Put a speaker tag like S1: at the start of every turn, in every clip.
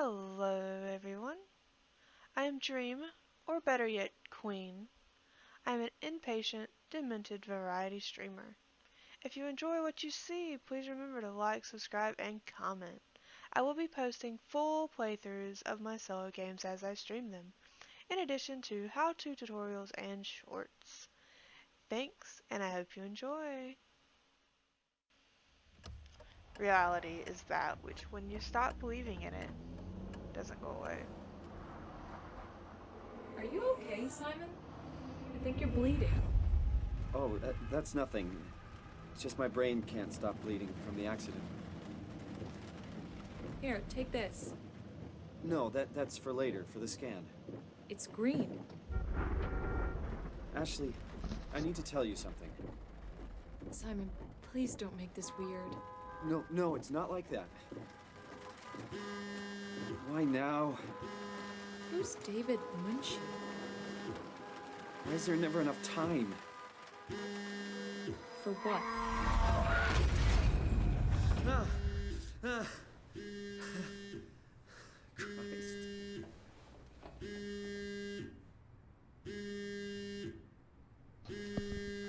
S1: Hello, everyone. I am Dream, or better yet, Queen. I am an impatient, demented variety streamer. If you enjoy what you see, please remember to like, subscribe, and comment. I will be posting full playthroughs of my solo games as I stream them, in addition to how-to tutorials and shorts. Thanks, and I hope you enjoy. Reality is that which, when you stop believing in it, doesn't go away.
S2: Are you okay, Simon? I think you're bleeding.
S3: Oh, that's nothing. It's just my brain can't stop bleeding from the accident.
S2: Here, take this.
S3: No, that's for later, for the scan.
S2: It's green.
S3: Ashley, I need to tell you something.
S2: Simon, please don't make this weird.
S3: No, it's not like that. Why now?
S2: Who's David Munchie?
S3: Why is there never enough time?
S2: For what?
S3: Ah, ah. Christ.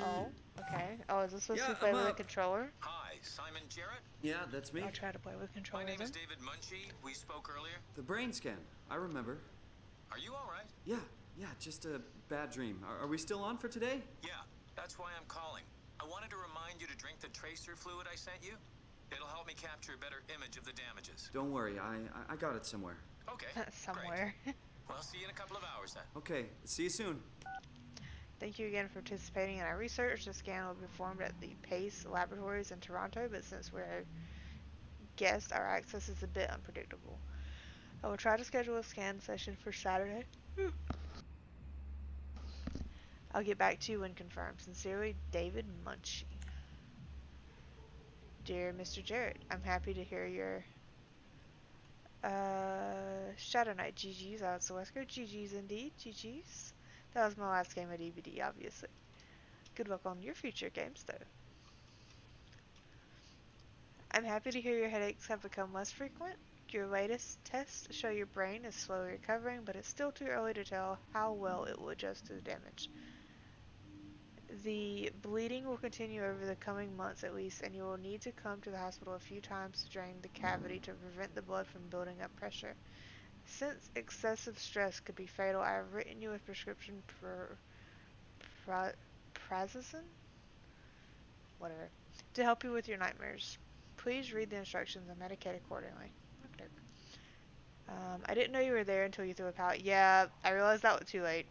S1: Oh, okay. Oh, is this supposed to
S3: Yeah,
S1: play
S3: I'm
S1: with a
S3: up.
S1: controller?
S4: Hi, Simon Jarrett.
S3: Yeah, that's me.
S1: I'll try to play with
S4: My
S1: controllers
S4: name is
S1: then.
S4: David Munchie. We spoke earlier.
S3: The brain scan. I remember.
S4: Are you all right?
S3: Yeah, just a bad dream. Are we still on for today?
S4: Yeah, that's why I'm calling. I wanted to remind you to drink the tracer fluid I sent you. It'll help me capture a better image of the damages.
S3: Don't worry, I got it somewhere.
S4: Okay,
S1: Somewhere.
S4: great. Well, I'll see you in a couple of hours then.
S3: Okay, see you soon.
S1: Thank you again for participating in our research. The scan will be performed at the PACE laboratories in Toronto, but since we're guests, our access is a bit unpredictable. I will try to schedule a scan session for Saturday. I'll get back to you when confirmed. Sincerely, David Munchie. Dear Mr. Jarrett, I'm happy to hear your Shadow Knight GG's out of West Coast. GG's indeed. GG's. That was my last game of DVD, obviously. Good luck on your future games, though. I'm happy to hear your headaches have become less frequent. Your latest tests show your brain is slowly recovering, but it's still too early to tell how well it will adjust to the damage. The bleeding will continue over the coming months at least, and you will need to come to the hospital a few times to drain the cavity to prevent the blood from building up pressure. Since excessive stress could be fatal, I have written you a prescription for prazosin? Whatever. To help you with your nightmares. Please read the instructions and medicate accordingly. Okay. I didn't know you were there until you threw a pallet. Yeah, I realized that was too late.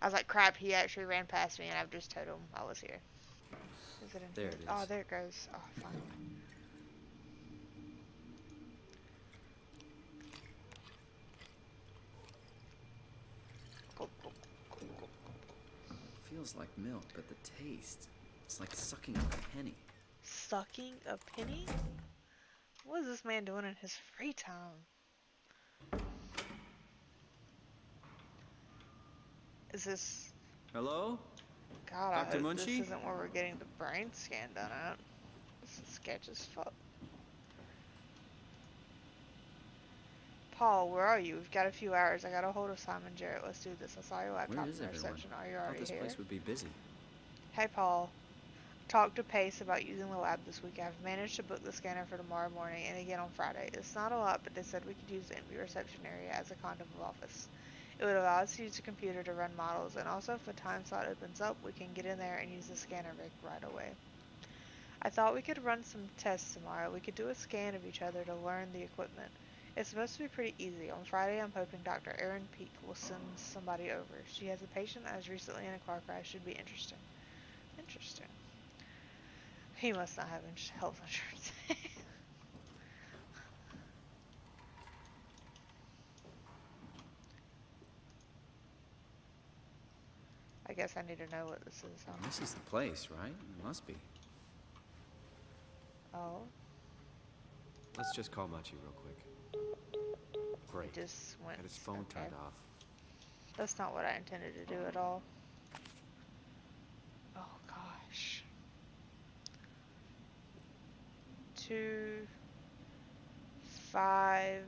S1: I was like, crap, he actually ran past me and I've just told him I was here. Is it in
S3: There
S1: here?
S3: it is.
S1: Oh, there it goes. Oh, finally. Gulp, gulp, gulp, gulp.
S3: Feels like milk, but the taste, it's like sucking a penny.
S1: Sucking a penny? What is this man doing in his free time? Is this...
S3: Hello?
S1: God, I
S3: Dr.
S1: hope this
S3: Munchie?
S1: isn't where we're getting the brain scan done at. This is sketch as fuck. Paul, where are you? We've got a few hours. I got a hold of Simon Jarrett. Let's do this. I saw your
S3: Where
S1: laptop
S3: is
S1: in the
S3: everyone?
S1: reception. Are you
S3: I thought
S1: already
S3: this
S1: here?
S3: place would be busy.
S1: Hey, Paul. Talked to Pace about using the lab this week. I've managed to book the scanner for tomorrow morning and again on Friday. It's not a lot, but they said we could use the empty reception area as a kind of office. It would allow us to use the computer to run models, and also if a time slot opens up, we can get in there and use the scanner rig right away. I thought we could run some tests tomorrow. We could do a scan of each other to learn the equipment. It's supposed to be pretty easy. On Friday, I'm hoping Dr. Erin Peak will send somebody over. She has a patient that was recently in a car crash. Should be interesting. Interesting. He must not have health insurance. I guess I need to know what this is.
S3: This is the place, right? It must be.
S1: Oh,
S3: Let's just call Machi real quick. Great.
S1: it just went.
S3: Had his phone
S1: Okay.
S3: turned off.
S1: That's not what I intended to do at all. Oh gosh. 2, 5,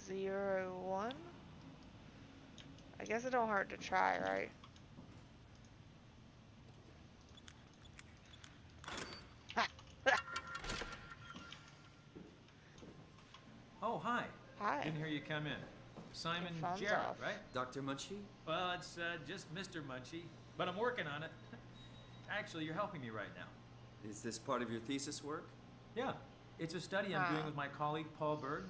S1: 01? I guess it don't hurt to try, right?
S4: Oh, hi.
S1: Hi.
S4: Didn't hear you come in. Simon
S1: Your phone's
S4: Jarrett,
S1: off.
S4: right?
S3: Dr. Munchie?
S4: Well, it's just Mr. Munchie, but I'm working on it. Actually, you're helping me right now.
S3: Is this part of your thesis work?
S4: Yeah, it's a study I'm doing with my colleague Paul Berg.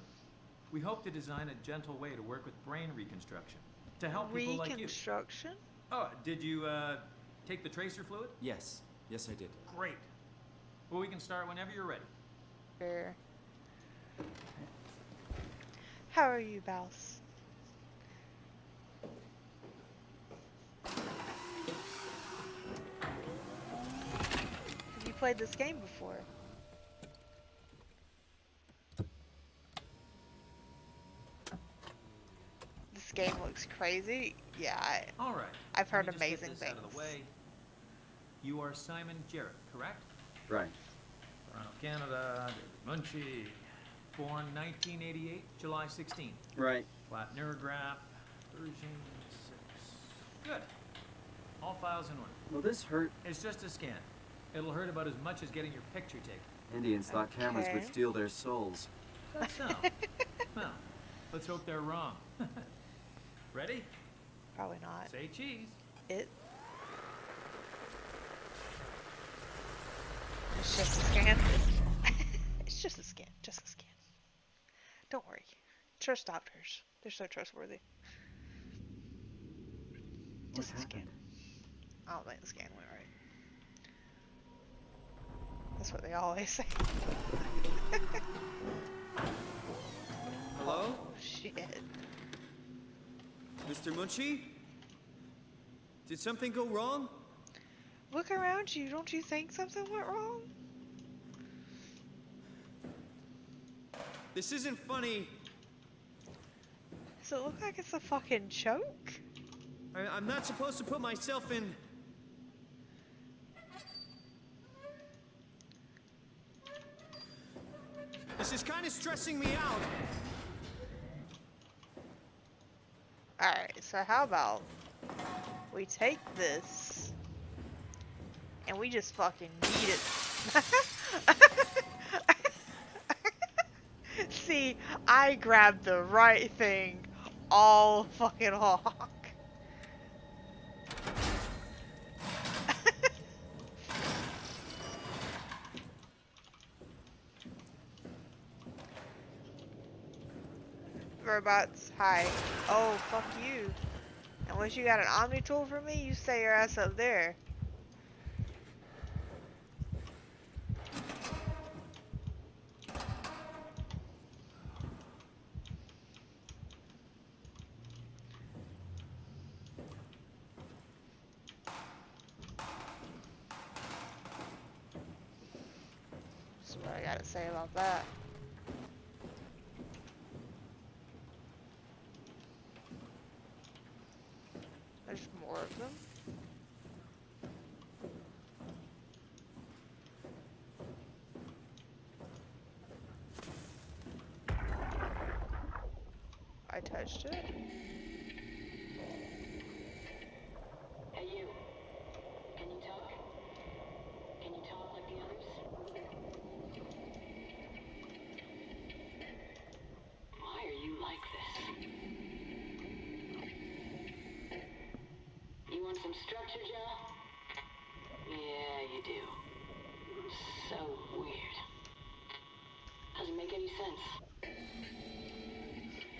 S4: We hope to design a gentle way to work with brain reconstruction to help people like you.
S1: Reconstruction?
S4: Oh, did you take the tracer fluid?
S3: Yes. Yes, I did.
S4: Great. Well, we can start whenever you're ready.
S1: Sure. How are you, Bouse? Have you played this game before? This game looks crazy. Yeah,
S4: All right.
S1: I've heard
S4: Let me just
S1: amazing
S4: get this out of
S1: things.
S4: the way. You are Simon Jarrett, correct?
S3: Right.
S4: Toronto, Canada. David Munchie. Born 1988, July 16.
S3: Right.
S4: Flat neurograph. Version 6. Good. All files in order.
S3: Will this hurt?
S4: It's just a scan. It'll hurt about as much as getting your picture taken.
S3: Indians thought cameras would
S1: Okay.
S3: steal their souls.
S4: That's so. Well, let's hope they're wrong. Ready?
S1: Probably not.
S4: Say cheese.
S1: It's just a scan. It's just a scan. Just a scan. Don't worry. Trust doctors. They're so trustworthy.
S3: What
S1: Just a scan.
S3: happened?
S1: I don't think the scan went right. That's what they always say.
S3: Hello?
S1: Oh, shit.
S3: Mr. Munchie? Did something go wrong?
S1: Look around you. Don't you think something went wrong?
S3: This isn't funny.
S1: Does it look like it's a fucking choke?
S3: I'm not supposed to put myself in... This is kind of stressing me out.
S1: Alright, so how about we take this and we just fucking beat it. See, I grabbed the right thing all fucking along. Robots, hi. Oh, fuck you. Unless you got an Omni tool for me, you stay your ass up there. That's what I gotta say about that. There's more of them. I touched it.
S5: Hey you, can you talk? Can you talk like the others? Why are you like this? You want some structure, Joe? Yeah, you do. So weird. Doesn't make any sense.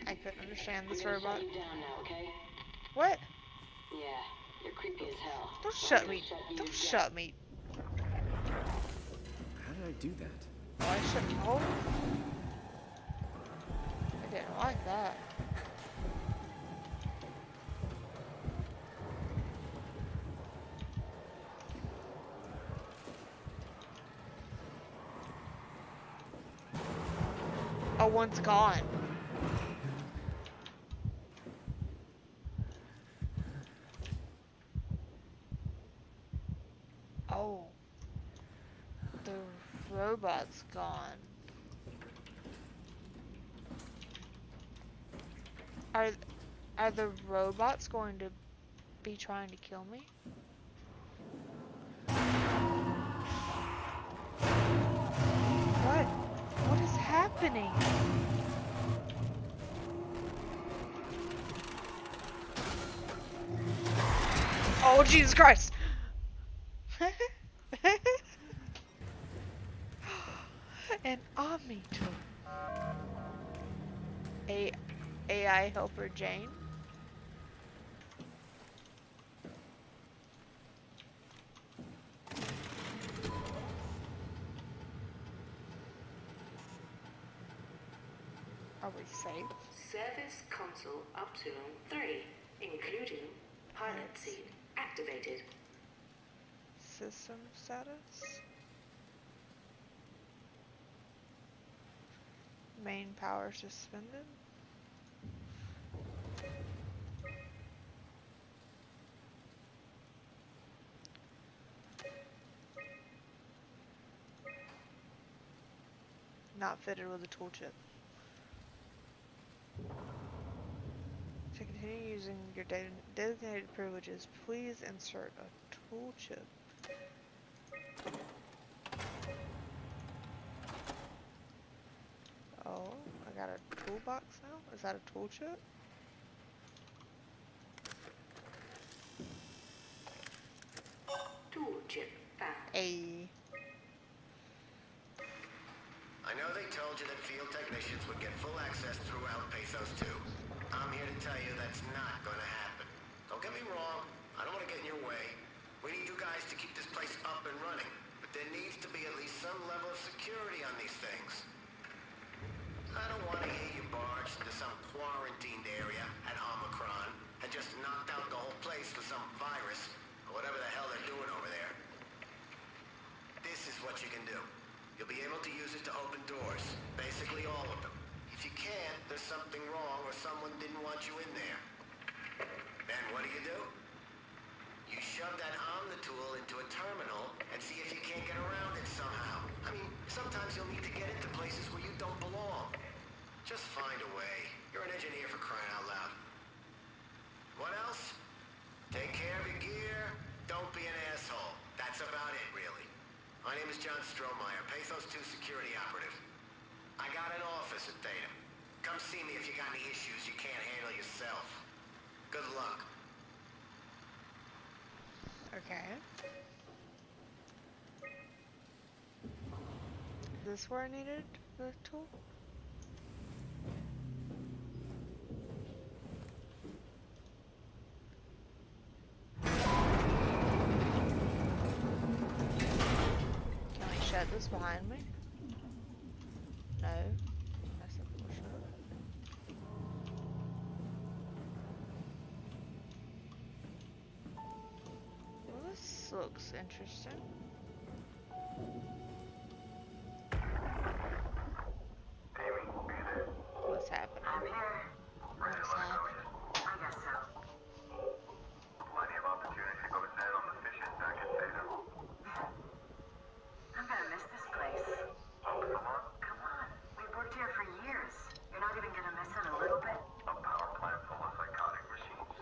S1: I couldn't understand
S5: I'm
S1: this
S5: gonna
S1: robot.
S5: shut you down now, okay?
S1: What?
S5: Yeah, you're creepy as hell.
S1: Don't
S5: So I'm
S1: shut
S5: gonna
S1: me.
S5: you
S1: Don't
S5: down.
S1: shut me.
S3: How did I do that?
S1: Oh, I shouldn't hold. I didn't like that. Oh, one's gone. Oh. The robot's gone. Are are the robots going to be trying to kill me? What? What is happening? Oh, Jesus Christ! An Omni tool. A AI helper Jane. Are we safe?
S5: Service console up to 3, including pilot
S1: Let's
S5: seat
S1: see.
S5: activated.
S1: System status. Main power suspended. Not fitted with a tool chip. To continue using your designated privileges, please insert a tool chip. Oh, I got a toolbox now? Is that a tool chip?
S5: Tool chip found.
S1: A.
S6: I know they told you that field technicians would get full access throughout Pathos 2. I'm here to tell you that's not gonna happen. Don't get me wrong, I don't want to get in your way. We need you guys to keep this place up and running, but there needs to be at least some level of security on these things. I don't want to hear you barged into some quarantined area at Omicron and just knocked out the whole place with some virus, or whatever the hell they're doing over there. This is what you can do. You'll be able to use it to open doors. Basically all of them. If you can't, there's something wrong or someone didn't want you in there. Then what do? You shove that Omnitool into a terminal and see if you can't get around it somehow. I mean, sometimes you'll need to get into places where you don't belong. Just find a way. You're an engineer for crying out loud. What else? Take care of your gear. Don't be an asshole. That's about it, really. My name is John Strohmeyer, Pathos 2 security operative. I got an office at Theta. Come see me if you got any issues you can't handle yourself. Good luck.
S1: Okay. Is this where I needed the tool? Can we shut this behind me? No. That's unfortunate. Well, this looks interesting. What's happening?
S5: I'm here.
S1: What is happening?
S5: I guess so.
S7: Plenty of opportunity to go zen on the fishes back at Theta.
S5: I'm gonna miss this place.
S7: Oh, come on.
S5: Come on. We've worked here for years. You're not even gonna miss it a little bit?
S7: A power plant full of psychotic machines.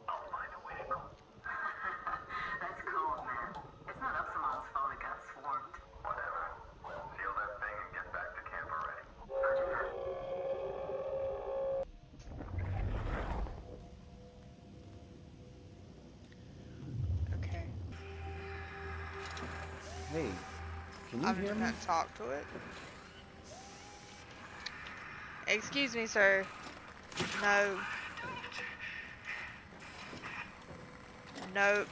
S7: I'll find a way to go.
S5: That's cold, man. It's not Upsilon's fault it got swarmed.
S7: Whatever. Seal that thing and get back to camp already.
S5: Roger that.
S1: Okay.
S3: Hey, can you
S1: I'm
S3: hear
S1: just
S3: me?
S1: gonna talk to it. Excuse me, sir. No. Nope.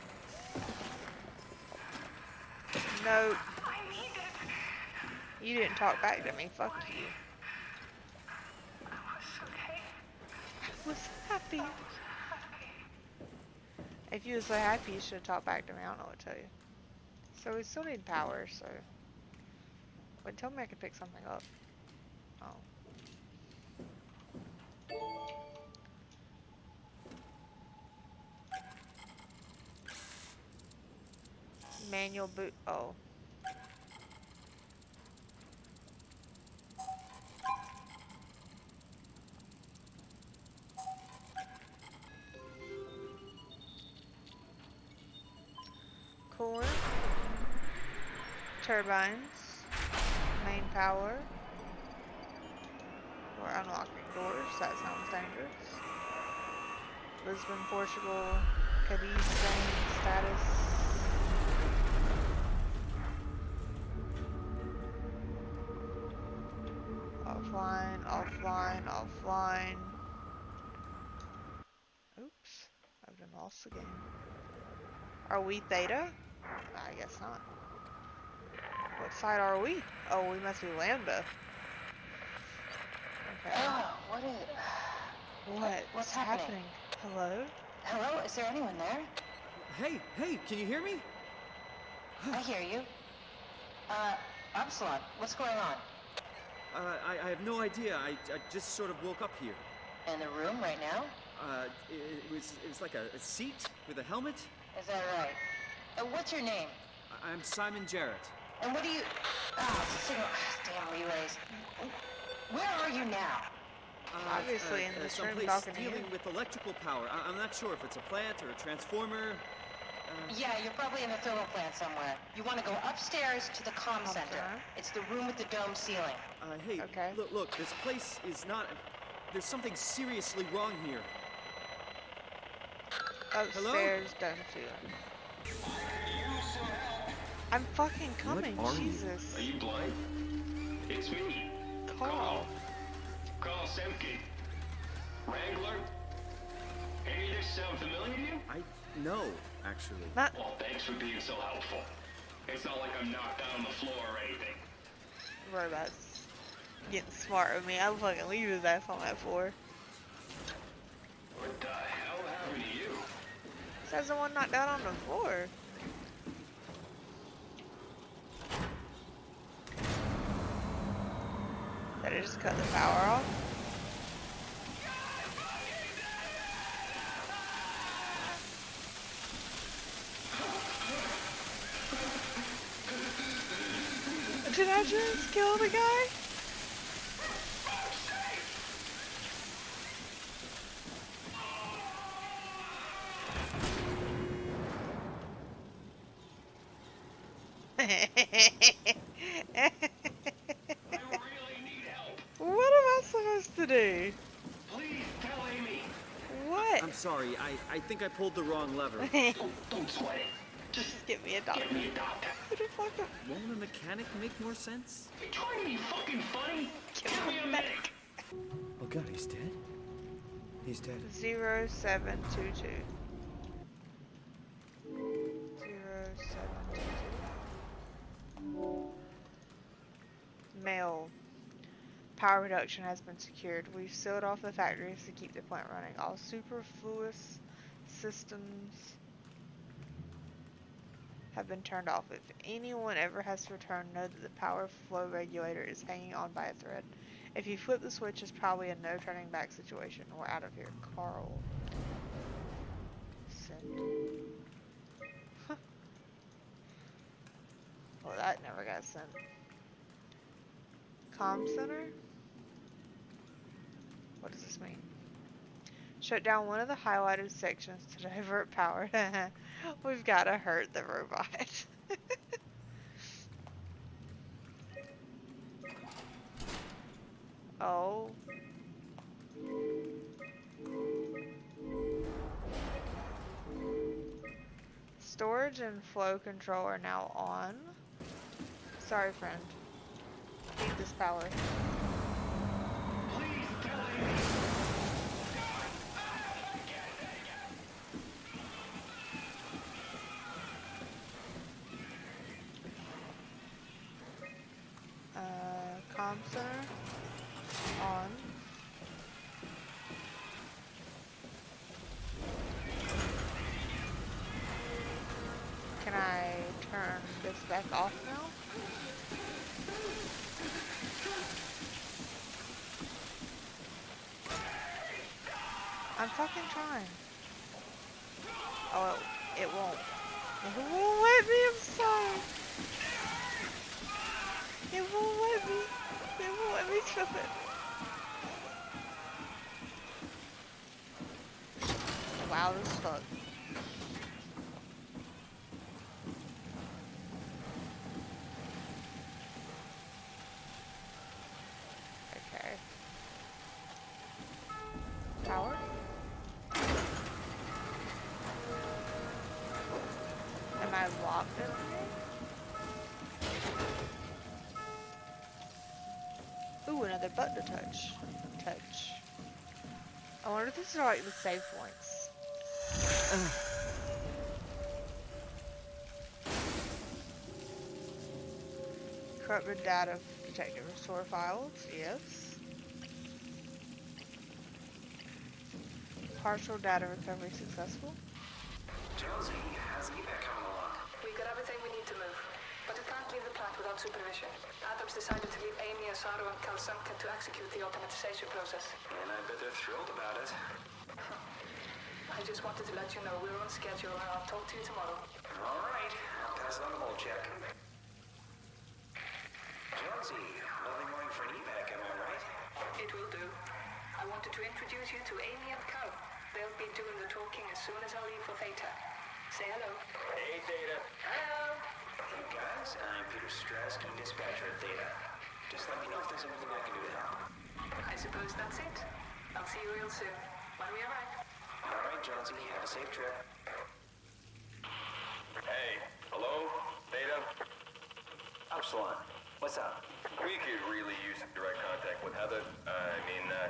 S1: Nope. You didn't talk back to me. Fuck you. I was happy. If you were so happy, you should have talked back to me. I don't know what to tell you. So we still need power, so... Wait, tell me I can pick something up. Oh. Manual boot. Oh. coolant, turbines, main power. We're unlocking doors. That sounds dangerous. Lisbon, Portugal. Cadiz, Spain. Status. Offline, offline, offline. Oops. I've been lost again. Are we Theta? I guess not. What side are we? Oh, we must be Lambda. Okay.
S5: Oh, what is...
S1: What's happening? Hello?
S5: Hello? Is there anyone there?
S3: Hey, can you hear me?
S5: I hear you. Upsilon, what's going on?
S3: I have no idea. I just sort of woke up here.
S5: In the room right now?
S3: It was like a seat with a helmet.
S5: Is that right? What's your name?
S3: I'm Simon Jarrett.
S5: And what do you... signal... Damn relays. Where are you now?
S1: Obviously in this room
S3: someplace
S1: talking to you.
S3: dealing with electrical power. I'm not sure if it's a plant or a transformer.
S5: Yeah, you're probably in the thermal plant somewhere. You want to go upstairs to the comm center. It's the room with the dome ceiling.
S3: Hey,
S1: Okay.
S3: look, this place is not... There's something seriously wrong here.
S1: Upstairs, dome ceiling. I'm fucking coming,
S3: What are you?
S1: Jesus.
S7: Are you blind? It's me.
S1: Carl.
S7: Carl Semke. Wrangler? Any of this sound familiar to you?
S3: No, actually.
S1: Not
S7: Well, thanks for being so helpful. It's not like I'm knocked down on the floor or anything.
S1: robots getting smart with me. I'll fucking leave his ass on that floor.
S7: What the hell happened to you?
S1: Says the one knocked down on the floor. Did I just cut the power off? Did I just kill the guy? What am I supposed to do?
S7: Please tell Amy.
S1: What?
S3: I'm sorry, I think I pulled the wrong lever.
S7: Don't sweat it.
S1: Just get me a doctor.
S7: Get me a doctor.
S1: What the fuck?
S3: Won't a mechanic make more sense?
S7: You trying to be fucking funny?
S1: Give
S7: Get
S1: me
S7: me
S1: a
S7: a medic.
S3: Oh god, he's dead? He's dead.
S1: 0722. 0722. Mail. Power reduction has been secured. We've sealed off the factories to keep the plant running. All superfluous systems have been turned off. If anyone ever has to return, know that the power flow regulator is hanging on by a thread. If you flip the switch, it's probably a no turning back situation. We're out of here. Carl. Send. Huh. Well, that never got sent. Comm center? What does this mean? Shut down one of the highlighted sections to divert power. We've got to hurt the robot. Oh. Storage and flow control are now on. Sorry, friend. Need this power.
S7: Please tell Amy.
S1: Comm center on. Can I turn this back off now? I'm fucking trying. Oh, it won't. It won't let me, I'm sorry. It won't let me. It won't let me flip it. Wow, this fuck. button here? Ooh, another button to touch. I wonder if this is like the save points. Corrupted data detected. Restore files. Yes. Partial data recovery successful.
S8: Jonesy, how's evac coming along?
S9: We got everything we need to move, but we can't leave the plant without supervision. Adams decided to leave Amy, Asaro, and Kalsanka to execute the automatization process.
S8: And I bet they're thrilled about it.
S9: I just wanted to let you know we're on schedule, and I'll talk to you tomorrow.
S8: All right, I'll pass it on the whole check. Jonesy, lovely morning for an evac, am I right?
S9: It will do. I wanted to introduce you to Amy and Cal. They'll be doing the talking as soon as I leave for Theta. Say hello.
S7: Hey, Theta.
S9: Hello.
S8: Hey guys, I'm Peter Strasky, dispatcher at Theta. Just let me know if there's anything I can do to help.
S9: I suppose that's it. I'll see you real soon, when we arrive.
S8: All right, Jonesy, have a safe trip.
S7: Hey, hello? Theta?
S8: Upsilon, what's up?
S7: We could really use some direct contact with Heather.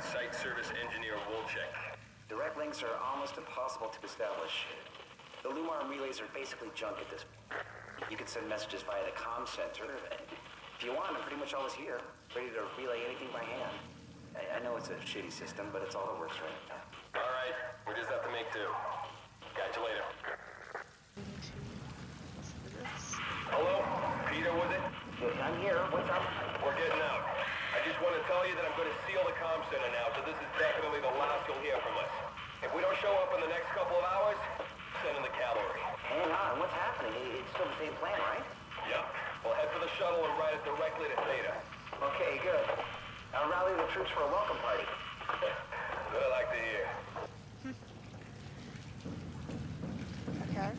S7: Site service engineer Wolchek.
S8: Direct links are almost impossible to establish. The Lumar relays are basically junk at this point. You can send messages via the comm center, and if you want, I'm pretty much always here, ready to relay anything by hand. I know it's a shitty system, but it's all that works right now.
S7: All right, we just have to make do. Catch you later. Hello? Peter, was it?
S8: I'm here. What's up?
S7: We're getting out. I just want to tell you that I'm going to seal the comm center now, so this is definitely the last you'll hear from us. If we don't show up in the next couple of hours, send in the cavalry.
S8: Hang on, what's happening? It's still the same plan, right?
S7: Yep. We'll head for the shuttle and ride it directly to Theta.
S8: Okay, good. I'll rally the troops for a welcome party.
S7: That's what I like to hear.
S1: Okay.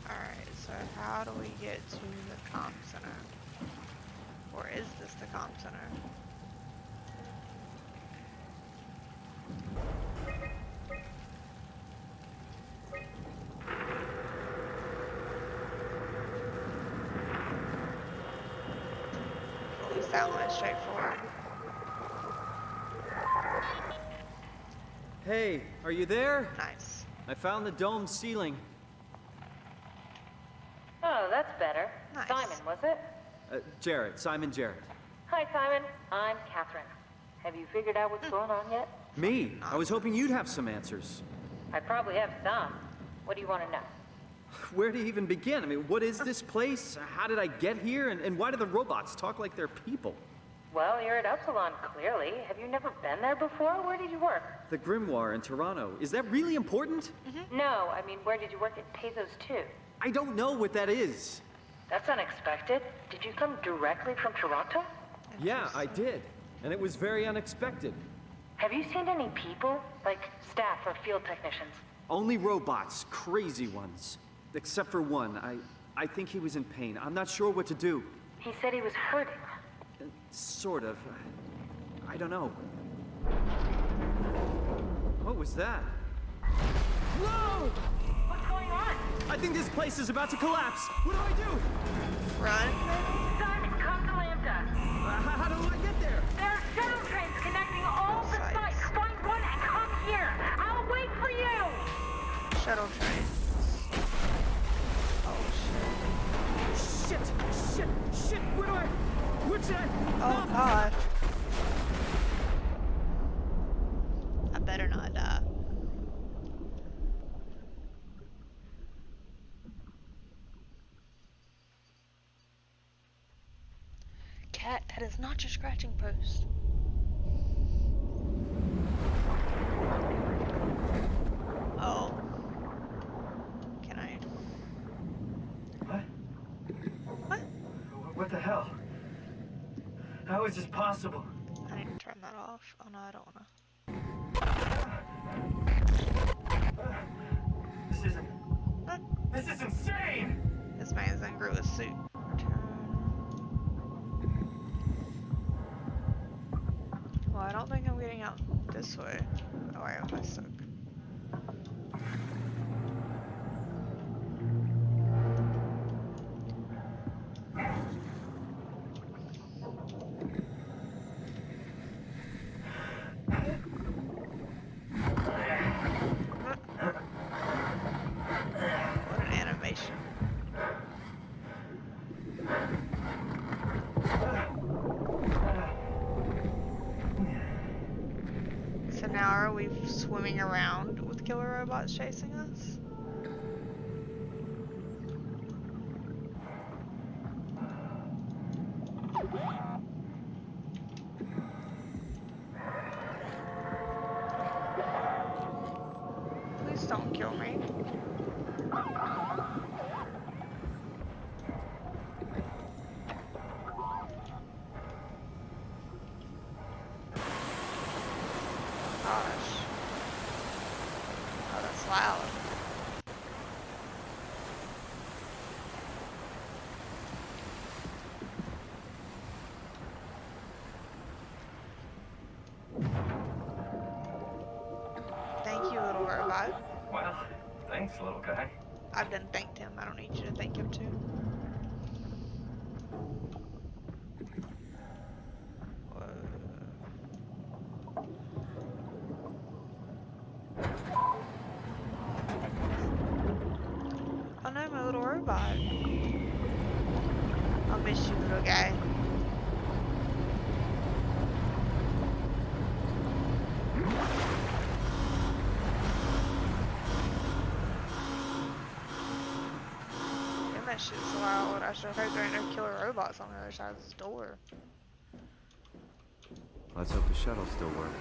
S1: Alright, so how do we get to the comm center? Or is this the comm center? At least that one is straightforward.
S3: Hey, are you there?
S1: Nice.
S3: I found the dome ceiling.
S10: Oh, that's better.
S1: Nice.
S10: Simon, was it?
S3: Jarrett, Simon Jarrett.
S10: Hi, Simon. I'm Catherine. Have you figured out what's going on yet?
S3: Me? I was hoping you'd have some answers.
S10: I probably have some. What do you want to know?
S3: Where to even begin? I mean, what is this place? How did I get here? And why do the robots talk like they're people?
S10: Well, you're at Upsilon, clearly. Have you never been there before? Where did you work?
S3: The Grimoire in Toronto. Is that really important?
S10: No, I mean, where did you work at Tezos 2?
S3: I don't know what that is.
S10: That's unexpected. Did you come directly from Toronto?
S3: Yeah, I did. And it was very unexpected.
S10: Have you seen any people? Like staff or field technicians?
S3: Only robots, crazy ones. Except for one. I think he was in pain. I'm not sure what to do.
S10: He said he was hurting.
S3: Sort of. I don't know. What was that? Whoa!
S10: What's going on?
S3: I think this place is about to collapse. What do I do?
S1: Run?
S10: Simon, come to Lambda.
S3: How do I get there?
S10: There are shuttle trains connecting all the sites. Find one and come here. I'll wait for you.
S1: Shuttle trains. Oh shit.
S3: Shit! Where should I?
S1: Oh god. I better not die. Cat, that is not your scratching post. Oh. Can I?
S3: What?
S1: What?
S3: What the hell? How is this possible?
S1: I need to turn that off. Oh no, I don't wanna.
S3: This is insane!
S1: This man's in Grua's suit. Return. Well, I don't think I'm getting out this way. Oh, wait, am I stuck? swimming around with killer robots chasing us? Please don't kill me. Gosh. Oh, that's loud. Thank you, little robot.
S11: Well, thanks, little guy.
S1: I've done thanked him. I don't need you to thank him too. Oh no, my little robot. I'll miss you, little guy. Damn, that shit's loud. I sure hope there ain't no killer robots on the other side of this door.
S3: Let's hope the shuttles still work.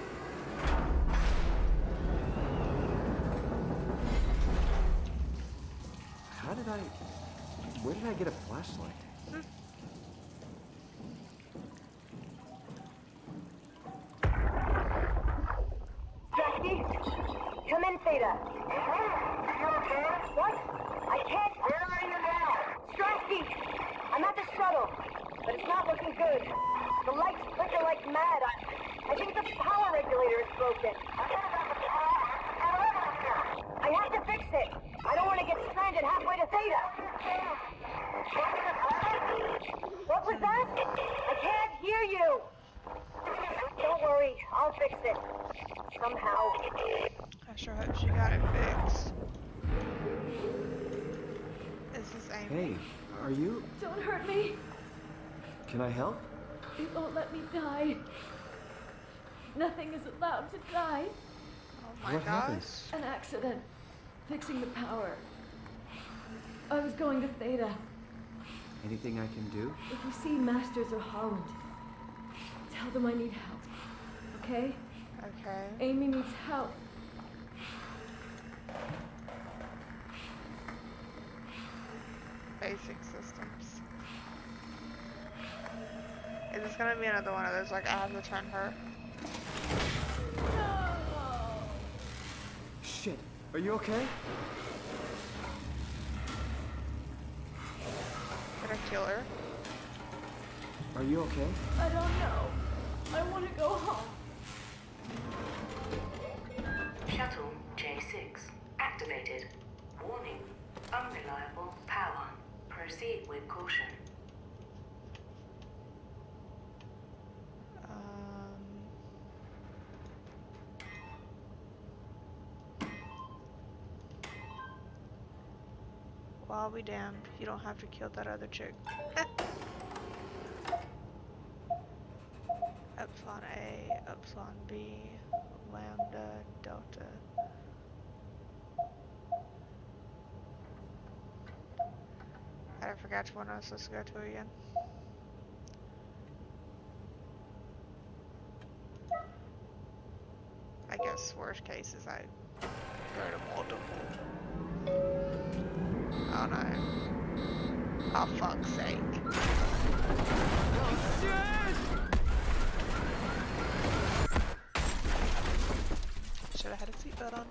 S3: Where did I get a flashlight?
S10: Jackie? Come in, Theta. You okay? What? I can't. Where are you now? Strasky! I'm at the shuttle, but it's not looking good. The lights flicker like mad. I think the power regulator is broken. I have to fix it. I don't want to get stranded halfway to Theta. What was that? I can't hear you. Don't worry, I'll fix it. Somehow.
S1: I sure hope she got it fixed. This is Amy.
S3: Hey, are you?
S2: Don't hurt me.
S3: Can I help?
S2: It won't let me die. Nothing is allowed to die.
S1: Oh my
S3: What happened?
S1: gosh.
S2: An accident. Fixing the power. I was going to Theta.
S3: Anything I can do?
S2: If you see Masters or Holland, tell them I need help. Okay?
S1: Okay.
S2: Amy needs help.
S1: Basic systems. Is this gonna be another one of those, like, I have to turn her?
S3: Shit, are you okay?
S1: Gonna kill her?
S3: Are you okay?
S2: I don't know. I want to go home.
S5: Shuttle J6 activated. Warning, unreliable power. Proceed with caution.
S1: Well, I'll be damned. You don't have to kill that other chick. Epsilon A, Epsilon B, Lambda, Delta. I forgot which one I was supposed to go to again. I guess worst case is I go to multiple. Oh no. Oh fuck's sake.
S3: Oh shit!
S1: Should have had a seatbelt on.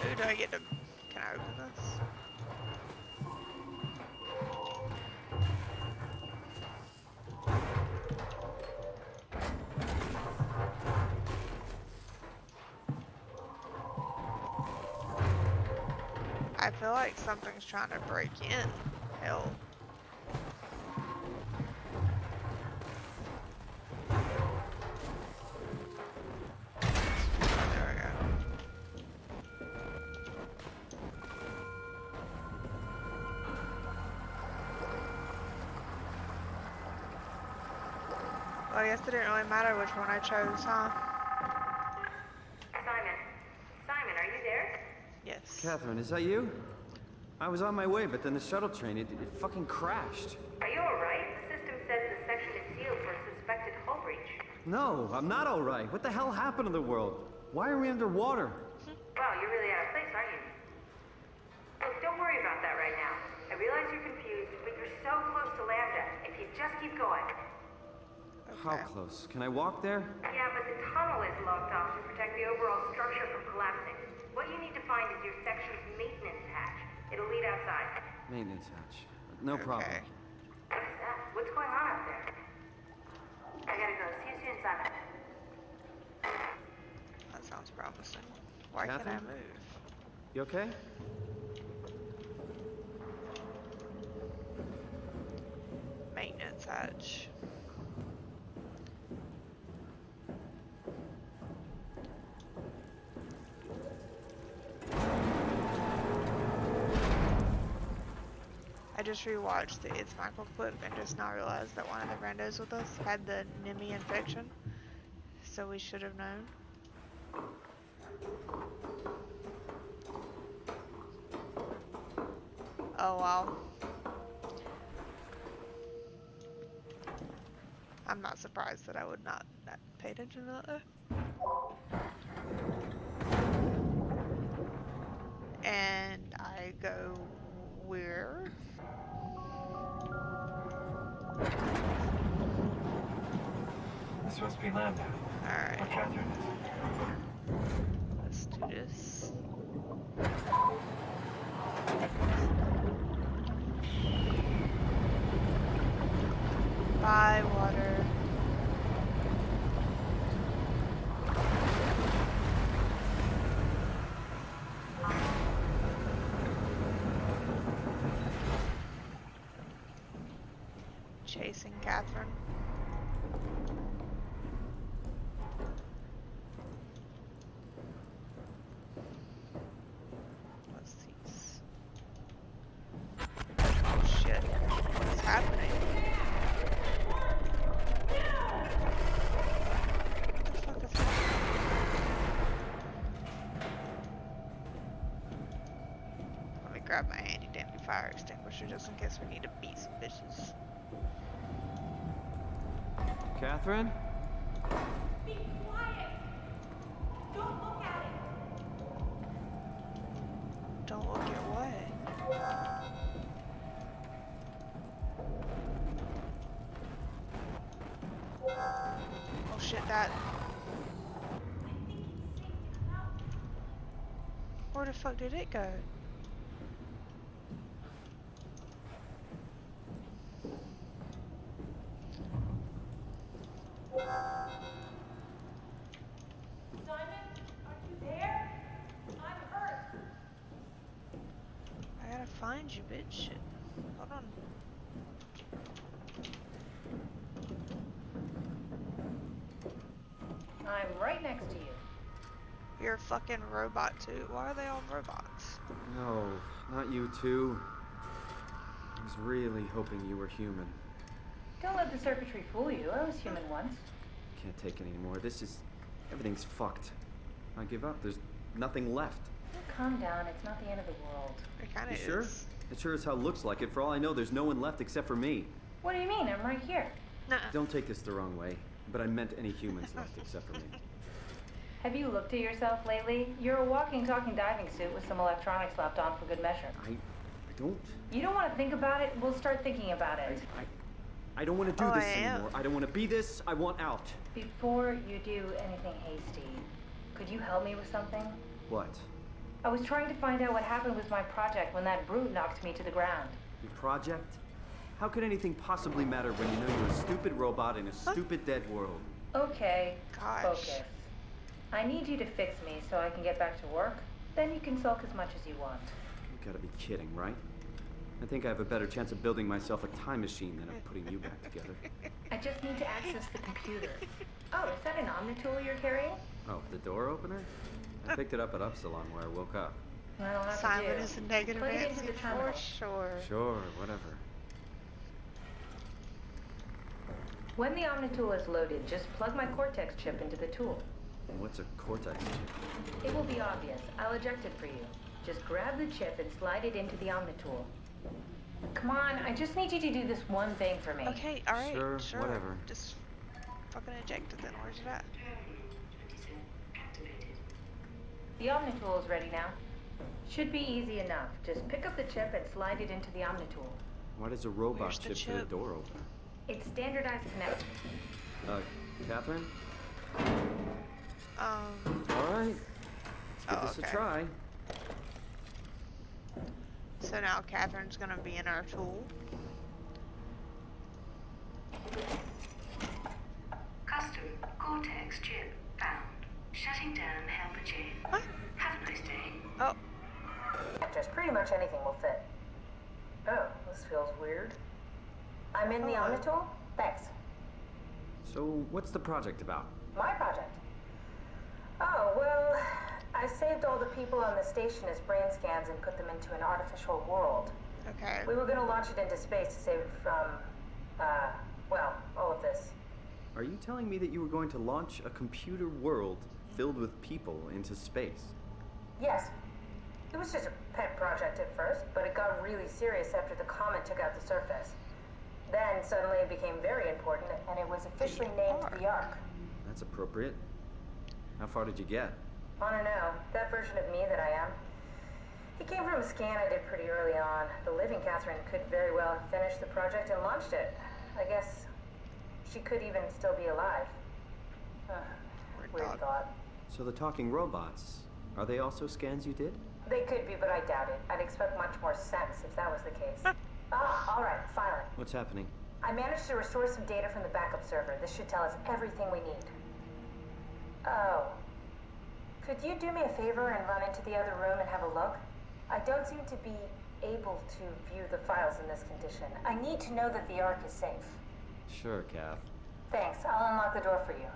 S1: Who do I get to... Can I open this? I feel like something's trying to break in. Hell. Well, I guess it didn't really matter which one I chose, huh?
S10: Simon. Simon, are you there?
S1: Yes.
S3: Catherine, is that you? I was on my way, but then the shuttle train, it fucking crashed.
S10: Are you alright? The system says the section is sealed for suspected hull breach.
S3: No, I'm not all right. What the hell happened to the world? Why are we underwater?
S10: Wow, you're really out of place, aren't you? Look, don't worry about that right now. I realize you're confused, but you're so close to Lambda. If you just keep going.
S3: How close? Can I walk there?
S10: Yeah, but the tunnel is locked off to protect the overall structure from collapsing. What you need to find is your section's maintenance hatch. It'll lead outside.
S3: Maintenance hatch. No problem.
S10: What is that? What's going on out there? I gotta go. See you soon, Simon.
S1: That sounds promising. Why can't I
S3: Catherine?
S1: move?
S3: You okay?
S1: Maintenance hatch. I just rewatched the It's Michael clip and just now realized that one of the randos with us had the NIMI infection, so we should have known. Oh wow. I'm not surprised that I would not pay attention to that though. And I go where?
S11: This must be Lambda.
S1: Alright.
S11: Where Catherine is.
S1: Let's do this. Bye, water. Chasing Catherine. What's these? Oh shit. What's happening? What the fuck is happening? Let me grab my handy dandy fire extinguisher just in case we need to beat some bitches.
S3: Catherine?
S2: Be quiet! Don't look at it!
S1: Don't look at what? Oh shit, that. Where the fuck did it go?
S2: Simon, are you there? I'm hurt.
S1: I gotta find you, bitch. Hold on.
S12: I'm right next to you.
S1: You're a fucking robot too. Why are they all robots?
S3: No, not you too. I was really hoping you were human.
S12: Don't let the circuitry fool you. I was human once.
S3: Can't take it anymore. Everything's fucked. I give up. There's nothing left.
S12: Calm down. It's not the end of the world.
S1: It kinda
S3: You
S1: is.
S3: sure? It sure as hell looks like it. For all I know, there's no one left except for me.
S12: What do you mean? I'm right here.
S1: Nuh-uh.
S3: Don't take this the wrong way, but I meant any humans left except for me.
S12: Have you looked at yourself lately? You're a walking, talking diving suit with some electronics slapped on for good measure.
S3: I don't.
S12: You don't want to think about it? We'll start thinking about it.
S3: I don't want to do
S1: Oh,
S3: this
S1: I am.
S3: anymore. I don't want to be this. I want out.
S12: Before you do anything hasty, could you help me with something?
S3: What?
S12: I was trying to find out what happened with my project when that brute knocked me to the ground.
S3: Your project? How could anything possibly matter when you know you're a stupid robot in a stupid dead world?
S12: Okay,
S1: Gosh.
S12: focus. I need you to fix me so I can get back to work. Then you can sulk as much as you want.
S3: You gotta be kidding, right? I think I have a better chance of building myself a time machine than of putting you back together.
S12: I just need to access the computer. Oh, is that an Omnitool you're carrying?
S3: Oh, the door opener? I picked it up at Upsilon where I woke up.
S12: That'll have
S1: Simon
S12: to do.
S1: is a negative
S12: Plug it into
S1: Nancy
S12: the terminal.
S1: for sure.
S3: Sure, whatever.
S12: When the Omnitool is loaded, just plug my Cortex chip into the tool.
S3: What's a cortex chip?
S12: It will be obvious. I'll eject it for you. Just grab the chip and slide it into the Omnitool. Come on, I just need you to do this one thing for me.
S1: Okay, alright,
S3: Sure, whatever.
S1: Just fucking eject it then. Where's it at?
S12: The Omnitool is ready now. Should be easy enough. Just pick up the chip and slide it into the Omnitool.
S3: Why does a robot
S1: Where's the
S3: chip for the
S1: chip?
S3: door open?
S12: It's standardized connect.
S3: Catherine?
S1: Um,
S3: Alright. Let's give this a try.
S1: So now Catherine's gonna be in our tool.
S13: Custom Cortex chip found. Shutting down helper chain.
S1: What?
S13: Have a nice day.
S1: Oh,
S12: Just pretty much anything will fit. Oh, this feels weird. I'm in the Omnitool? Thanks.
S3: So, what's the project about?
S12: My project? Oh, well, I saved all the people on the station as brain scans and put them into an artificial world.
S1: okay.
S12: We were going to launch it into space to save it from, well, all of this.
S3: Are you telling me that you were going to launch a computer world filled with people into space?
S12: Yes. It was just a pet project at first, but it got really serious after the comet took out the surface. Then suddenly it became very important, and it was officially named the Ark.
S3: That's appropriate. How far did you get?
S12: I don't know. That version of me that I am. It came from a scan I did pretty early on. The living Catherine could very well have finished the project and launched it. I guess she could even still be alive. Weird thought.
S3: So the talking robots, are they also scans you did?
S12: They could be, but I doubt it. I'd expect much more sense if that was the case. All right, finally.
S3: What's happening?
S12: I managed to restore some data from the backup server. This should tell us everything we need. Oh. Could you do me a favor and run into the other room and have a look? I don't seem to be able to view the files in this condition. I need to know that the Ark is safe.
S3: Sure, Kath.
S12: Thanks. I'll unlock the door for you.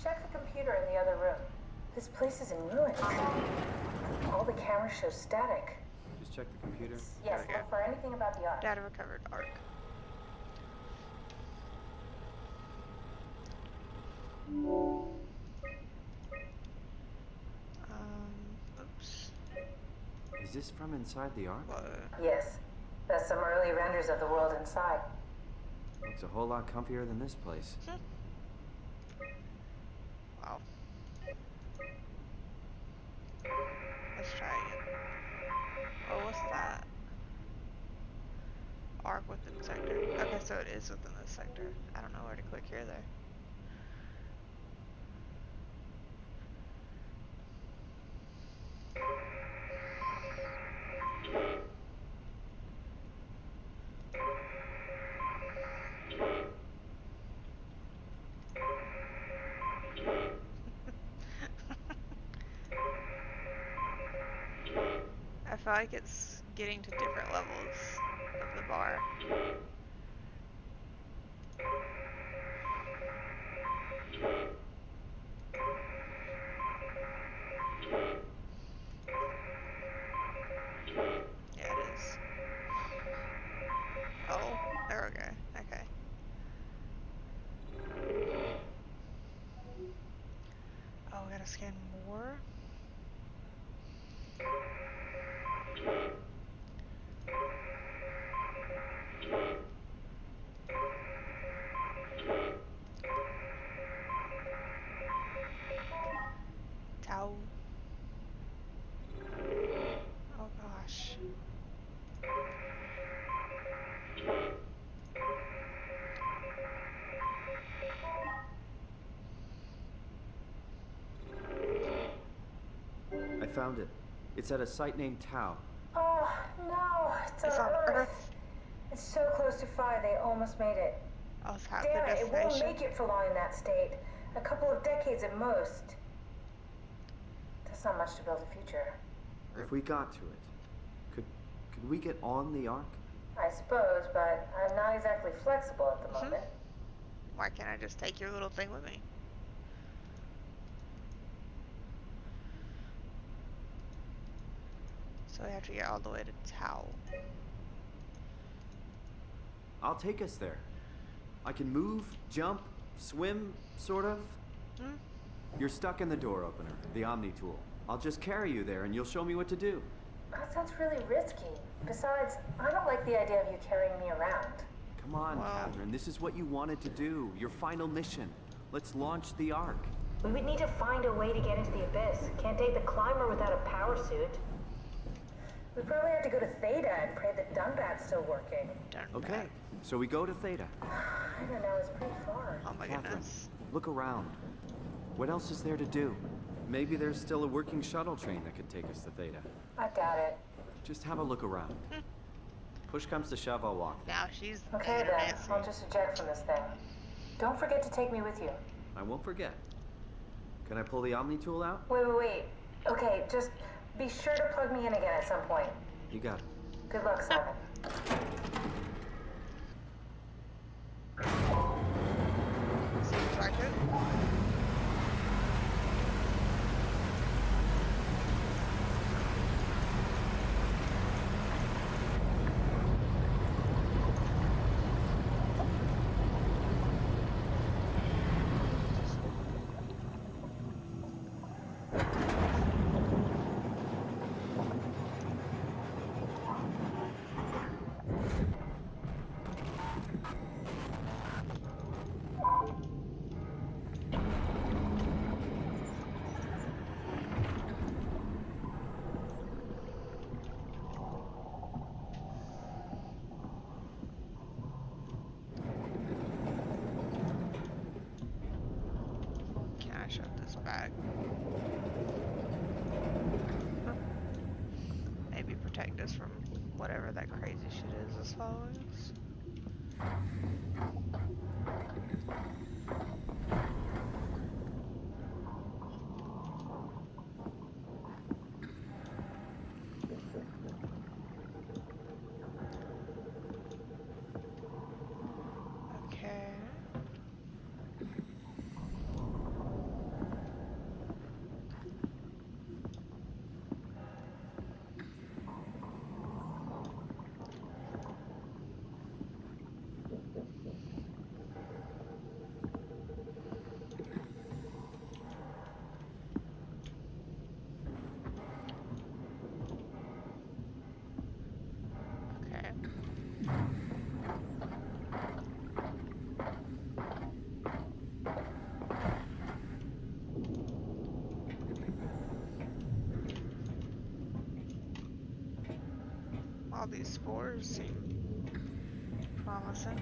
S12: Check the computer in the other room. This place is in ruins. All the cameras show static.
S3: Just check the computer.
S12: Yes, look for anything about the Ark.
S1: Data recovered. Arc. Oops.
S3: Is this from inside the Ark?
S12: Yes. That's some early renders of the world inside.
S3: Looks a whole lot comfier than this place.
S1: Wow. Let's try again. Oh, what's that? Arc within sector. Okay, so it is within this sector. I don't know where to click here though. I feel like it's getting to different levels of the bar. Yeah, it is. Oh, there we go. Okay. Oh, we gotta scan more. Tau. Oh gosh.
S3: I found it. It's at a site named Tau.
S12: Oh, no. It's on Earth. It's so close to 5, they almost made it.
S1: Oh, it's half
S12: Damn
S1: the
S12: it, it won't
S1: destination.
S12: make it for long in that state. A couple of decades at most. That's not much to build a future.
S3: If we got to it, could we get on the Ark?
S12: I suppose, but I'm not exactly flexible at the moment.
S1: Why can't I just take your little thing with me? So we have to get all the way to Tau.
S3: I'll take us there. I can move, jump, swim, sort of.
S1: Hmm?
S3: You're stuck in the door opener, the Omni tool. I'll just carry you there and you'll show me what to do.
S12: That sounds really risky. Besides, I don't like the idea of you carrying me around.
S3: Come on, Catherine, this is what you wanted to do. Your final mission. Let's launch the Ark.
S12: We would need to find a way to get into the abyss. Can't take the climber without a power suit. We probably have to go to Theta and pray that Dunbat's still working.
S3: Okay, so we go to Theta.
S12: I don't know, it's pretty far.
S1: Oh my
S3: Catherine,
S1: goodness.
S3: look around. What else is there to do? Maybe there's still a working shuttle train that could take us to Theta.
S12: I doubt it.
S3: Just have a look around. Push comes to shove, I'll walk.
S1: Now she's
S12: Okay then, I'll just eject from this thing. Don't forget to take me with you.
S3: I won't forget. Can I pull the Omni tool out?
S12: Wait. Okay, just be sure to plug me in again at some point.
S3: You got it.
S12: Good luck, Simon.
S1: Seems like it. Can I shove this back? Maybe protect us from whatever that crazy shit is that's following us. Okay. Okay. All these spores seem promising.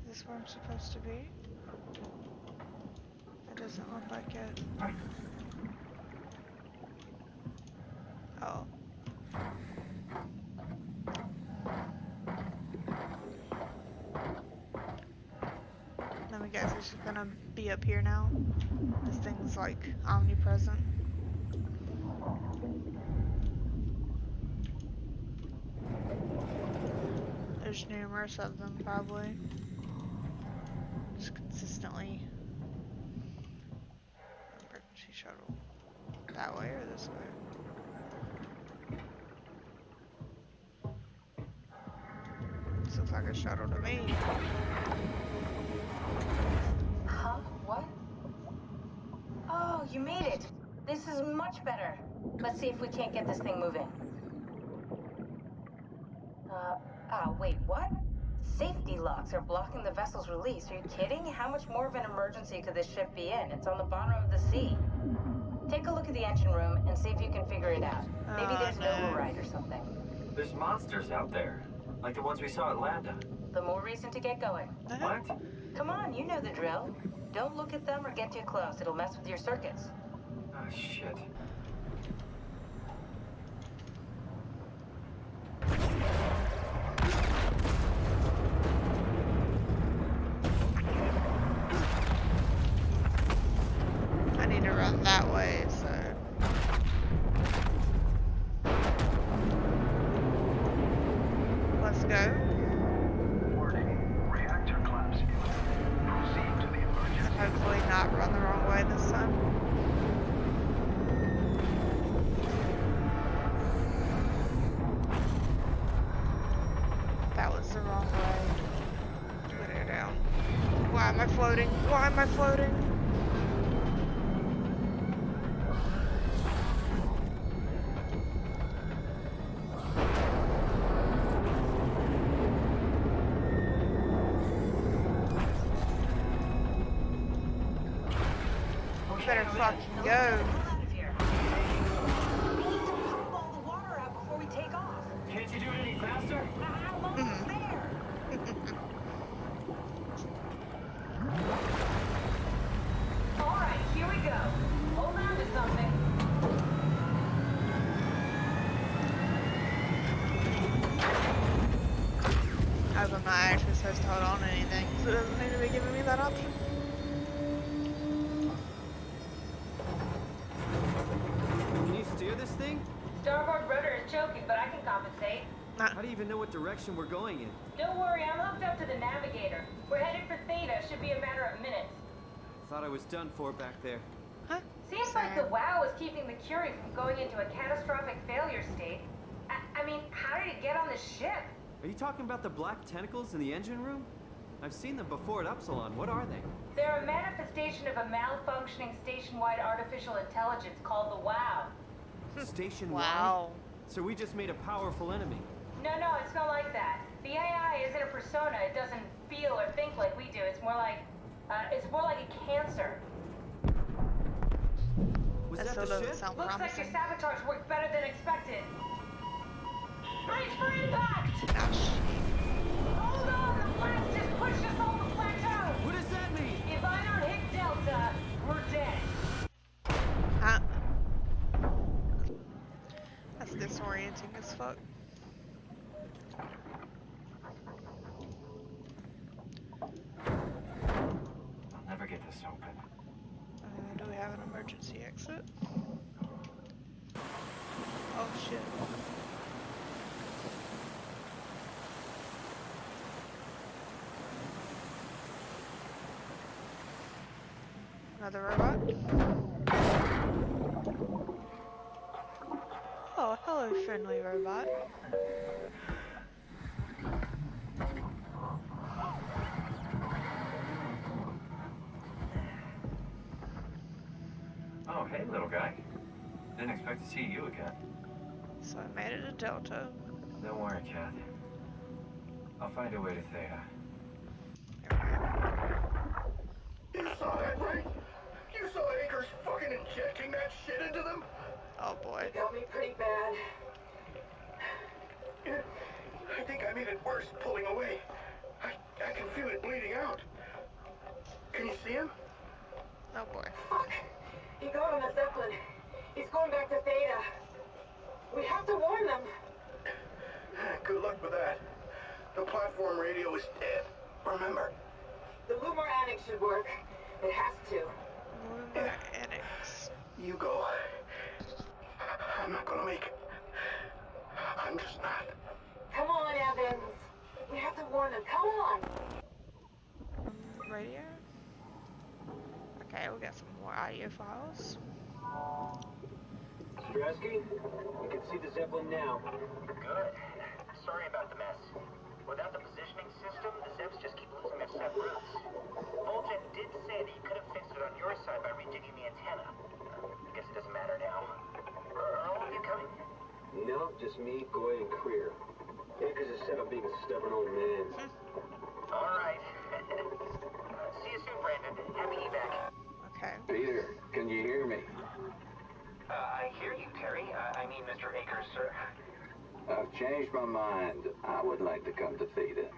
S1: Is this where I'm supposed to be? It doesn't look like it. Oh. Let me guess, it's just gonna be up here now? This thing's like omnipresent. There's numerous of them, probably. Just consistently. Emergency shuttle. That way or this way? This looks like a shuttle to me.
S12: Huh? What? Oh, you made it. This is much better. Let's see if we can't get this thing moving. Wait, what? Safety locks are blocking the vessel's release. Are you kidding? How much more of an emergency could this ship be in? It's on the bottom of the sea. Take a look at the engine room and see if you can figure it out. Maybe there's an override or something.
S11: There's monsters out there, like the ones we saw at Lambda.
S12: The more reason to get going.
S11: What?
S12: Come on, you know the drill. Don't look at them or get too close. It'll mess with your circuits.
S11: Oh, shit.
S1: I need to run that way, so... Why am I floating? Why am I floating? Better fucking go.
S11: Can't you do it any faster?
S12: Alright, here we go. Hold on to something.
S1: I hope I'm not actually supposed to hold on to anything, so it doesn't seem to be giving me that option.
S3: Can you steer this thing?
S12: Starboard rudder is choking, but I can compensate.
S3: How do you even know what direction we're going in?
S12: Don't worry, I'm hooked up to the navigator. We're headed for Theta. Should be a matter of minutes.
S3: Thought I was done for back there.
S1: Huh?
S12: Seems like the WOW is keeping the Curie from going into a catastrophic failure state. I mean, how did it get on the ship?
S3: Are you talking about the black tentacles in the engine room? I've seen them before at Upsilon. What are they?
S12: They're a manifestation of a malfunctioning station-wide artificial intelligence called the WOW.
S3: Station-wide?
S1: Wow.
S3: So we just made a powerful enemy.
S12: No, it's not like that. The AI isn't a persona. It doesn't feel or think like we do. It's more like a cancer.
S3: Was
S1: That
S3: that
S1: still
S3: the
S1: doesn't
S3: ship?
S1: sound
S12: Looks like your
S1: promising.
S12: sabotage worked better than expected. Brace for impact!
S1: Gosh.
S12: Hold on, the blast just pushed us off the plateau!
S3: What does that mean?
S12: If I don't hit Delta, we're dead.
S1: Huh? That's disorienting as fuck.
S11: I'll never get this open.
S1: Do we have an emergency exit? Oh shit. Another robot? Oh, hello, friendly robot.
S11: Oh, hey, little guy. Didn't expect to see you again.
S1: So I made it to Delta.
S11: Don't worry, Kath. I'll find a way to Theta.
S7: You saw that, right? You saw Akers fucking injecting that shit into them?
S1: Oh boy.
S10: It got me pretty bad.
S7: I think I made it worse pulling away. I can feel it bleeding out. Can you see him?
S1: Oh boy.
S10: Fuck. He got on the Zeppelin. He's going back to Theta. We have to warn them.
S7: Good luck with that. The platform radio is dead. Remember.
S10: The Lumar Annex should work. It has to.
S1: Lumar Annex.
S7: You go. I'm not gonna make it. I'm just not.
S10: Come on, Evans. We have to warn them. Come on.
S1: Radio? Okay, we'll get some more audio files.
S14: Strasky, you can see the Zeppelin now.
S8: Good. Sorry about the mess. Without the positioning system, the Zeps just keep losing their set routes. Voltec did say that you could have fixed it on your side by redigging the antenna. Guess it doesn't matter now. Are all of you coming?
S14: No, just me, Goy, and Creer. Akers is set up being a stubborn old man.
S8: All right. See you soon, Brandon. Happy evac.
S1: Okay.
S14: Peter, can you hear me?
S8: I hear you, Terry. I mean, Mr. Akers, sir.
S14: I've changed my mind. I would like to come to Theta.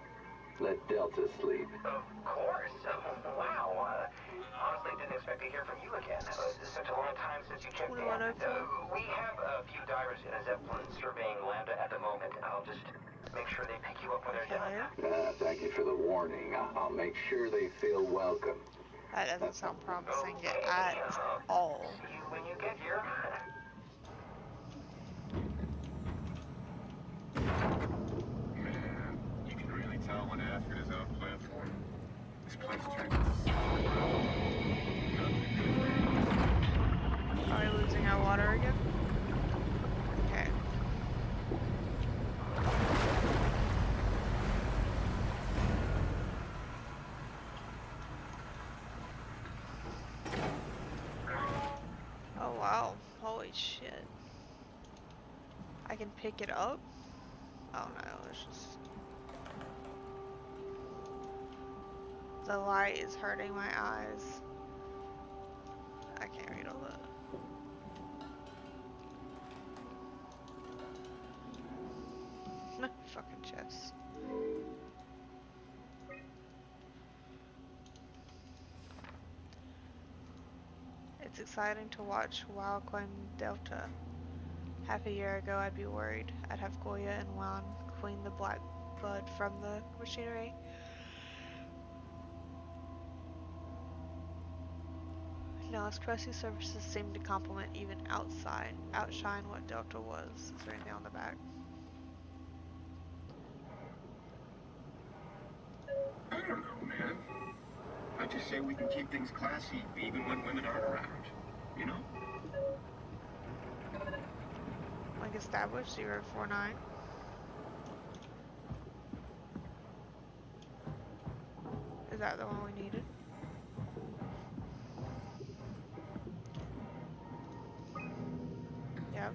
S14: Let Delta sleep.
S8: Of course. Wow. Honestly, didn't expect to hear from you again. Such a long time since you checked in. We have a few divers in a Zeppelin surveying Lambda at the moment. I'll just make sure they pick you up when they're done.
S14: Thank you for the warning. I'll make sure they feel welcome.
S1: That doesn't sound promising at all.
S8: See you when you get here.
S7: Man, you can really tell when Aphid is off platform. This place turns.
S1: Are we losing our water again? Okay. Holy shit. I can pick it up? Oh no, it's just... The light is hurting my eyes. I can't read all that. Fucking chest. It's exciting to watch WoW claim Delta. Half a year ago I'd be worried. I'd have Goya and Juan queen the black blood from the machinery. Now its crusty surfaces seem to complement, even outshine what Delta was. It's written down the back.
S15: I don't know, man. I just say we can keep things classy even when women aren't around, you know?
S1: Like established 049. Is that the one we needed? Yep.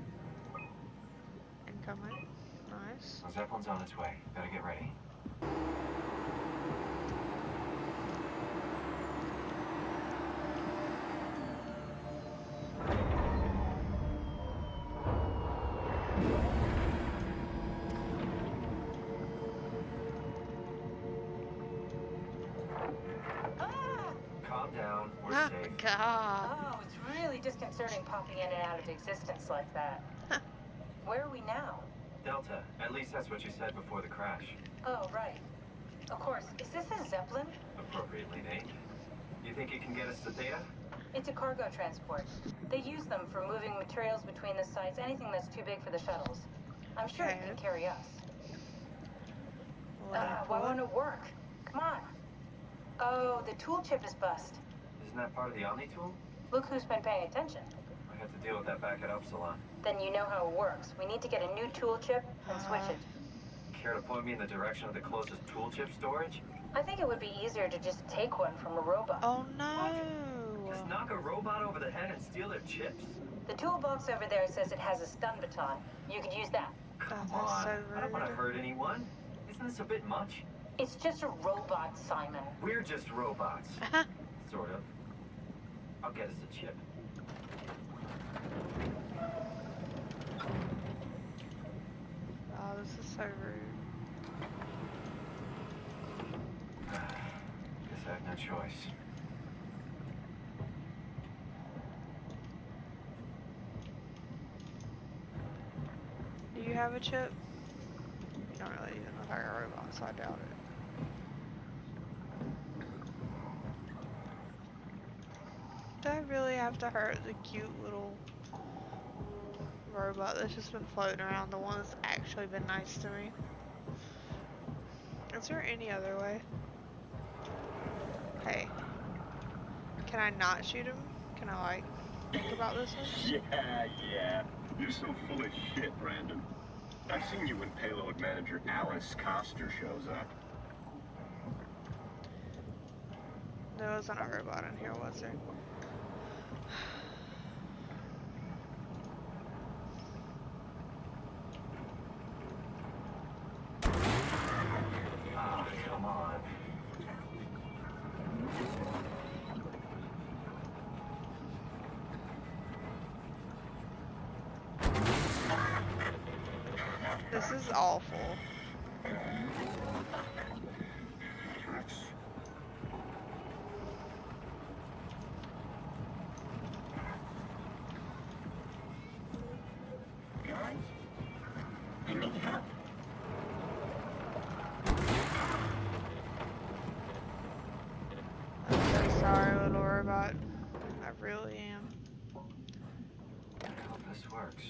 S1: Incoming. Nice.
S11: The Zeppelin's on its way. Better get ready. Calm down. We're safe.
S1: God.
S12: Oh, it's really disconcerting popping in and out of existence like that. Where are we now?
S11: Delta. At least that's what you said before the crash.
S12: Oh, right. Of course. Is this a Zeppelin?
S11: Appropriately named. You think it can get us the data?
S12: It's a cargo transport. They use them for moving materials between the sites, anything that's too big for the shuttles. I'm sure it can carry us. Why won't it work? Come on. Oh, the tool chip is bust.
S11: Isn't that part of the Omni tool?
S12: Look who's been paying attention.
S11: I had to deal with that back at Upsilon.
S12: Then you know how it works. We need to get a new tool chip and switch it.
S11: Care to point me in the direction of the closest tool chip storage?
S12: I think it would be easier to just take one from a robot.
S1: Oh no!
S11: Just knock a robot over the head and steal their chips?
S12: The toolbox over there says it has a stun baton. You could use that.
S11: Come on, I don't want to hurt anyone. Isn't this a bit much?
S12: It's just a robot, Simon.
S11: We're just robots. Sort of. I'll get us a chip.
S1: Oh, this is so rude.
S11: Guess I have no choice.
S1: Do you have a chip? You don't really even look like a robot, so I doubt it. Do I really have to hurt the cute little robot that's just been floating around, the one that's actually been nice to me? Is there any other way? Hey. Can I not shoot him? Can I, like, think about this one?
S15: Yeah. You're so full of shit, Brandon. I've seen you when payload manager Alice Coster shows up.
S1: There wasn't a robot in here, was there?
S11: Ah, come on.
S1: This is awful.
S15: Guys, I need help.
S1: I'm so sorry, little robot. I really am.
S11: I hope this works.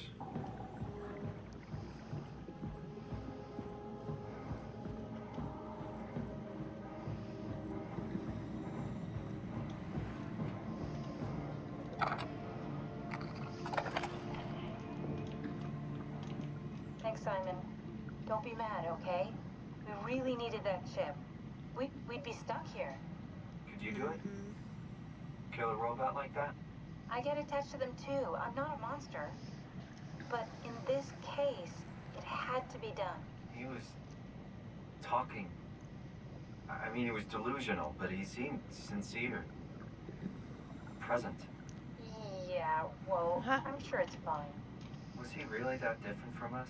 S12: Thanks, Simon. Don't be mad, okay? We really needed that chip. We'd be stuck here.
S11: Could you do it? Kill a robot like that?
S12: I get attached to them too. I'm not a monster. But in this case, it had to be done.
S11: He was talking. I mean, he was delusional, but he seemed sincere. Present.
S12: Yeah, well, I'm sure it's fine.
S11: Was he really that different from us?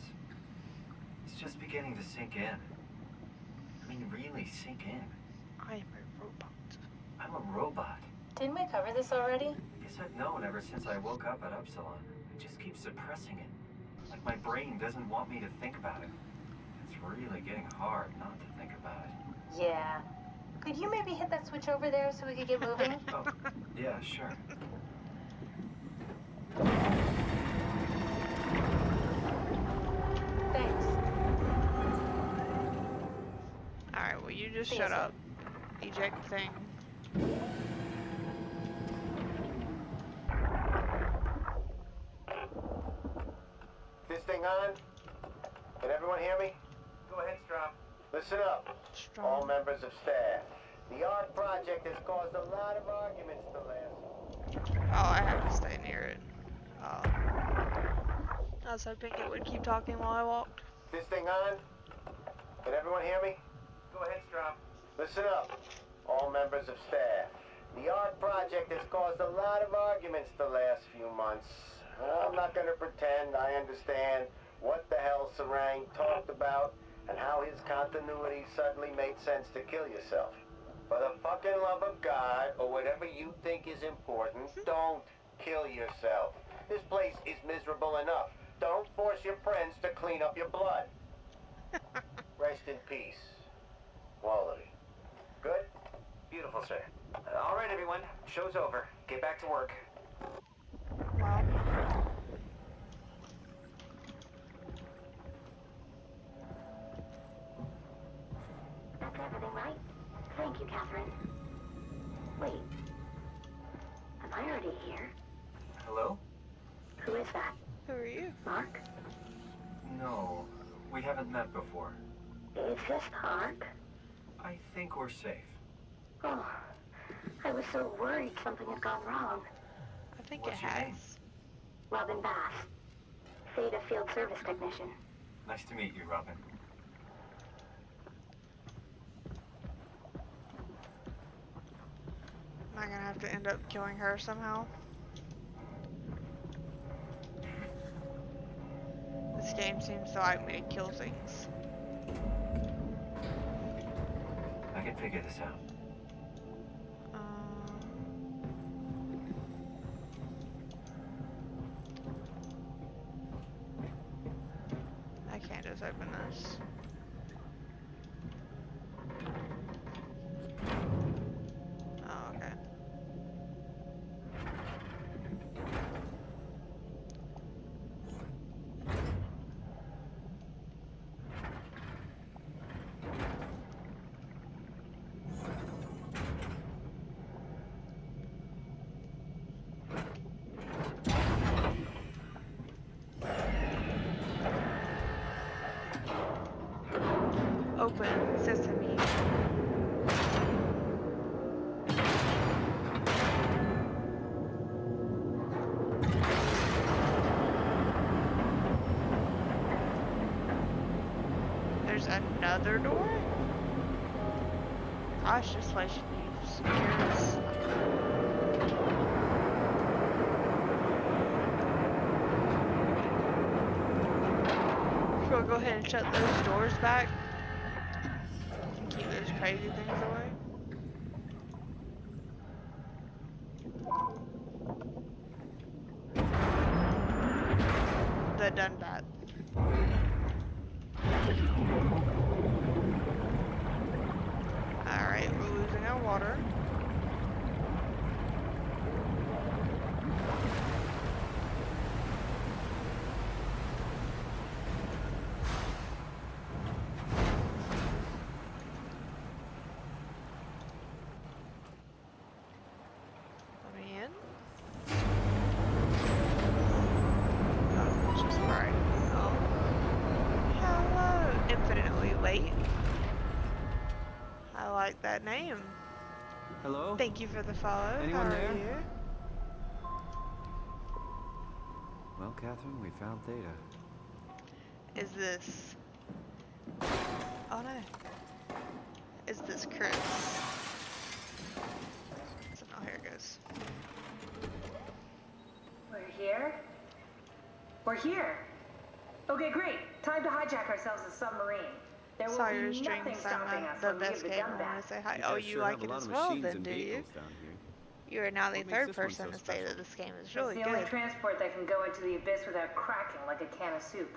S11: It's just beginning to sink in. I mean, really sink in.
S1: I am a robot.
S11: I'm a robot.
S12: Didn't we cover this already?
S11: Yes, I've known ever since I woke up at Upsilon. I just keep suppressing it. Like my brain doesn't want me to think about it. It's really getting hard not to think about it.
S12: Yeah. Could you maybe hit that switch over there so we could get moving?
S11: Oh, yeah, sure.
S12: Thanks.
S1: Alright, well you just shut up. Eject thing.
S6: This thing on? Can everyone hear me?
S8: Go ahead, Strom.
S6: Listen up. All members of staff. The art project has caused a lot of arguments the last.
S1: Oh, I have to stay near it. Oh. I was hoping it would keep talking while I walked.
S6: This thing on? Can everyone hear me?
S8: Go ahead, Strom.
S6: Listen up. All members of staff. The art project has caused a lot of arguments the last few months. I'm not going to pretend I understand what the hell Sarang talked about and how his continuity suddenly made sense to kill yourself. For the fucking love of God, or whatever you think is important, don't kill yourself. This place is miserable enough. Don't force your friends to clean up your blood. Rest in peace. Quality. Good?
S8: Beautiful, sir. All right, everyone. Show's over. Get back to work.
S1: Wow.
S13: That's everything, right? Thank you, Catherine. Wait. Am I already here?
S11: Hello?
S13: Who is that?
S1: Who are you?
S13: Mark?
S11: No, we haven't met before.
S13: Is this Mark?
S11: I think we're safe.
S13: Oh, I was so worried something had gone wrong.
S1: I think
S11: What's
S1: it
S11: your
S1: has.
S11: name?
S13: Robin Bass. Theta Field Service Technician.
S11: Nice to meet you, Robin.
S1: Am I gonna have to end up killing her somehow? This game seems to like me to kill things.
S11: I can figure this out.
S1: I can't just open this. Oh, okay. Open sesame. There's another door? Gosh, this place should be secure. We'll go ahead and shut those doors back. Keep those crazy things away. The done that. Alright, we're losing our water. That name.
S3: Hello?
S1: Thank you for the follow.
S3: Anyone
S1: How
S3: there?
S1: are you?
S3: Well, Catherine, we found Theta.
S1: Is this... Oh no. Is this Chris? So now here it goes.
S12: We're here? We're here! Okay, great. Time to hijack ourselves a submarine. There will
S1: Sawyer's
S12: be nothing
S1: Dream
S12: stopping us
S1: the
S12: when we
S1: best
S12: give the
S1: game.
S12: gun
S1: I
S12: back.
S1: want to say hi.
S3: You
S1: Oh,
S3: guys
S1: you
S3: sure
S1: like
S3: have a
S1: it
S3: lot
S1: as
S3: of
S1: well
S3: machines
S1: then,
S3: and
S1: do you?
S3: vehicles down here.
S1: You are now the
S3: What makes
S1: third
S3: this one
S1: person
S3: so
S1: to say
S3: special?
S1: that this game is
S12: It's
S1: really
S12: the only
S1: good.
S12: transport that can go into the abyss without cracking like a can of soup.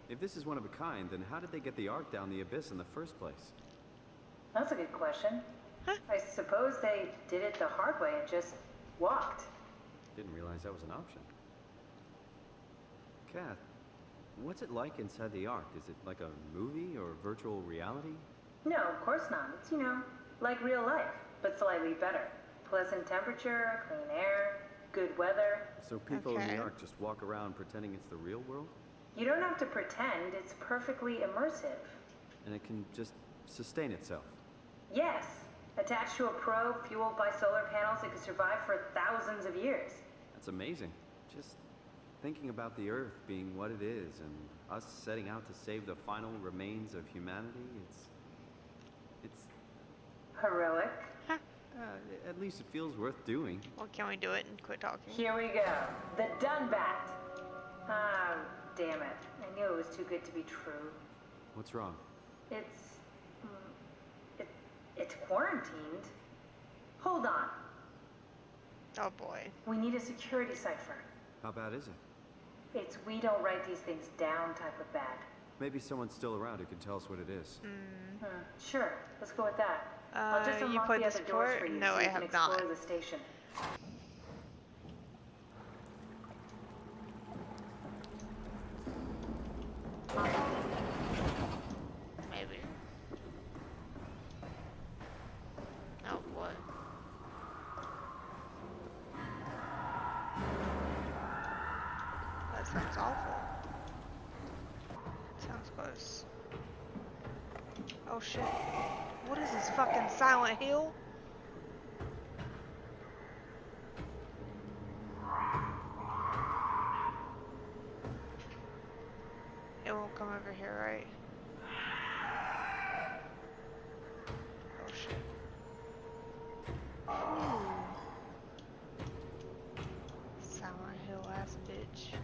S3: If this is one of a kind, then how did they get the Ark down the abyss in the first place?
S12: That's a good question.
S1: Huh?
S12: I suppose they did it the hard way and just walked.
S3: Didn't realize that was an option. Kath, what's it like inside the Ark? Is it like a movie or virtual reality?
S12: No, of course not. It's, like real life, but slightly better. Pleasant temperature, clean air, good weather.
S3: So people in
S1: Okay.
S3: the Ark just walk around pretending it's the real world?
S12: You don't have to pretend, it's perfectly immersive.
S3: And it can just sustain itself?
S12: Yes. Attached to a probe fueled by solar panels, it could survive for thousands of years.
S3: That's amazing. Just thinking about the Earth being what it is and us setting out to save the final remains of humanity, it's
S12: Heroic.
S3: at least it feels worth doing.
S1: Well, can we do it and quit talking?
S12: Here we go. The Dunbat. Ah, damn it. I knew it was too good to be true.
S3: What's wrong?
S12: It's quarantined. Hold on.
S1: Oh boy.
S12: We need a security cipher.
S3: How bad is it?
S12: It's we don't write these things down type of bad.
S3: Maybe someone's still around who can tell us what it is.
S12: Sure, let's go with that. I'll just
S1: You
S12: unlock
S1: played
S12: the
S1: this
S12: other doors
S1: before?
S12: for you
S1: No,
S12: so
S1: I
S12: you can
S1: have
S12: explore
S1: not.
S12: the station.
S1: Maybe. Oh boy. That sounds awful. Sounds close. Oh shit. What is this fucking Silent Hill? It won't come over here, right? Oh shit. Ooh. Silent Hill ass bitch.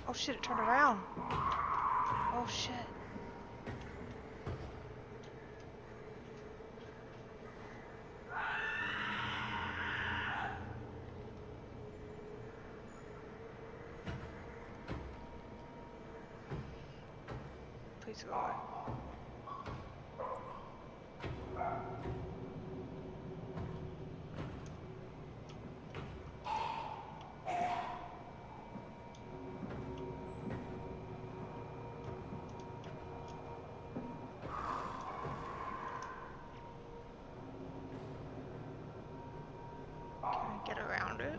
S1: Oh shit, it turned around. Oh shit. Please go away. Can I get around it?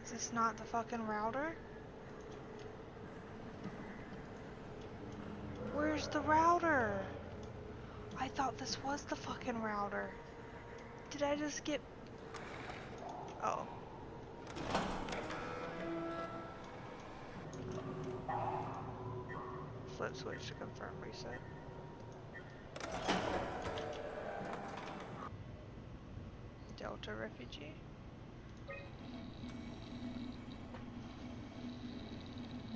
S1: Is this not the fucking router? Where's the router? I thought this was the fucking router. Did I just get... Oh. Flip switch to confirm reset. Delta refugee.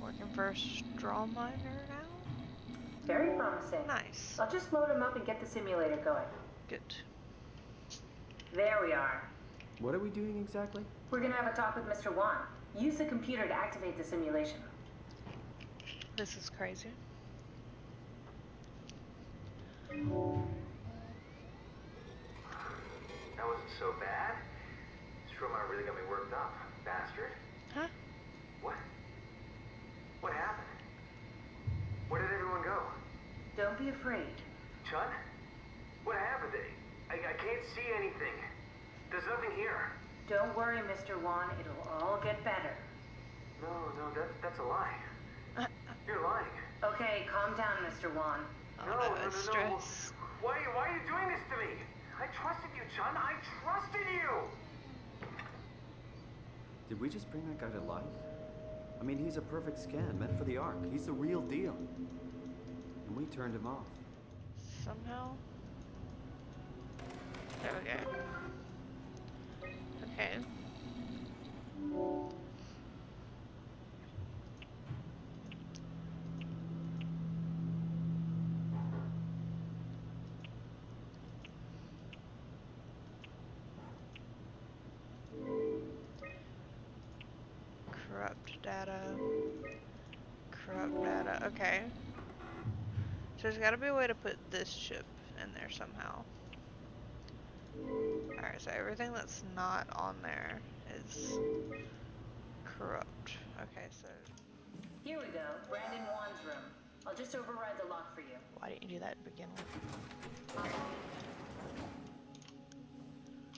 S1: Working for a straw miner now?
S12: Very promising.
S1: Nice.
S12: I'll just load him up and get the simulator going.
S1: Good.
S12: There we are.
S3: What are we doing exactly?
S12: We're gonna have a talk with Mr. Wan. Use the computer to activate the simulation.
S1: This is crazy.
S7: That wasn't so bad. Soma really got me worked up, bastard.
S1: Huh?
S7: What? What happened? Where did everyone go?
S12: Don't be afraid.
S7: Chun? What happened? I can't see anything. There's nothing here.
S12: Don't worry, Mr. Wan. It'll all get better.
S7: No, that's a lie. You're lying.
S12: Okay, calm down, Mr. Wan.
S7: No.
S1: Stress.
S7: Why are you doing this to me? I trusted you, Chun. I trusted you.
S3: Did we just bring that guy to life? I mean, he's a perfect scan, meant for the Ark. He's the real deal. And we turned him off.
S1: Somehow. There we go. Okay. Corrupt data. Corrupt data. Okay. So there's gotta be a way to put this chip in there somehow. Alright, so everything that's not on there is corrupt. Okay, so
S12: Here we go, Brandon Wan's room. I'll just override the lock for you.
S1: why didn't you do that to begin with?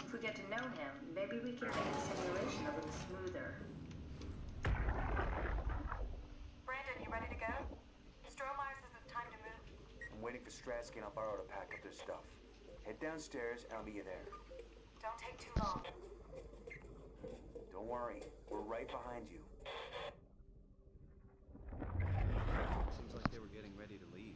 S12: If we get to know him, maybe we can make the simulation a little smoother.
S16: Brandon, you ready to go? Stromeyer says it's time to move.
S8: I'm waiting for Stratsky and Alvaro to pack up their stuff. Head downstairs and I'll meet you there.
S16: Don't take too long.
S8: Don't worry, we're right behind you.
S3: Seems like they were getting ready to leave.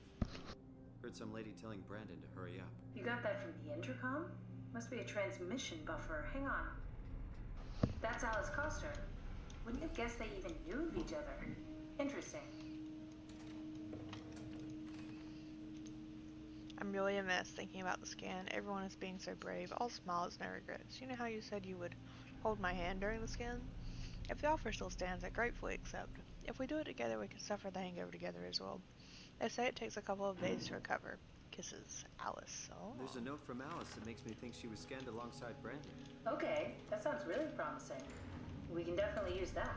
S3: Heard some lady telling Brandon to hurry up.
S12: You got that from the intercom? Must be a transmission buffer. Hang on. That's Alice Coster. Wouldn't have guessed they even knew of each other. Interesting.
S1: I'm really a mess thinking about the scan. Everyone is being so brave. All smiles, no regrets. You know how you said you would hold my hand during the scan? If the offer still stands, I gratefully accept. If we do it together, we can suffer the hangover together as well. They say it takes a couple of days to recover. Kisses, Alice. Oh.
S3: There's a note from Alice that makes me think she was scanned alongside Brandon.
S12: Okay, that sounds really promising. We can definitely use that.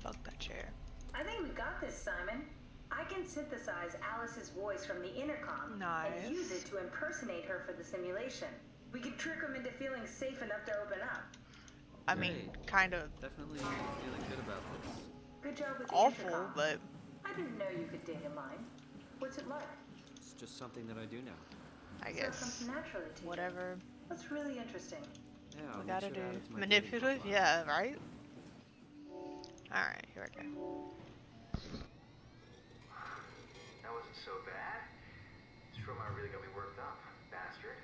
S1: Fuck that chair.
S12: I think we got this, Simon. I can synthesize Alice's voice from the intercom and use it to impersonate her for the simulation. We can trick them into feeling safe enough to open up.
S1: I mean, kind of.
S3: Definitely feeling good about this.
S12: Good job with the
S1: awful,
S12: intercom.
S1: but
S12: I didn't know you could data mine. What's it like?
S3: It's just something that I do now.
S1: I
S12: So it
S1: guess.
S12: comes naturally to you.
S1: Whatever.
S12: That's really interesting.
S3: Yeah,
S1: We
S3: I'll
S1: gotta
S3: make sure to add
S1: do
S3: it to my
S1: manipulative,
S3: dating
S1: yeah, right? Alright, here we go.
S7: That wasn't so bad. Stromeyer really got me worked up, bastard.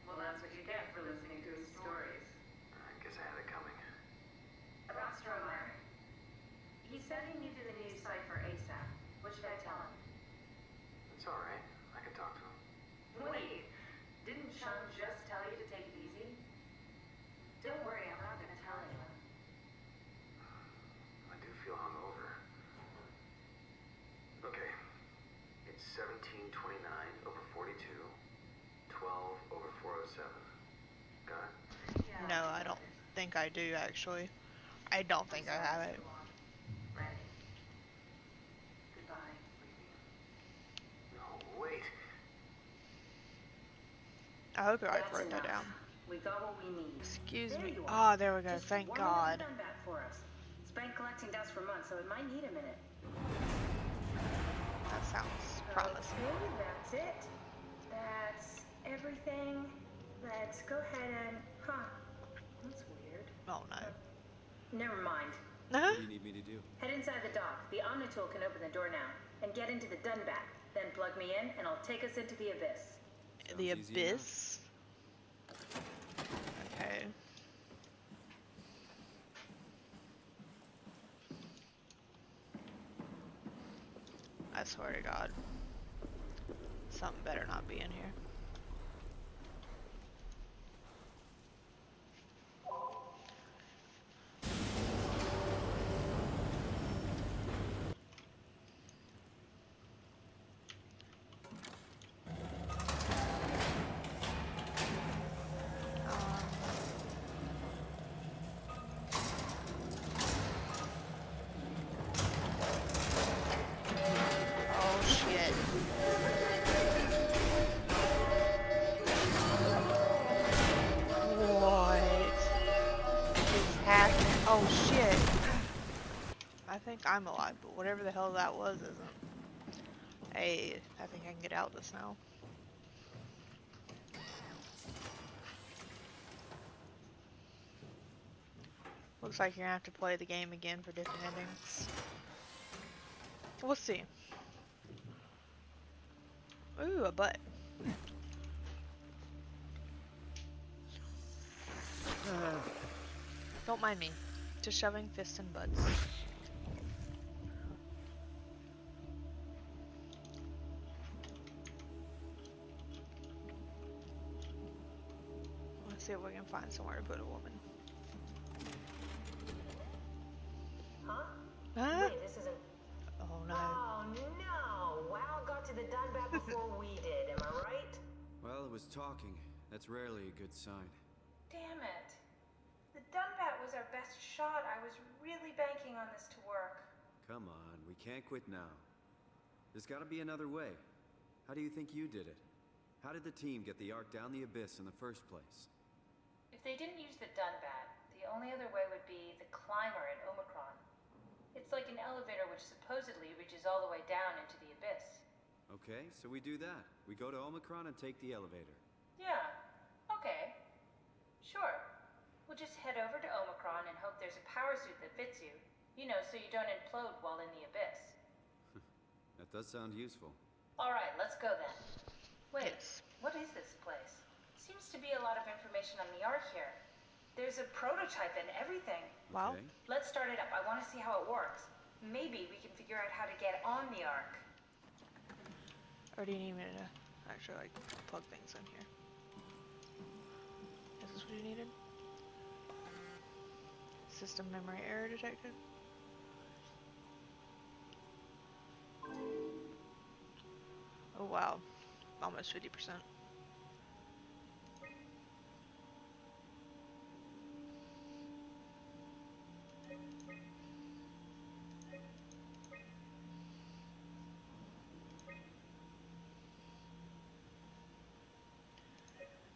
S9: Well, that's what you get for listening to his stories.
S7: I guess I had it coming.
S12: About Stromeyer. He said he needed a new cipher ASAP. What should I tell him?
S7: It's alright. I can talk to him.
S12: Wait, didn't Chun just tell you to take it easy? Don't worry, I'm not gonna tell anyone.
S7: I do feel hungover. Okay. It's 1729 over 42, 12 over 407. Got it?
S12: Yeah.
S1: No, I don't think I do, actually. I don't think I have it.
S12: Ready. Goodbye.
S7: No, wait.
S1: I hope I
S12: That's
S1: wrote that
S12: enough.
S1: down.
S12: We got what we need.
S1: Excuse
S12: There
S1: me.
S12: you are.
S1: Ah, there we go.
S12: Just
S1: Thank
S12: one
S1: God.
S12: done back for us. It's been collecting dust for months, so it might need a minute.
S1: That sounds promising.
S12: Okay, that's it. That's everything. Let's go ahead and... Huh. That's weird.
S1: Oh no.
S12: Never mind.
S3: What do you need me to do?
S12: Head inside the dock. The Omnitool can open the door now. And get into the Dunback. Then plug me in, and I'll take us into the Abyss.
S1: The
S3: Sounds easy
S1: Abyss? Okay. I swear to God. Something better not be in here. casting. Oh shit. I think I'm alive, but whatever the hell that was isn't. Hey, I think I can get out this now. Looks like you're gonna have to play the game again for different endings. We'll see. Ooh, a butt. Don't mind me. Just shoving fists in butts. Let's see if we can find somewhere to put a woman.
S12: Huh?
S1: Huh?
S12: Wait, this isn't...
S1: Oh no.
S12: Oh no! WoW got to the Dunbat before we did, am I right?
S3: Well, it was talking. That's rarely a good sign.
S12: Damn it. The Dunbat was our best shot. I was really banking on this to work.
S3: Come on, we can't quit now. There's gotta be another way. How do you think you did it? How did the team get the Ark down the abyss in the first place?
S12: If they didn't use the Dunbat, the only other way would be the climber in Omicron. It's like an elevator which supposedly reaches all the way down into the abyss.
S3: Okay, so we do that. We go to Omicron and take the elevator.
S12: Yeah, okay. Sure. We'll just head over to Omicron and hope there's a power suit that fits you. You know, so you don't implode while in the abyss.
S3: That does sound useful.
S12: Alright, let's go then. Wait,
S1: Yes.
S12: what is this place? Seems to be a lot of information on the Ark here. There's a prototype and everything.
S1: Wow.
S3: Okay.
S12: Let's start it up. I want to see how it works. Maybe we can figure out how to get on the Ark.
S1: Or do you need me to actually like plug things in here? Is this what you needed? System memory error detected. Oh wow, almost 50%.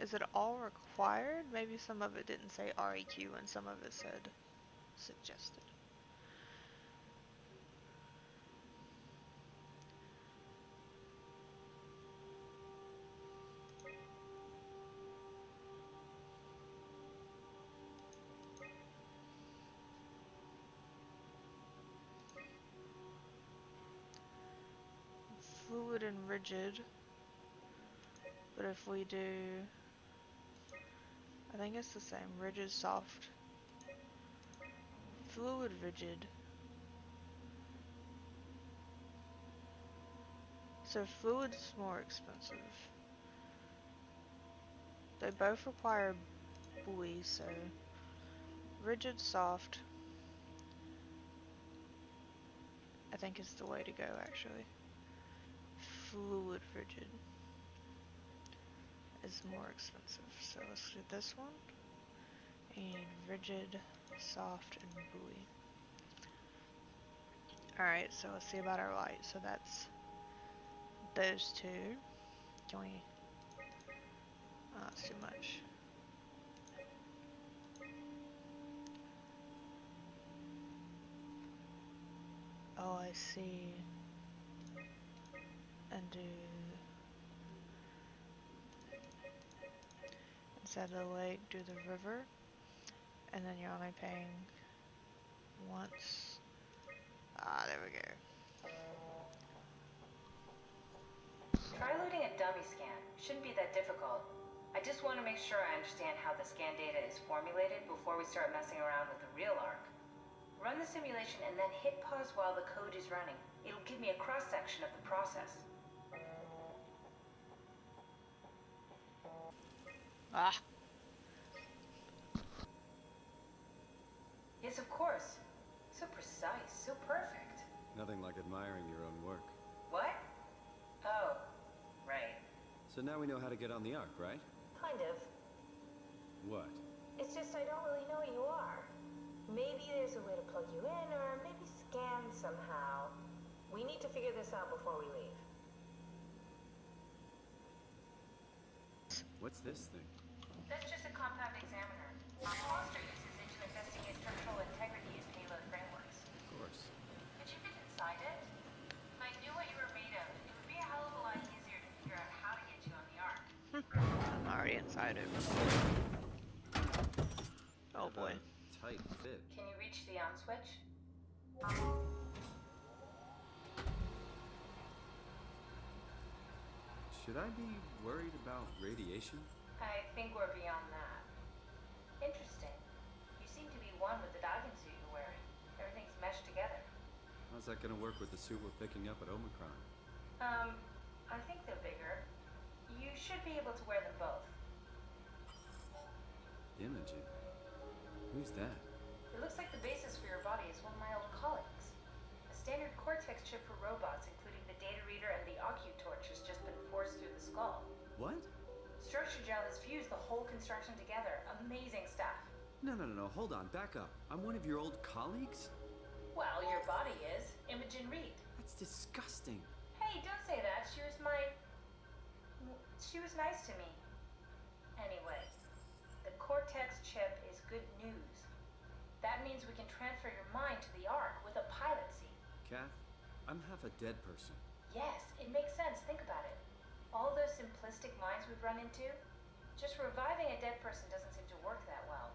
S1: Is it all required? Maybe some of it didn't say REQ and some of it said suggested. Fluid and rigid. But if we do, I think it's the same. Rigid, soft. Fluid, rigid. So fluid's more expensive. They both require buoys, so rigid, soft, I think is the way to go actually. Fluid, rigid is more expensive. So let's do this one. And rigid, soft, and buoy. Alright, so let's see about our light. So that's those two. Can we... Oh, that's too much. Oh, I see. And do... Instead of the lake, do the river. And then you're only paying once. Ah, there we go.
S12: Try loading a dummy scan. Shouldn't be that difficult. I just want to make sure I understand how the scan data is formulated before we start messing around with the real Ark. Run the simulation and then hit pause while the code is running. It'll give me a cross-section of the process.
S1: Ah.
S12: Yes, of course. So precise, so perfect.
S3: Nothing like admiring your own work.
S12: What? Oh, right.
S3: So now we know how to get on the Ark, right?
S12: Kind of.
S3: What?
S12: It's just I don't really know what you are. Maybe there's a way to plug you in, or maybe scan somehow. We need to figure this out before we leave.
S3: What's this thing?
S12: That's just a compact examiner. Foster uses it to investigate
S1: ride it. Oh boy.
S3: Tight fit.
S12: Can you reach the on switch?
S3: Should I be worried about radiation?
S12: I think we're beyond that. Interesting. You seem to be one with the diving suit you're wearing. Everything's meshed together.
S3: How's that gonna work with the suit we're picking up at Omicron?
S12: I think they're bigger. You should be able to wear them both.
S3: Imogen? Who's that?
S12: It looks like the basis for your body is one of my old colleagues. A standard Cortex chip for robots, including the data reader and the OcuTorch, has just been forced through the skull.
S3: What?
S12: Structure gel has fused the whole construction together. Amazing stuff.
S3: No, hold on, back up. I'm one of your old colleagues?
S12: Well, your body is. Imogen Reed.
S3: That's disgusting.
S12: Hey, don't say that. She was nice to me. Anyway, the Cortex chip is good news. That means we can transfer your mind to the Ark with a pilot seat.
S3: Kath, I'm half a dead person.
S12: Yes, it makes sense. Think about it. All those simplistic minds we've run into, just reviving a dead person doesn't seem to work that well.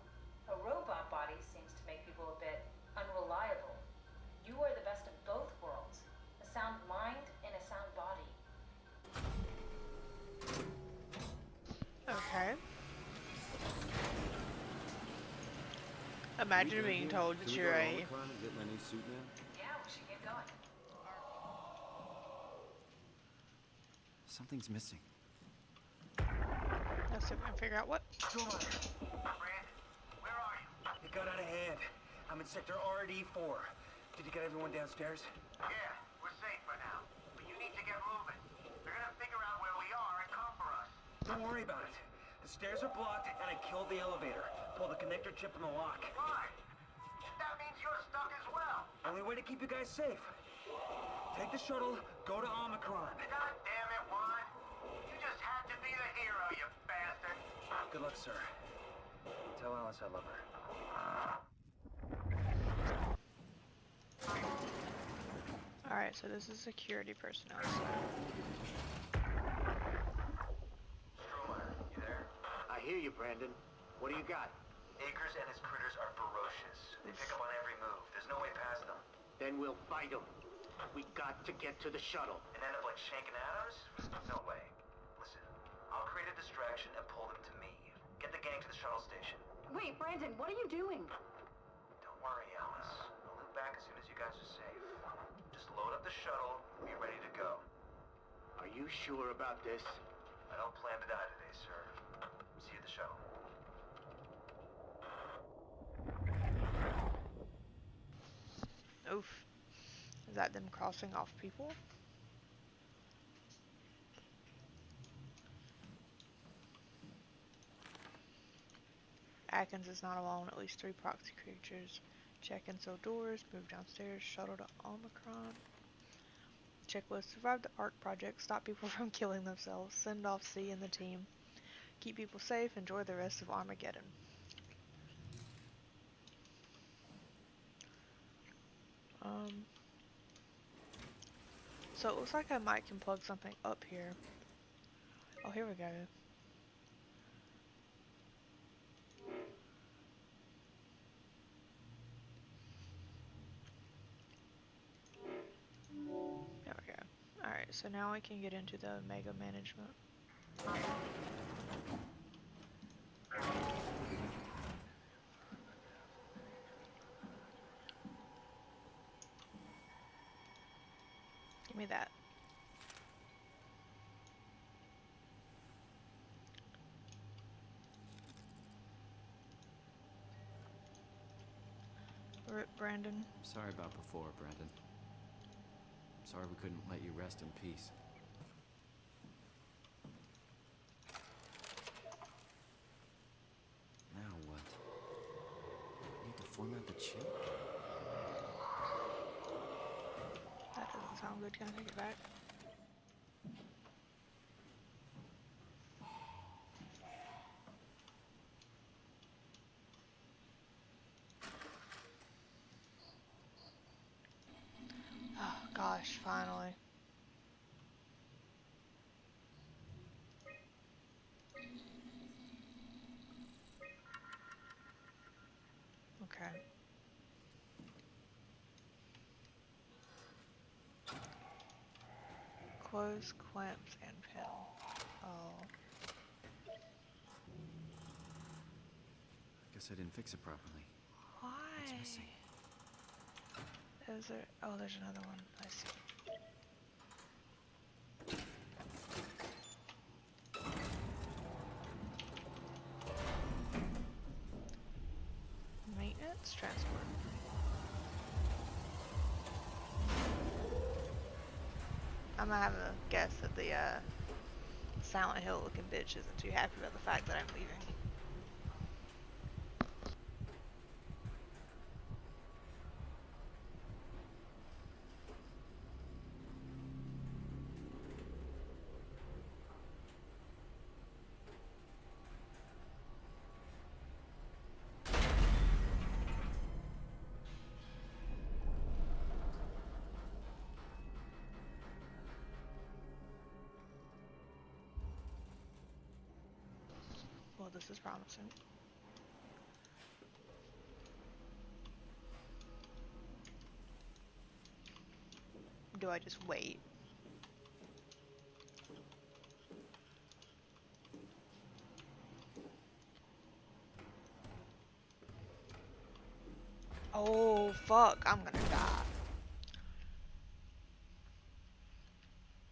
S12: A robot body seems to make people a bit unreliable. You are the best of both worlds. A sound mind and a sound body.
S1: Okay. Imagine being told that you're a...
S3: Get my new suit now?
S12: Yeah, we should get going.
S3: Something's missing.
S1: Let's see if we can figure out what.
S8: Soma. Brand, where are you? It got out of hand. I'm in sector RD4. Did you get everyone downstairs?
S6: Yeah, we're safe for now. But you need to get moving. They're gonna figure out where we are and come for us.
S8: Don't worry about it. The stairs are blocked, and I killed the elevator. Pull the connector chip from the lock.
S6: Why? That means you're stuck as well.
S8: Only way to keep you guys safe. Take the shuttle, go to Omicron.
S6: God damn it, Juan. You just had to be the hero, you bastard.
S8: Good luck, sir. Tell Alice I love her.
S1: Alright, so this is security personnel.
S6: Stromer, you there? I hear you, Brandon. What do you got? Akers and his critters are ferocious. They pick up on every move. There's no way past them. Then we'll fight them. We got to get to the shuttle. And end up like Shank and Adams? No way. Listen, I'll create a distraction and pull them to me. Get the gang to the shuttle station.
S9: Wait, Brandon, what are you doing?
S6: Don't worry, Alice. I'll look back as soon as you guys are safe. Just load up the shuttle and be ready to go. Are you sure about this? I don't plan to die today, sir. See you at the shuttle.
S1: Oof. Is that them crossing off people? Atkins is not alone. At least 3 proxy creatures. Check inside doors. Move downstairs. Shuttle to Omicron. Checklist. Survive the ARC project. Stop people from killing themselves. Send off C and the team. Keep people safe. Enjoy the rest of Armageddon. So it looks like I might can plug something up here. Oh, here we go. There we go. Alright, so now we can get into the Mega Management. Give me that. Rip, Brandon.
S3: Sorry about before, Brandon. Sorry we couldn't let you rest in peace. Now what? Need to format the chip?
S1: That doesn't sound good. Can I take it back? Oh gosh, finally. Okay. Close clamps and pin. Oh.
S3: Guess I didn't fix it properly.
S1: Why?
S3: What's missing?
S1: Is there? Oh, there's another one. I see. Maintenance transport. I'm gonna have a guess that the Silent Hill looking bitch isn't too happy about the fact that I'm leaving. Well, this is promising. Do I just wait? Oh, fuck. I'm gonna die.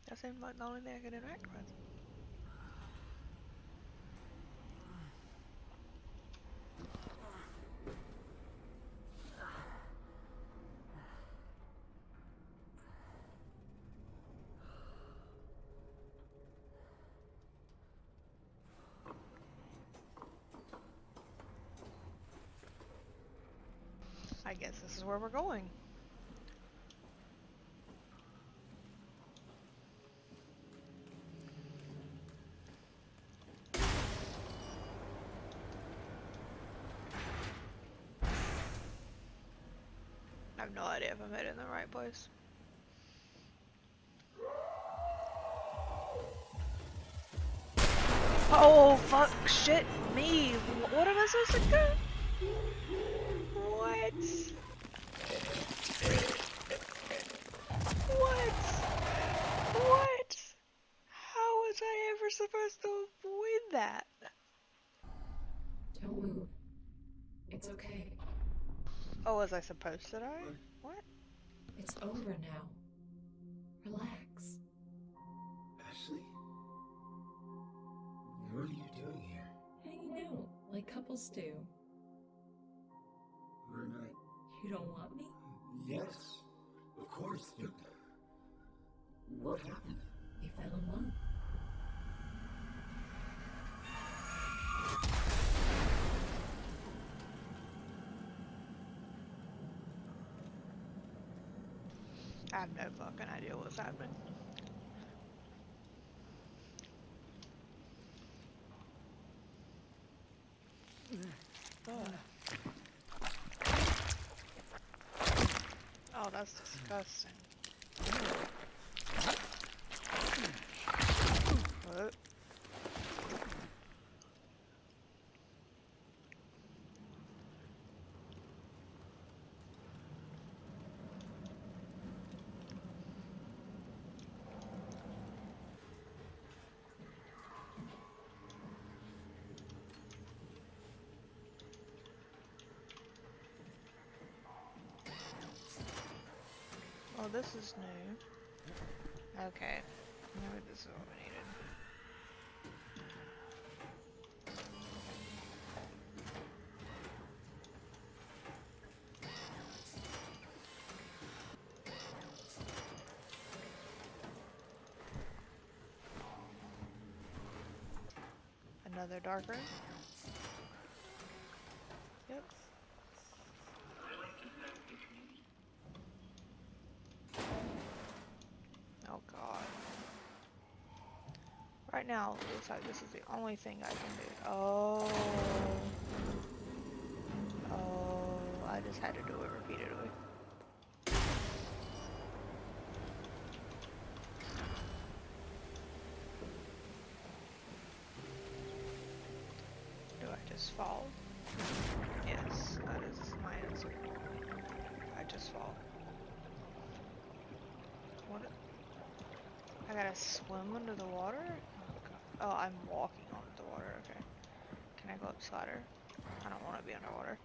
S1: That seems like the only thing I can interact with. I guess this is where we're going. I have no idea if I'm headed in the right place. Oh, fuck, shit, me. What am I supposed to do? What? What? What? How was I ever supposed to avoid that?
S2: Don't move. It's okay.
S1: Oh, was I supposed to die? What?
S2: It's over now. Relax.
S15: Ashley? What are you doing here?
S2: Hanging out like couples do.
S15: We're not...
S2: You don't want me?
S15: Yes, of course, but... What happened?
S2: We fell in love.
S1: I have no fucking idea what's happening. Oh, that's disgusting. What? Oh, this is new. Okay. Maybe this is what we needed. Another dark room? Yep. Oh god. Right now, it looks like this is the only thing I can do. Oh. Oh, I just had to do it repeatedly. Do I just fall? Yes, that is my I gotta swim under the water? Oh god. Oh, I'm walking on the water, okay. Can I go up this ladder? I don't want to be underwater.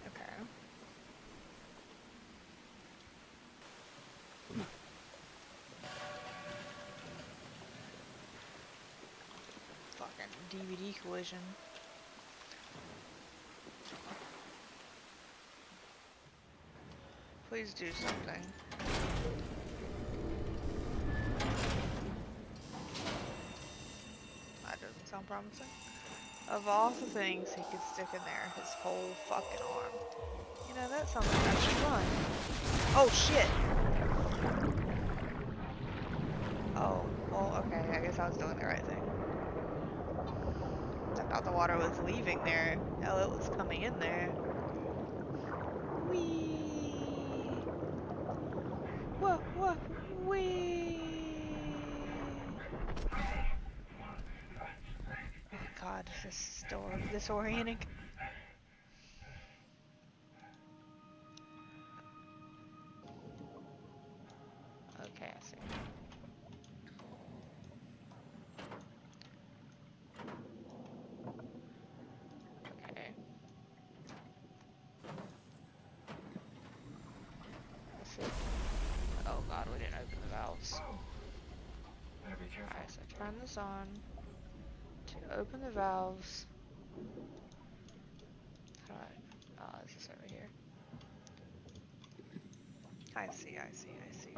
S1: Okay. Fucking DVD collision. Please do something. That doesn't sound promising. Of all the things he could stick in there, his whole fucking arm. You know, that sounds like I should run. Oh shit! Oh, well, okay, I guess I was doing the right thing. I thought the water was leaving there. Hell, it was coming in there. Whee! Whoa, whoa, whee! Oh god, this is disorienting. Okay, I see. Okay. Let's see. Oh god, we didn't open the valves.
S11: Better be careful.
S1: Alright, so turn this on to open the valves. How do I... Oh, is this over here? I see, I see, I see.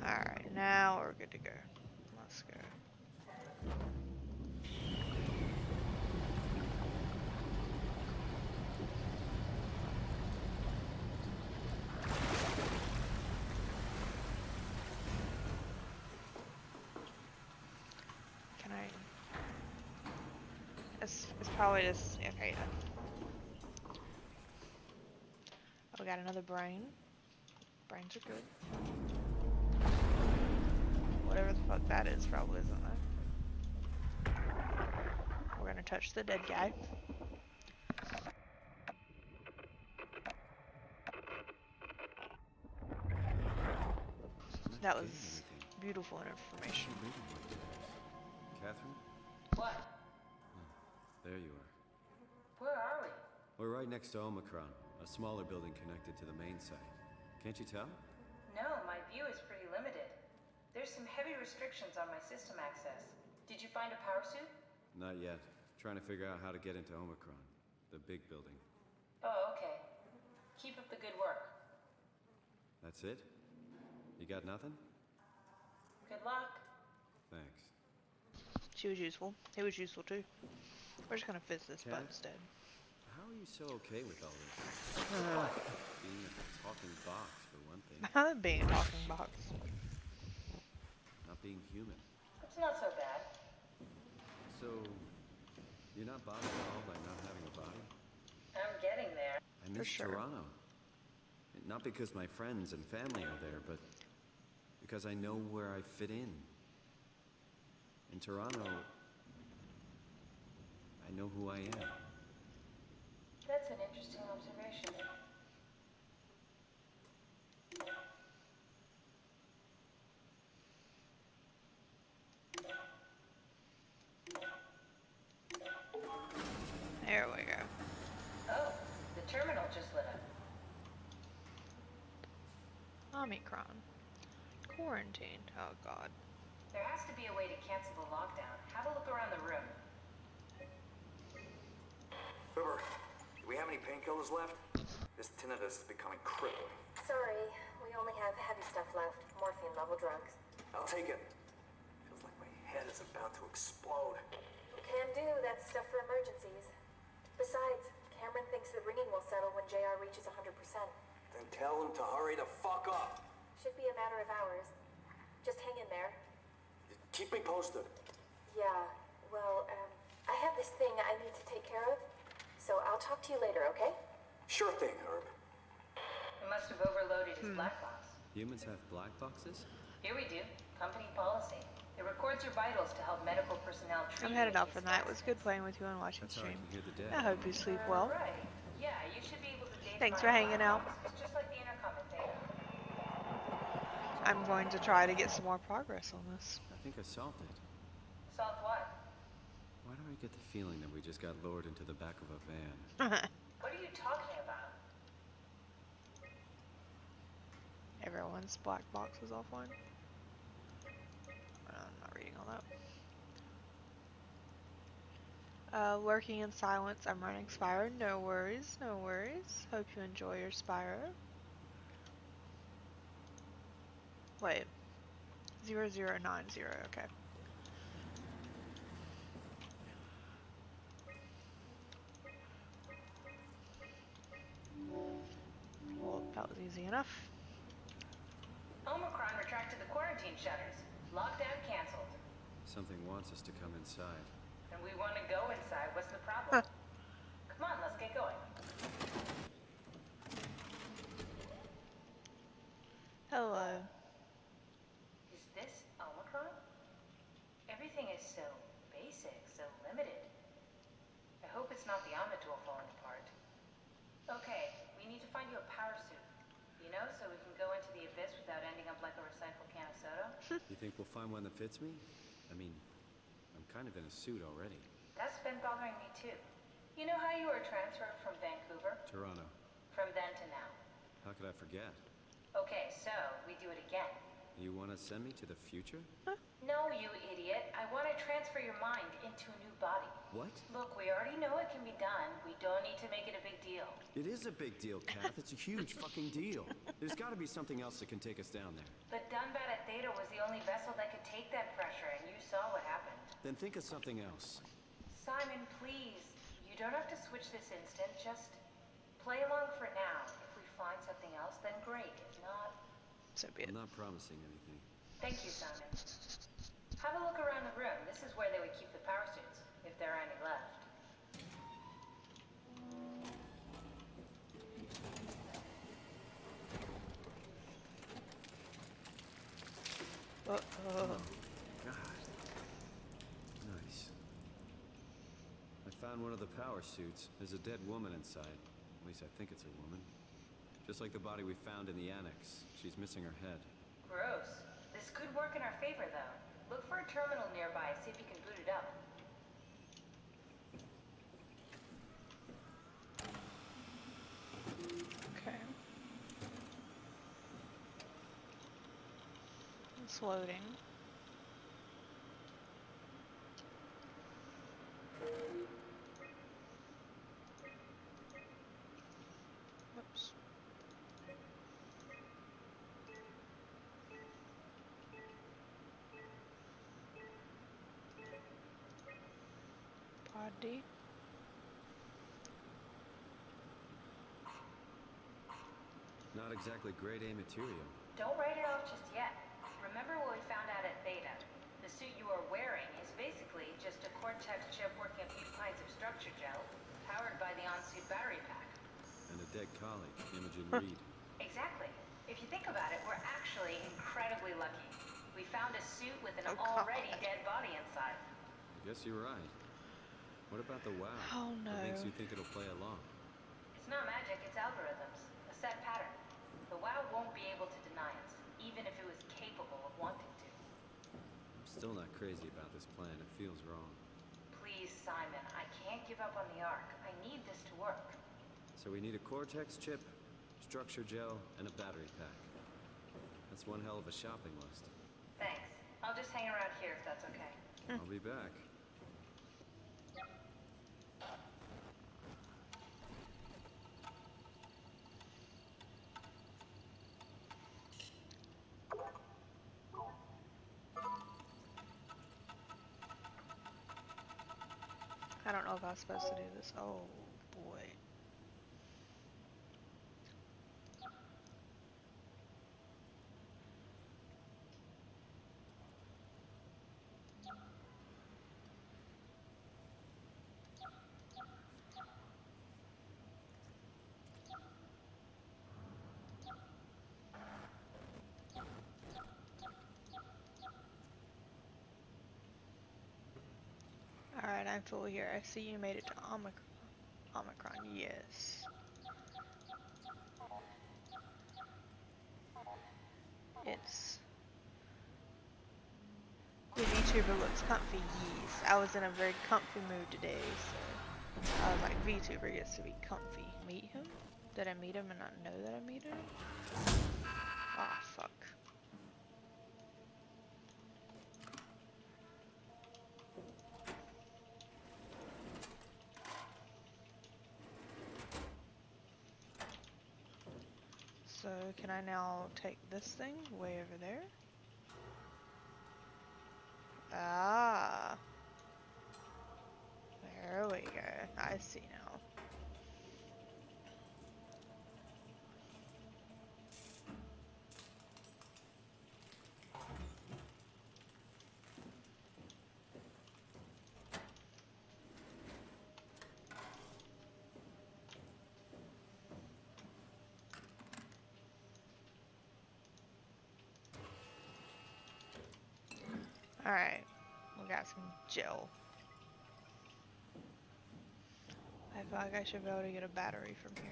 S1: Alright, now we're good to go. Let's go. Can I... It's probably just... Okay, yeah. Oh, we got another brain. Brains are good. Whatever the fuck that is probably isn't there. We're gonna touch the dead guy. That was beautiful information.
S3: Catherine?
S12: What?
S3: There you are.
S12: Where are we?
S3: We're right next to Omicron, a smaller building connected to the main site. Can't you tell?
S12: No, my view is pretty limited. There's some heavy restrictions on my system access. Did you find a power suit?
S3: Not yet. Trying to figure out how to get into Omicron, the big building.
S12: Oh, okay. Keep up the good work.
S3: That's it? You got nothing?
S12: Good luck.
S3: Thanks.
S1: She was useful. He was useful too. We're just gonna fizz this butt instead.
S3: How are you so okay with all this? Being a talking box, for one thing.
S1: Being a talking box.
S3: Not being human.
S12: It's not so bad.
S3: So, you're not bothered at all by not having a body?
S12: I'm getting there.
S3: I miss Toronto. Not because my friends and family are there, but because I know where I fit in. In Toronto, I know who I am.
S12: That's an interesting observation.
S1: There we go.
S12: Oh, the terminal just lit up.
S1: Omicron. Quarantined. Oh god.
S12: There has to be a way to cancel the lockdown. Have a look around the room.
S8: River, do we have any painkillers left? This tinnitus is becoming crippling.
S17: Sorry, we only have heavy stuff left. Morphine level drugs.
S8: I'll take it. Feels like my head is about to explode.
S17: Can do, that's stuff for emergencies. Besides, Cameron thinks the ringing will settle when JR reaches 100%.
S8: Then tell him to hurry the fuck up.
S17: Should be a matter of hours. Just hang in there.
S8: Keep me posted.
S17: Yeah, well, I have this thing I need to take care of, so I'll talk to you later, okay?
S8: Sure thing, Herb.
S12: He must have overloaded his black box.
S3: Humans have black boxes?
S12: Here we do. Company policy. It records your vitals to help medical personnel treat
S1: I'm
S12: you
S1: headed
S12: in
S1: off for
S12: case
S1: the night. It was good playing with you and watching
S3: That's how I
S1: stream.
S3: can hear the dead.
S1: I hope you sleep well.
S12: Right. Yeah, you should be able to data
S1: Thanks for
S12: mine
S1: hanging
S12: black
S1: out.
S12: boxes, just like the intercom in Theta.
S1: I'm going to try to get some more progress on this.
S3: I think I solved it.
S12: Solved what?
S3: Why do I get the feeling that we just got lured into the back of a van?
S12: What are you talking about?
S1: Everyone's black box was offline. I'm not reading all that. Lurking in silence. I'm running Spyro. No worries, no worries. Hope you enjoy your Spyro. Wait. 0090, okay. Well, that was easy enough.
S12: Omicron retracted the quarantine shutters. Lockdown canceled.
S3: Something wants us to come inside.
S12: And we want to go inside. What's the problem? Come on, let's get going.
S1: Hello.
S12: Is this Omicron? Everything is so basic, so limited. I hope it's not the Omnitool falling apart. Okay, we need to find you a power suit. You know, so we can go into the abyss without ending up like a recycled can of soda.
S3: You think we'll find one that fits me? I mean, I'm kind of in a suit already.
S12: That's been bothering me too. You know how you were transferred from Vancouver?
S3: Toronto.
S12: From then to now.
S3: How could I forget?
S12: Okay, so we do it again.
S3: You want to send me to the future?
S12: No, you idiot. I want to transfer your mind into a new body.
S3: What?
S12: Look, we already know it can be done. We don't need to make it a big deal.
S3: It is a big deal, Kath. It's a huge fucking deal. There's got to be something else that can take us down there.
S12: But Dunbat at Theta was the only vessel that could take that pressure, and you saw what happened.
S3: Then think of something else.
S12: Simon, please. You don't have to switch this instant. Just play along for now. If we find something else, then great. If not...
S1: So be it.
S3: I'm not promising anything.
S12: Thank you, Simon. Have a look around the room. This is where they would keep the power suits, if there are any left.
S3: Oh, God. Nice. I found one of the power suits. There's a dead woman inside. At least I think it's a woman. Just like the body we found in the annex. She's missing her head.
S12: Gross. This could work in our favor, though. Look for a terminal nearby, see if you can boot it up.
S1: Okay. It's loading. Oops. Body.
S3: Not exactly grade A material.
S12: Don't write it off just yet. Remember what we found out at Theta? The suit you are wearing is basically just a Cortex chip working a few pints of structure gel, powered by the on-suit battery pack.
S3: And a dead colleague, Imogen Reed.
S12: Exactly. If you think about it, we're actually incredibly lucky. We found a suit with an already dead body inside.
S3: I guess you're right. What about the WoW?
S1: Oh no.
S3: What makes you think it'll play along?
S12: It's not magic, it's algorithms. A set pattern. The WoW won't be able to deny us, even if it was capable of wanting to.
S3: I'm still not crazy about this plan. It feels wrong.
S12: Please, Simon, I can't give up on the Ark. I need this to work.
S3: So we need a Cortex chip, structure gel, and a battery pack. That's one hell of a shopping list.
S12: Thanks. I'll just hang around here if that's okay.
S3: I'll be back.
S1: I don't know if I was supposed to do this. Oh boy. Alright, I'm fully here. I see you made it to Omicron. Yes. It's... The VTuber looks comfy. Yes. I was in a very comfy mood today, so I was like, VTuber gets to be comfy. Meet him? Did I meet him and not know that I meet him? Ah, fuck. So, can I now take this thing way over there? Ah. There we go. I see now. Alright. We got some gel. I feel like I should be able to get a battery from here.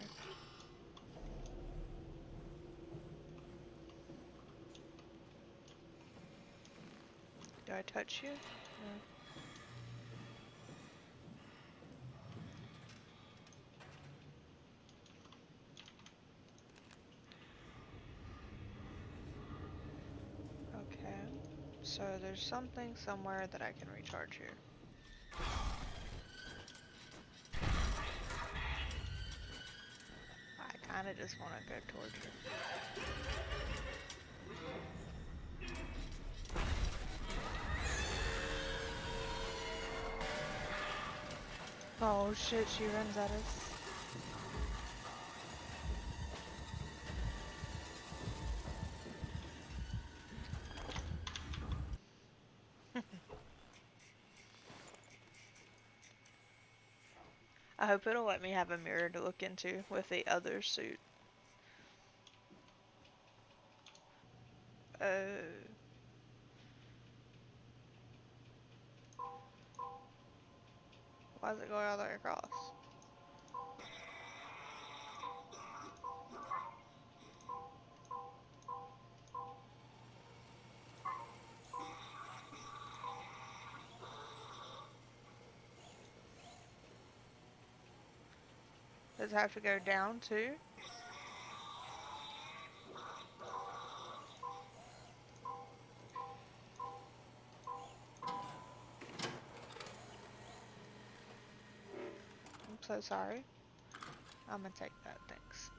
S1: Do I touch you? No. Okay. So there's something somewhere that I can recharge here. I kinda just wanna go towards her. Oh shit, she runs at us. I hope it'll let me have a mirror to look into with the other suit. Why is it going all the way across? Does it have to go down too? I'm so sorry. I'm gonna take that, thanks.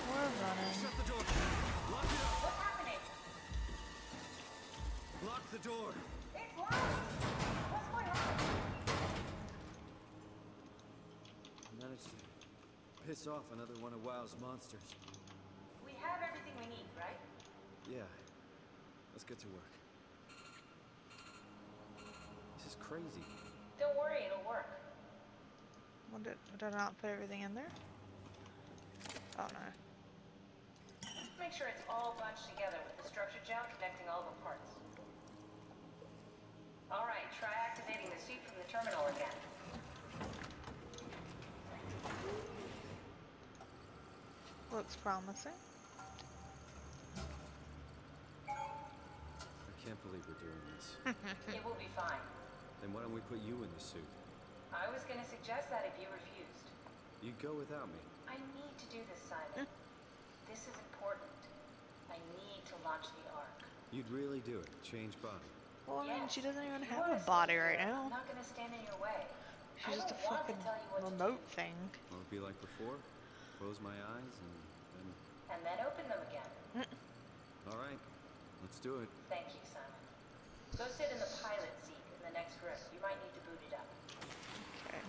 S1: We're running.
S3: Shut the door! Lock it up!
S12: What's happening?
S3: Lock the door!
S12: It's locked! What's going on?
S3: I managed to piss off another one of WoW's monsters.
S12: We have everything we need, right?
S3: Yeah. Let's get to work. This is crazy.
S12: Don't worry, it'll work.
S1: Well, did I not put everything in there? Oh no.
S12: Make sure it's all bunched together with the structure gel connecting all the parts. Alright, try activating the suit from the terminal again.
S1: Looks promising.
S3: I can't believe we're doing this.
S12: It will be fine.
S3: Then why don't we put you in the suit?
S12: I was gonna suggest that if you refused.
S3: You'd go without me.
S12: I need to do this, Simon. This is important. I need to launch the Ark.
S3: You'd really do it. Change body.
S1: Well, I mean, she doesn't even
S12: If you
S1: have
S12: wanna
S1: a body
S12: stay
S1: right
S12: here,
S1: now.
S12: I'm not gonna stand in your way.
S1: She's just a fucking remote thing.
S3: Will it be like before? Close my eyes
S12: And then open them again.
S3: All right, let's do it.
S12: Thank you, Simon. Go sit in the pilot seat in the next room. You might need to boot it up.
S1: Okay.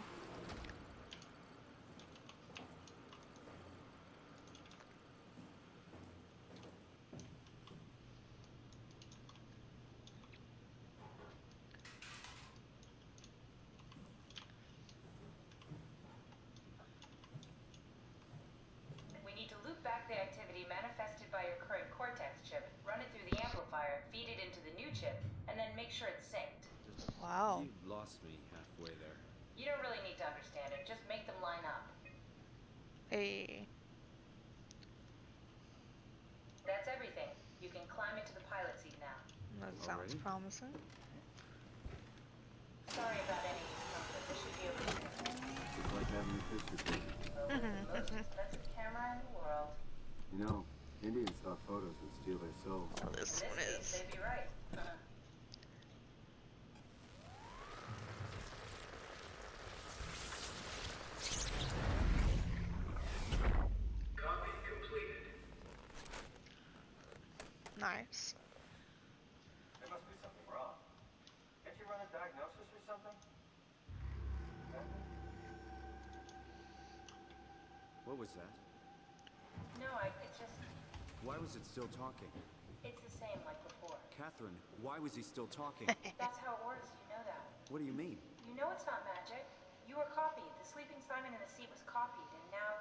S12: We need to loop back the activity manifested by your current Cortex chip, run it through the amplifier, feed it into the new chip, and then make sure it's synced.
S1: Oh.
S3: You lost me halfway there.
S12: You don't really need to understand it. Just make them line up.
S1: Hey.
S12: That's everything. You can climb into the pilot seat now.
S1: That sounds promising.
S12: Sorry about any discomfort. This should be okay.
S3: It's like having a picture taken.
S12: The most expensive camera in the world.
S3: You know, Indians thought photos would steal their souls.
S1: Well, this one is.
S12: They'd be right.
S7: Copy completed.
S1: Nice.
S11: There must be something wrong. Can't you run a diagnosis or something?
S3: What was that?
S12: No, it's just...
S3: Why was it still talking?
S12: It's the same like before.
S3: Catherine, why was he still talking?
S12: That's how it works, you know that.
S3: What do you mean?
S12: You know it's not magic. You were copied. The sleeping Simon in the seat was copied, and now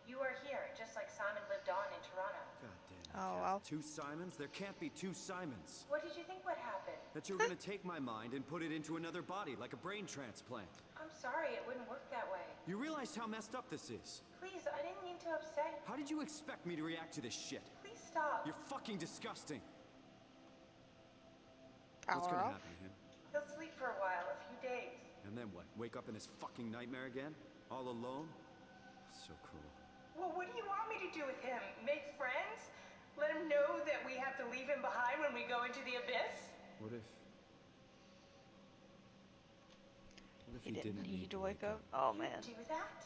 S12: you are here, just like Simon lived on in Toronto.
S3: God damn it.
S1: Oh, well.
S3: Two Simons? There can't be two Simons.
S12: What did you think would happen?
S3: That you're gonna take my mind and put it into another body, like a brain transplant.
S12: I'm sorry, it wouldn't work that way.
S3: You realize how messed up this is?
S12: Please, I didn't mean to upset you.
S3: How did you expect me to react to this shit?
S12: Please stop.
S3: You're fucking disgusting.
S1: Power
S3: What's gonna
S1: off.
S3: happen to him?
S12: He'll sleep for a while, a few days.
S3: And then what? Wake up in this fucking nightmare again? All alone? So cruel.
S9: Well, what do you want me to do with him? Make friends? Let him know that we have to leave him behind when we go into the abyss?
S3: What if
S1: He
S3: he
S1: didn't
S3: didn't
S1: need to wake up? Oh, man.
S9: Do that?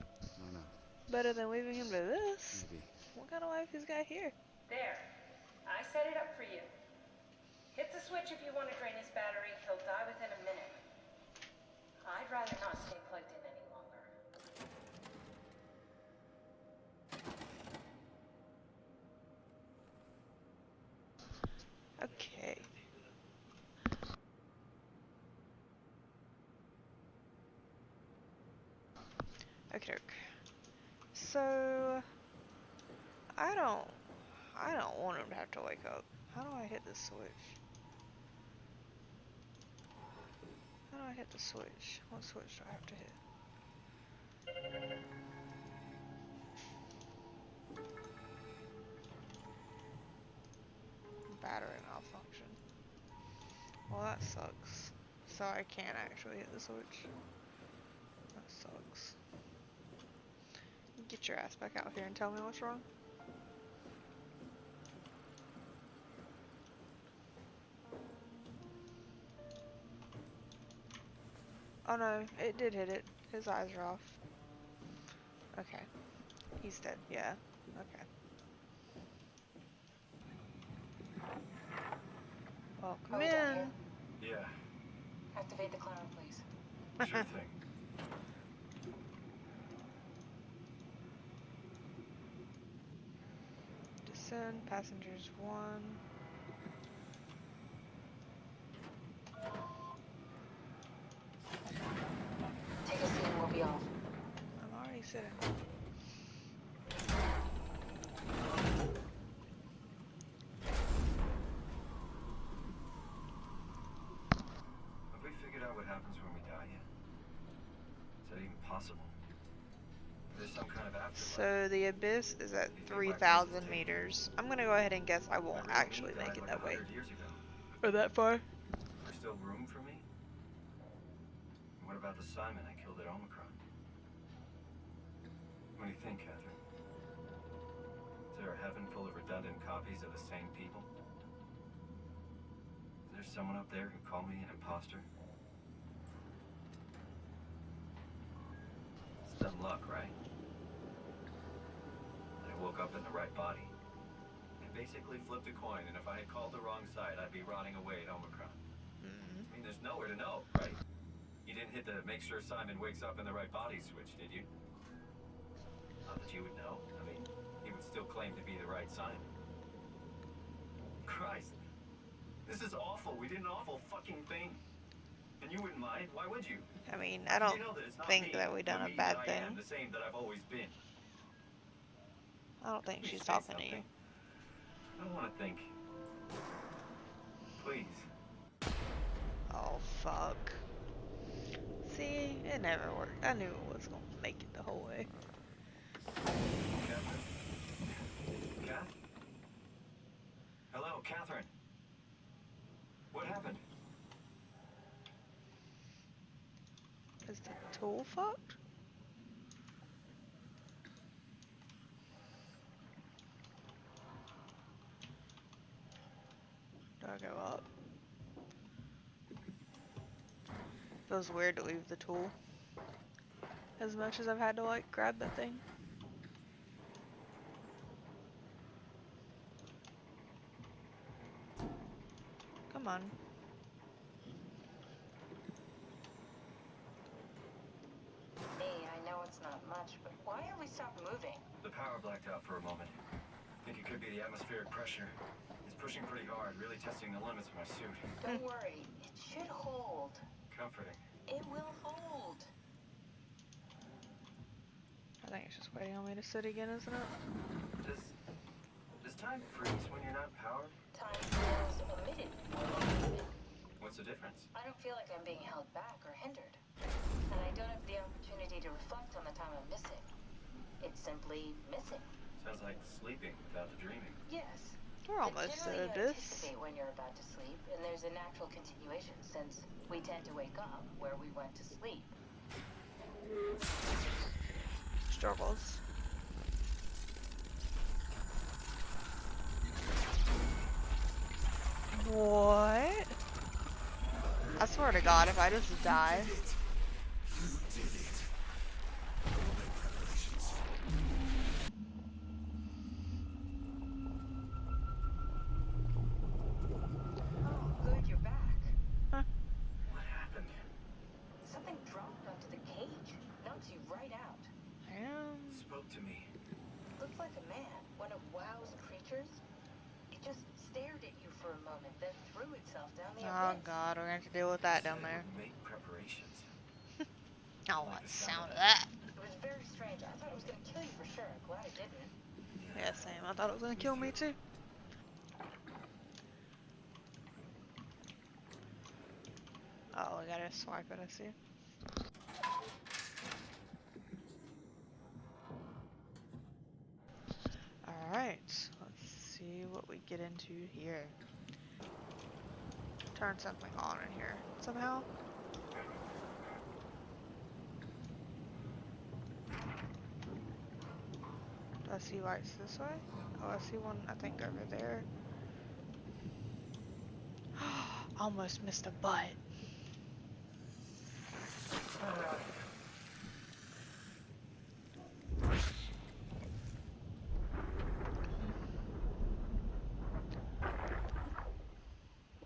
S3: I don't know.
S1: Better than leaving him to this.
S3: Maybe.
S1: What kind of life he's got here?
S12: There. I set it up for you. Hit the switch if you want to drain his battery. He'll die within a minute. I'd rather not stay plugged in any longer.
S1: Okay. Okay. So I don't want him to have to wake up. How do I hit the switch? How do I hit the switch? What switch do I have to hit? Battery malfunction. Well, that sucks. So I can't actually hit the switch. That sucks. Get your ass back out here and tell me what's wrong. Oh no, it did hit it. His eyes are off. Okay. He's dead, yeah. Okay. Well, come in.
S11: Yeah,
S12: Activate the climber, please.
S11: sure thing.
S1: Descend, passengers 1.
S12: Take a seat and we'll be off.
S1: I'm already sitting.
S11: Have we figured out what happens when we die yet? Is that even possible? There's some kind of afterlife.
S1: So the abyss is at 3,000 meters. I'm gonna go ahead and guess I won't actually make it that way.
S11: 100 years ago.
S1: Or that far.
S11: There's still room for me? What about the Simon I killed at Omicron? What do you think, Catherine? Is there a heaven full of redundant copies of the same people? Is there someone up there who called me an imposter? It's dumb luck, right? I woke up in the right body. I basically flipped a coin, and if I had called the wrong side, I'd be rotting away at Omicron. I mean, there's nowhere to know, right? You didn't hit the make sure Simon wakes up in the right body switch, did you? Not that you would know. I mean, he would still claim to be the right Simon. Christ. This is awful. We did an awful fucking thing. And you wouldn't mind. Why would you?
S1: I mean, I don't
S11: You know that it's not
S1: think
S11: me.
S1: that we done
S11: For
S1: a
S11: me,
S1: bad
S11: I
S1: thing.
S11: am the same that I've always been.
S1: I don't think she's
S11: Say
S1: talking to
S11: something.
S1: you.
S11: I don't want to think. Please.
S1: Oh, fuck. See, it never worked. I knew it was gonna make it the whole way.
S11: Catherine? Kath? Hello, Catherine. What happened?
S1: Is the tool fucked? Do I go up? Feels weird to leave the tool. As much as I've had to like grab that thing. Come on.
S12: Hey, I know it's not much, but why have we stopped moving?
S11: The power blacked out for a moment. Think it could be the atmospheric pressure. It's pushing pretty hard, really testing the limits of my suit.
S12: Don't worry, it should hold.
S11: Comforting.
S12: It will hold.
S1: I think it's just waiting on me to sit again, isn't it?
S11: Does time freeze when you're not powered?
S12: Time feels omitted or omitted.
S11: What's the difference?
S12: I don't feel like I'm being held back or hindered. And I don't have the opportunity to reflect on the time I'm missing. It's simply missing.
S11: Sounds like sleeping without the dreaming.
S12: Yes.
S1: We're almost
S12: Generally,
S1: at
S12: you
S1: this.
S12: anticipate when you're about to sleep, and there's a natural continuation since we tend to wake up where we went to sleep.
S1: Struggles. What? I swear to God, if I just die.
S12: Oh, good, you're back.
S1: Huh?
S11: What happened?
S12: Something dropped onto the cage. Knocks you right out.
S11: Spoke to me.
S12: Looked like a man, one of WoW's creatures. It just stared at you for a moment, then threw itself down the
S1: Oh
S12: abyss.
S1: God, we're gonna have to deal with that down there.
S11: Make preparations.
S1: I don't like the sound of that.
S12: It was very strange. I thought it was going to kill you for sure. I'm glad it didn't.
S1: Yeah, same. I thought it was gonna kill me too. Oh, I gotta swipe it, I see. Alright, let's see what we get into here. Turn something on in here somehow. Do I see lights this way? Oh, I see one, I think, over there. Almost missed a butt.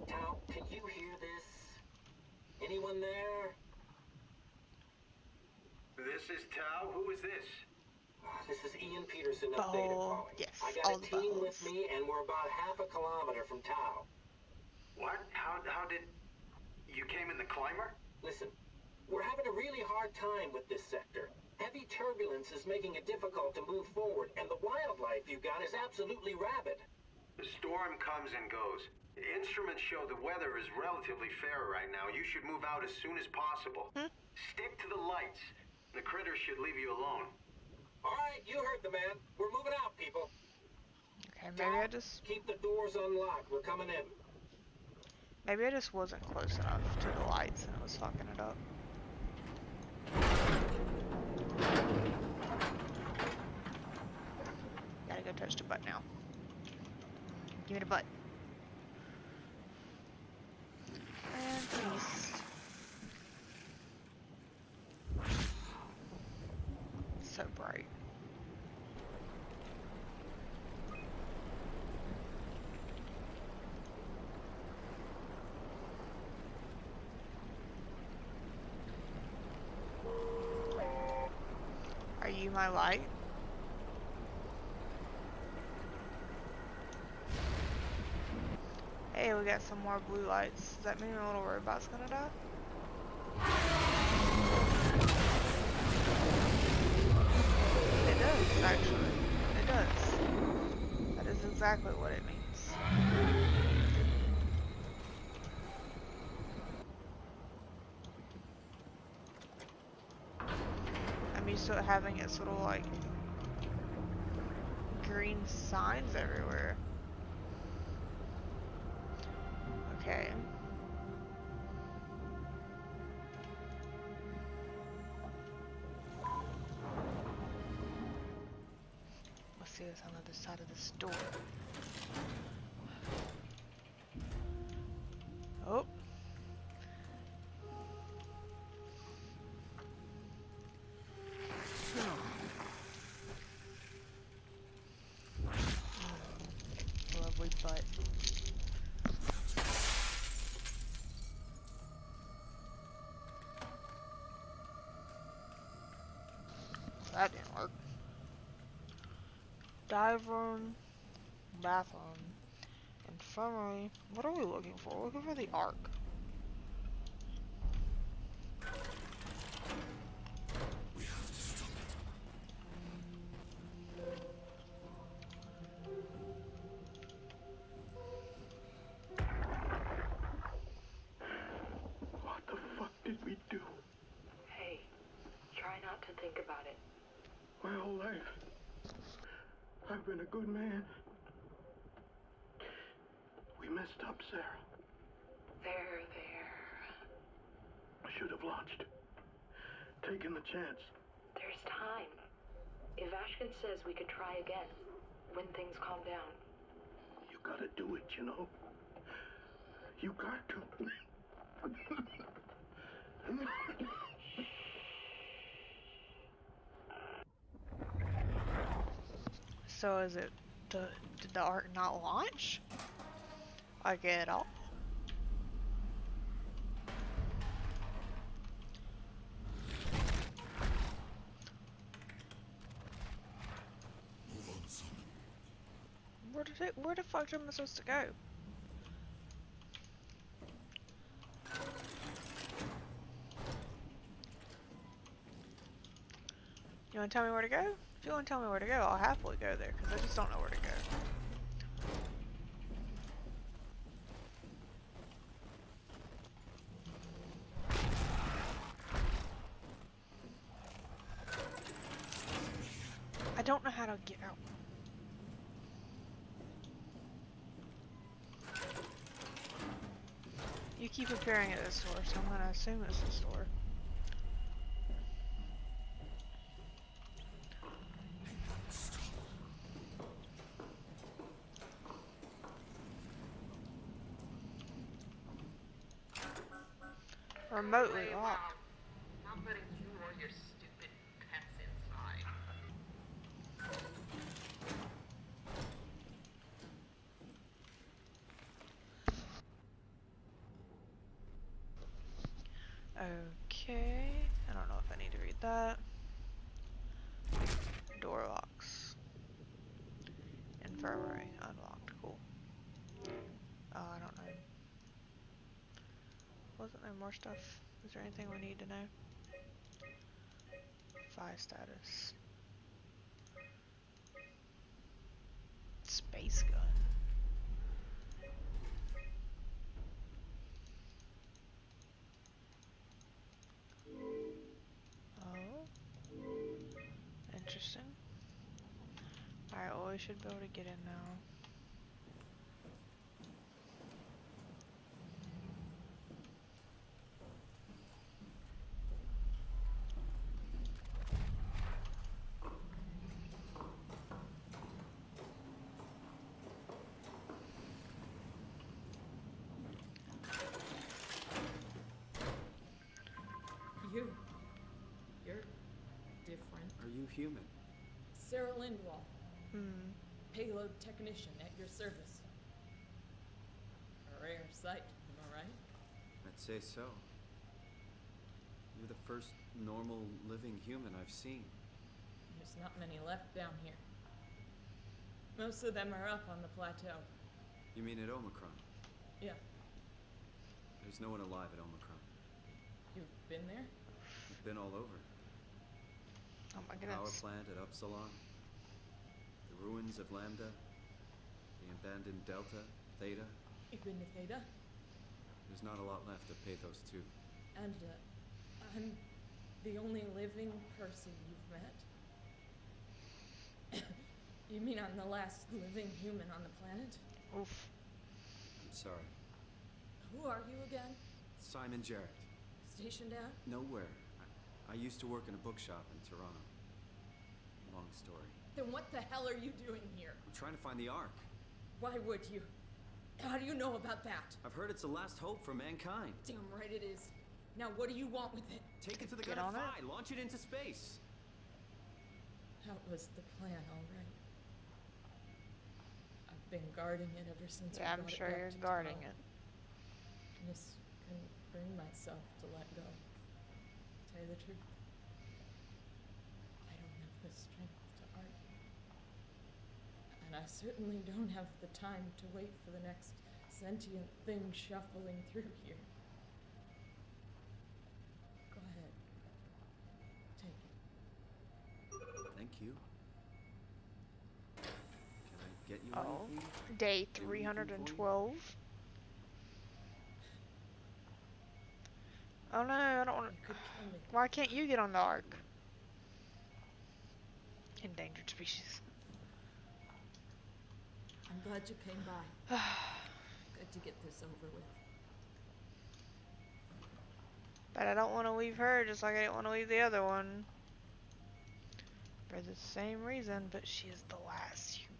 S8: Tao, can you hear this? Anyone there?
S6: This is Tao. Who is this?
S8: This is Ian Peterson of Data calling.
S1: Yes,
S8: I got a team with me, and we're about half a kilometer from Tao.
S6: What? How did... You came in the climber?
S8: Listen, we're having a really hard time with this sector. Heavy turbulence is making it difficult to move forward, and the wildlife you got is absolutely rabid.
S6: The storm comes and goes. The instruments show the weather is relatively fair right now. You should move out as soon as possible. Stick to the lights. The critters should leave you alone.
S8: All right, you heard the man. We're moving out, people.
S1: Okay, maybe I just...
S8: Keep the doors unlocked. We're coming in.
S1: Maybe I just wasn't close enough to the lights and it was fucking it up. Gotta go touch the butt now. Give me the butt. And peace. So bright. Are you my light? Hey, we got some more blue lights. Does that mean our little robot's gonna die? It does, actually. It does. That is exactly what it means. used to having it sort of like green signs everywhere. Okay. Let's see what's on the other side of this door. Oh. Lovely butt. That didn't work. Dive room, bathroom, infirmary. What are we looking for? We're looking for the arc.
S18: We have to stop it.
S15: What the fuck did we do?
S9: Hey, try not to think about it.
S15: My whole life, I've been a good man. We messed up, Sarah.
S9: There.
S15: I should have launched. Taken the chance.
S9: There's time. If Ashkin says we could try again, when things calm down.
S15: You gotta do it, you know? You got to.
S1: So is it did the arc not launch? Like at all?
S18: Move on, Soma.
S1: Where the fuck am I supposed to go? You wanna tell me where to go? If you wanna tell me where to go, I'll happily go there, because I just don't know where to go. I don't know how to get out. You keep appearing at this door, so I'm gonna assume it's this door. Remotely locked.
S19: Not letting you or your stupid pets inside.
S1: Okay. I don't know if I need to read that. Door locks. Infirmary unlocked. Cool. Oh, I don't know. Wasn't there more stuff? Is there anything we need to know? Fire status. Space gun. Oh. Interesting. Alright, well we should be able to get in now.
S20: You're different.
S3: Are you human?
S20: Sarah Lindwall.
S1: Hmm.
S20: Payload technician at your service. A rare sight, am I right?
S3: I'd say so. You're the first normal living human I've seen.
S20: There's not many left down here. Most of them are up on the plateau.
S3: You mean at Omicron?
S20: Yeah.
S3: There's no one alive at Omicron.
S20: You've been there?
S3: I've been all over.
S1: Oh my
S3: The power
S1: goodness.
S3: plant at Upsilon. The ruins of Lambda. The abandoned Delta, Theta.
S20: You've been to Theta?
S3: There's not a lot left of Pathos 2.
S20: And, I'm The only living person you've met? You mean I'm the last living human on the planet?
S1: Oof.
S3: I'm sorry.
S20: Who are you again?
S3: Simon Jarrett.
S20: Stationed out?
S3: Nowhere. I used to work in a bookshop in Toronto. Long story.
S20: Then what the hell are you doing here?
S3: I'm trying to find the Ark.
S20: Why would you? How do you know about that?
S3: I've heard it's the last hope for mankind.
S20: Damn right it is. Now what do you want with it?
S3: Take it to the
S1: Get
S3: Gun
S1: on
S3: of
S1: it.
S3: Phi. Launch it into space.
S20: That was the plan, all right. I've been guarding it ever since we
S1: Yeah, I'm
S20: brought
S1: sure
S20: it back
S1: you're
S20: to
S1: guarding
S20: Toronto.
S1: it.
S20: Just couldn't bring myself to let go. Tell you the truth, I don't have the strength to argue. And I certainly don't have the time to wait for the next sentient thing shuffling through here. Go ahead. Take it.
S3: Thank you. Can I get you
S1: Oh.
S3: anything?
S1: Day
S3: Do anything for you?
S1: 312. Oh no, I don't want
S20: You could kill me.
S1: Why can't you get on the Ark? Endangered species.
S20: I'm glad you came by. Good to get this over with.
S1: But I don't want to leave her just like I didn't want to leave the other one. For the same reason, but she is the last human.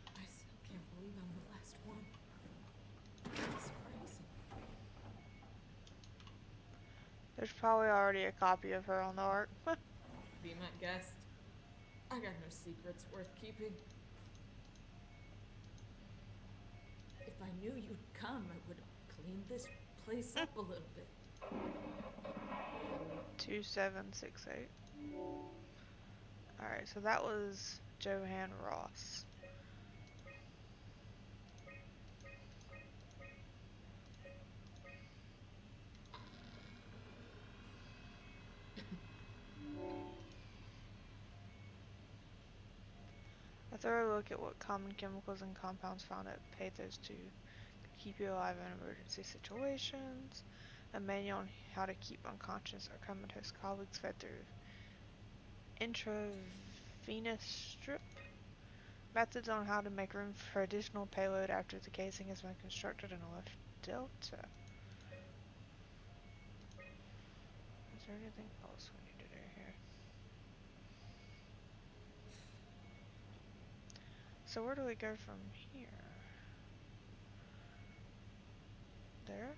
S20: I still can't believe I'm the last one. It's crazy.
S1: There's probably already a copy of her on the Ark.
S20: Be my guest. I got no secrets worth keeping. If I knew you'd come, I would have cleaned this place up a little bit.
S1: 2768. Alright, so that was Johann Ross. A thorough look at what common chemicals and compounds found at Pathos 2 keep you alive in emergency situations. A manual on how to keep unconscious or comatose colleagues fed through intravenous strip. Methods on how to make room for additional payload after the casing has been constructed in a left delta. Is there anything else we need to do here? So where do we go from here? There?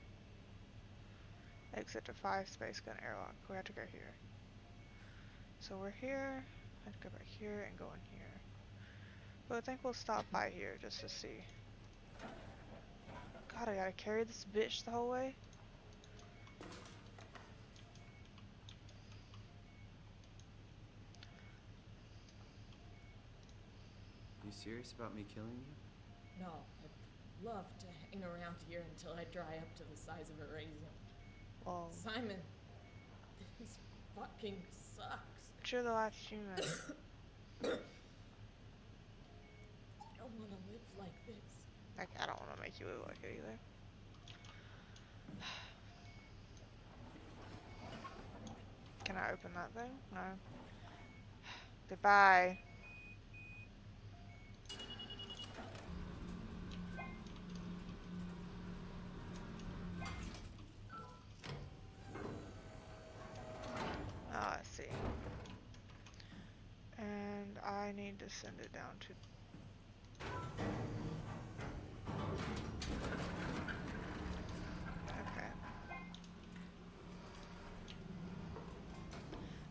S1: Exit to 5 space gun airlock. We have to go here. So we're here. I have to go back here and go in here. But I think we'll stop by here just to see. God, I gotta carry this bitch the whole way?
S3: You serious about me killing you?
S20: No, I'd love to hang around here until I dry up to the size of a raisin.
S1: Well,
S20: Simon, this fucking sucks.
S1: but you're the last human.
S20: I don't want to live like this.
S1: Like, I don't want to make you look like it either. Can I open that thing? No. Goodbye. Oh, I see. And I need to send it down to... Okay.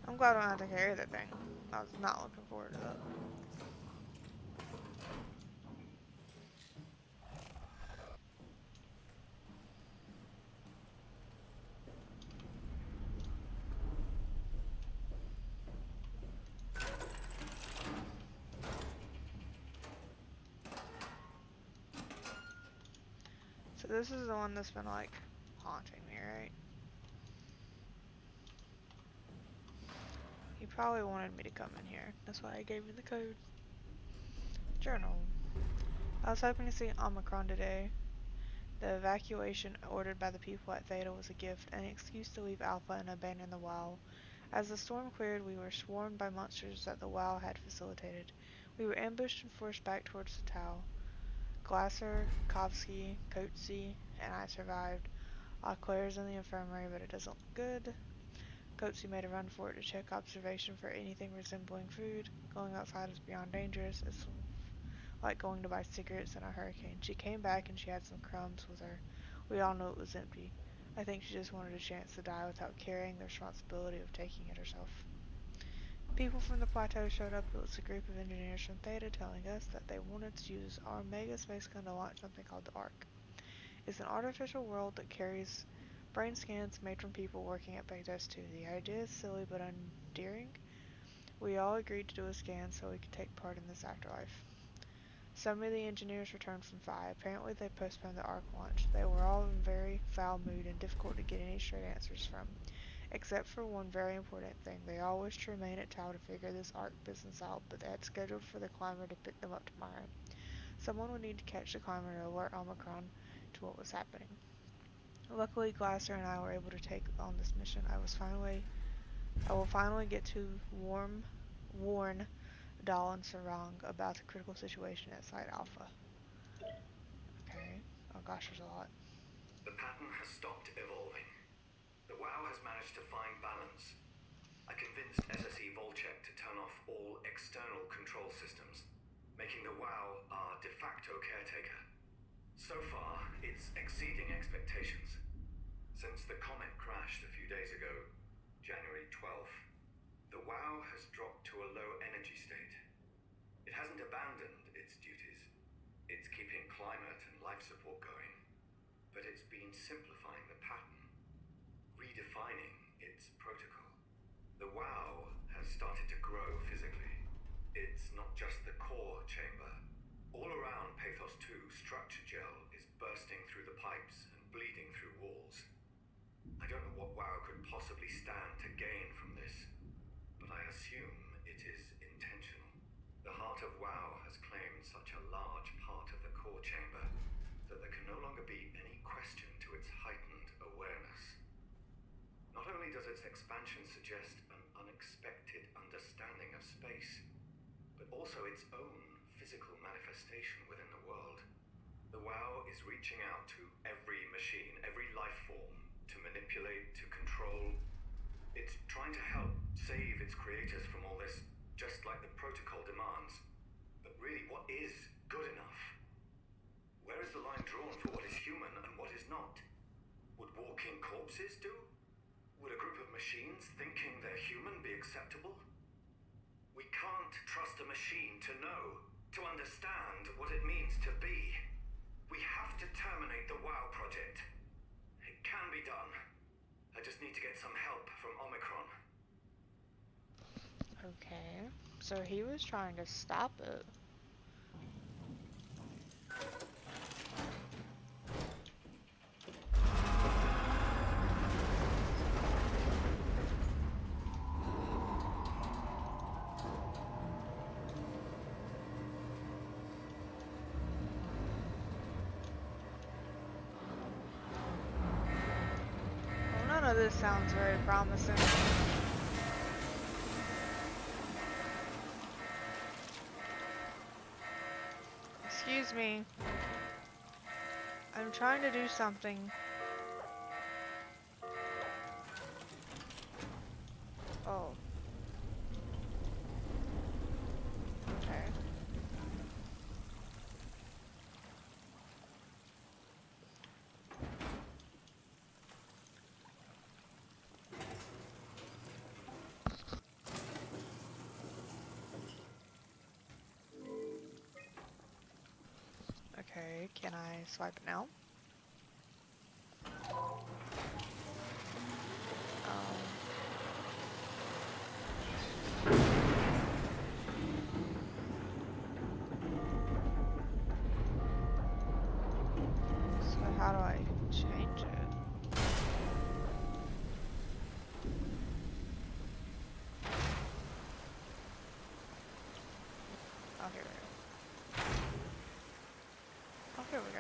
S1: I'm glad I don't have to carry that thing. I was not looking forward to that. So this is the one that's been like haunting me, right? He probably wanted me to come in here. That's why I gave you the code. Journal. I was hoping to see Omicron today. The evacuation ordered by the people at Theta was a gift, an excuse to leave Alpha and abandon the WoW. As the storm cleared, we were swarmed by monsters that the WoW had facilitated. We were ambushed and forced back towards the Tau. Glasser, Kovsky, Coetzee, and I survived. Claire's in the infirmary, but it doesn't look good. Coetzee made a run for it to check observation for anything resembling food. Going outside is beyond dangerous. It's like going to buy cigarettes in a hurricane. She came back and she had some crumbs with her. We all knew it was empty. I think she just wanted a chance to die without carrying the responsibility of taking it herself. People from the plateau showed up. It was a group of engineers from Theta telling us that they wanted to use our mega space gun to launch something called the Ark. It's an artificial world that carries brain scans made from people working at Bethesda 2. The idea is silly but endearing. We all agreed to do a scan so we could take part in this afterlife. Some of the engineers returned from Phi. Apparently they postponed the Ark launch. They were all in very foul mood and difficult to get any straight answers from. Except for one very important thing. They all wished to remain at Tau to figure this Ark business out, but they had scheduled for the climber to pick them up tomorrow. Someone would need to catch the climber to alert Omicron to what was happening. Luckily, Glasser and I were able to take on this mission. I will finally get to warn Dahl and Sarang about the critical situation at Site Alpha. Okay. Oh gosh, there's a lot.
S8: The pattern has stopped evolving. The WoW has managed to find balance. I convinced SSE Volchek to turn off all external control systems, making the WoW our de facto caretaker. So far, it's exceeding expectations. Since the comet crashed a few days ago, January 12th, the WoW has dropped to a low energy state. It hasn't abandoned its duties. It's keeping climate and life support going. But it's been simplifying the pattern, redefining its protocol. The WoW has started to grow physically. It's not just the core chamber. All around Pathos 2, structure gel is bursting through the pipes and bleeding through walls. I don't know what WoW could possibly stand to gain from this, but I assume it is intentional. The heart of WoW has claimed such a large part of the core chamber that there can no longer be any question to its heightened awareness. Not only does its expansion suggest an unexpected understanding of space, but also its own physical manifestation within the world. The WoW is reaching out to every machine, every life form, to manipulate, to control. It's trying to help save its creators from all this, just like the protocol demands. But really, what is good enough? Where is the line drawn for what is human and what is not? Would walking corpses do? Would a group of machines thinking they're human be acceptable? We can't trust a machine to know, to understand what it means to be. We have to terminate the WoW project. It can be done. I just need to get some help from Omicron.
S1: Okay. So he was trying to stop it. None of this sounds very promising. Excuse me. I'm trying to do something. Oh. Okay. Okay, can I swipe it now? So how do I change it? Oh, here we go. Oh, here we go.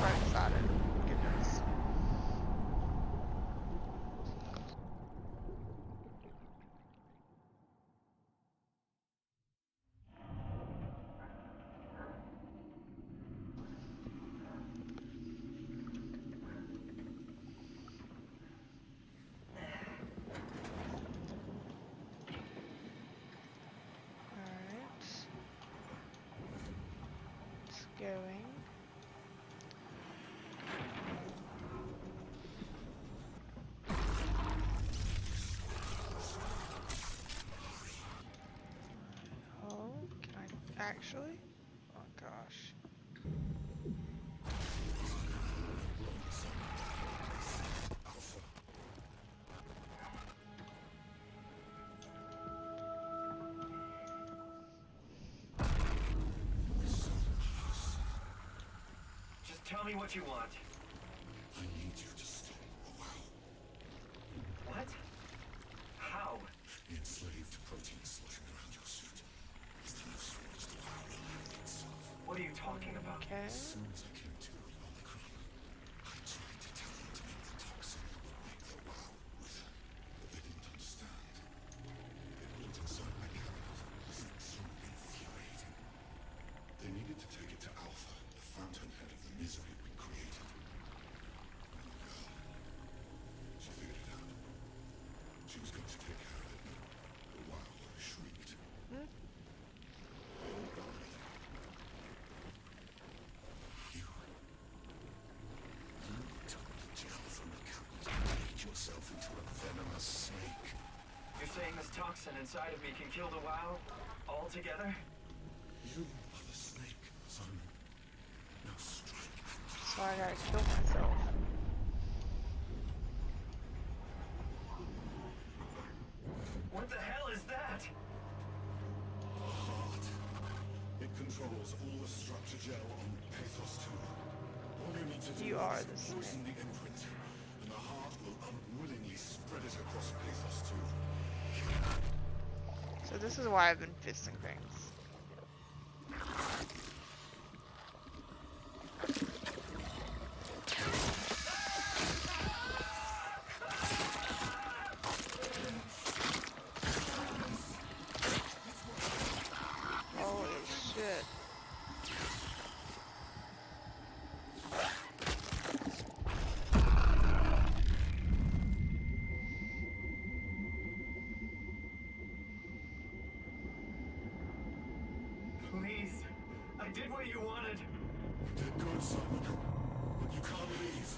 S1: Right beside it. going. Oh, can I actually? Oh gosh.
S11: Just tell me what you want.
S18: I need you to stop a wow.
S11: What? How?
S18: The enslaved protein sloshing around your suit is the most as the wow alive itself.
S11: What are you talking about?
S1: Okay.
S18: As soon as I came to Omicron, I tried to tell them to make the toxin that would make the wow with it, but they didn't understand. They put it inside my cabinet. This is so infuriating. They needed to take it to Alpha, the fountainhead of the misery we created. And the girl, she figured it out. She was going to take care of it. The wow shrieked. You took the gel from the cabinet and made yourself into a venomous snake.
S11: You're saying this toxin inside of me can kill the WoW altogether?
S18: You are the snake, son. Now strike at
S1: So I gotta kill myself.
S11: What the hell is that?
S18: heart. It controls all the structure gel on Pathos 2. All you need to do
S1: You are
S18: is
S1: the
S18: loosen the imprint, and the heart will unwillingly spread it across Pathos 2.
S1: So this is why I've been fisting things. Holy shit.
S11: Please. I did what you wanted.
S18: You did good, Simon. But you can't leave.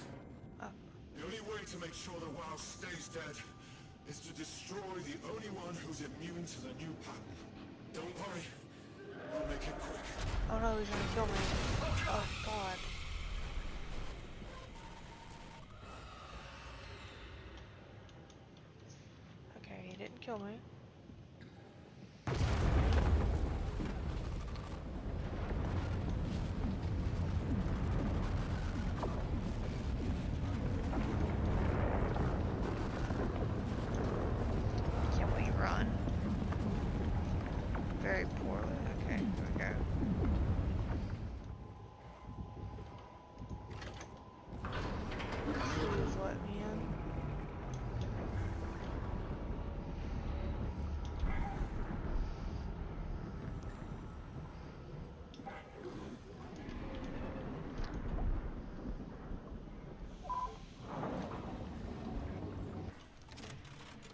S1: Oh.
S18: The only way to make sure the WoW stays dead is to destroy the only one who's immune to the new pattern. Don't worry. I'll make it quick.
S1: Oh no, he's gonna kill me. Oh god. Okay, he didn't kill me. Can we run? Very poorly. Okay, here we go. Please let me in.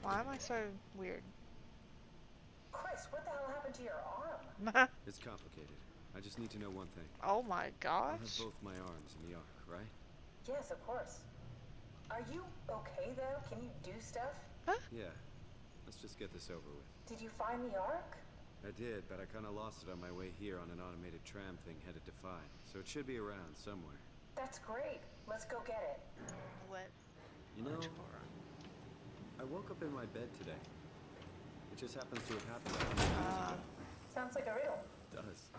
S1: Why am I so weird?
S12: Chris, what the hell happened to your arm?
S3: It's complicated. I just need to know one thing.
S1: Oh my
S3: I'll have
S1: gosh.
S3: both my arms in the ark, right?
S12: Yes, of course. Are you okay, though? Can you do stuff?
S3: Yeah. Let's just get this over with.
S12: Did you find the Ark?
S3: I did, but I kind of lost it on my way here on an automated tram thing headed to Phi. So it should be around somewhere.
S12: That's great. Let's go get it.
S1: What?
S3: You know, I woke up in my bed today. It just happens to have happened 100 years ago.
S12: Sounds like a riddle.
S3: It does.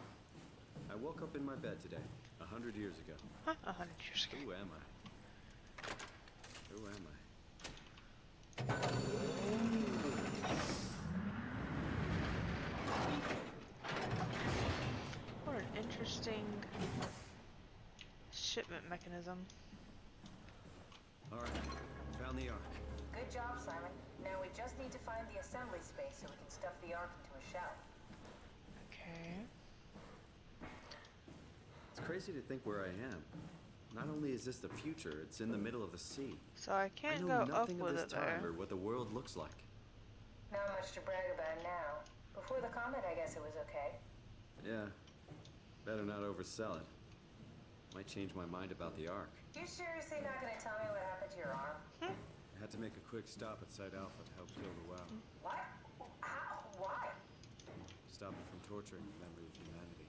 S3: I woke up in my bed today, 100 years ago.
S1: 100 years ago.
S3: Who am I? Who am I?
S1: What an interesting shipment mechanism.
S3: Alright, found the ark.
S12: Good job, Simon. Now we just need to find the assembly space so we can stuff the Ark into a shell.
S1: Okay.
S3: It's crazy to think where I am. Not only is this the future, it's in the middle of the sea.
S1: So I can't
S3: I
S1: go
S3: know
S1: up
S3: nothing
S1: with
S3: of
S1: it
S3: this time
S1: there.
S3: or what the world looks like.
S12: Not much to brag about now. Before the comet, I guess it was okay.
S3: Yeah, better not oversell it. Might change my mind about the Ark.
S12: You seriously not gonna tell me what happened to your arm?
S3: I had to make a quick stop at Site Alpha to help kill the WoW.
S12: What? How? Why?
S3: Stop it from torturing the memory of humanity.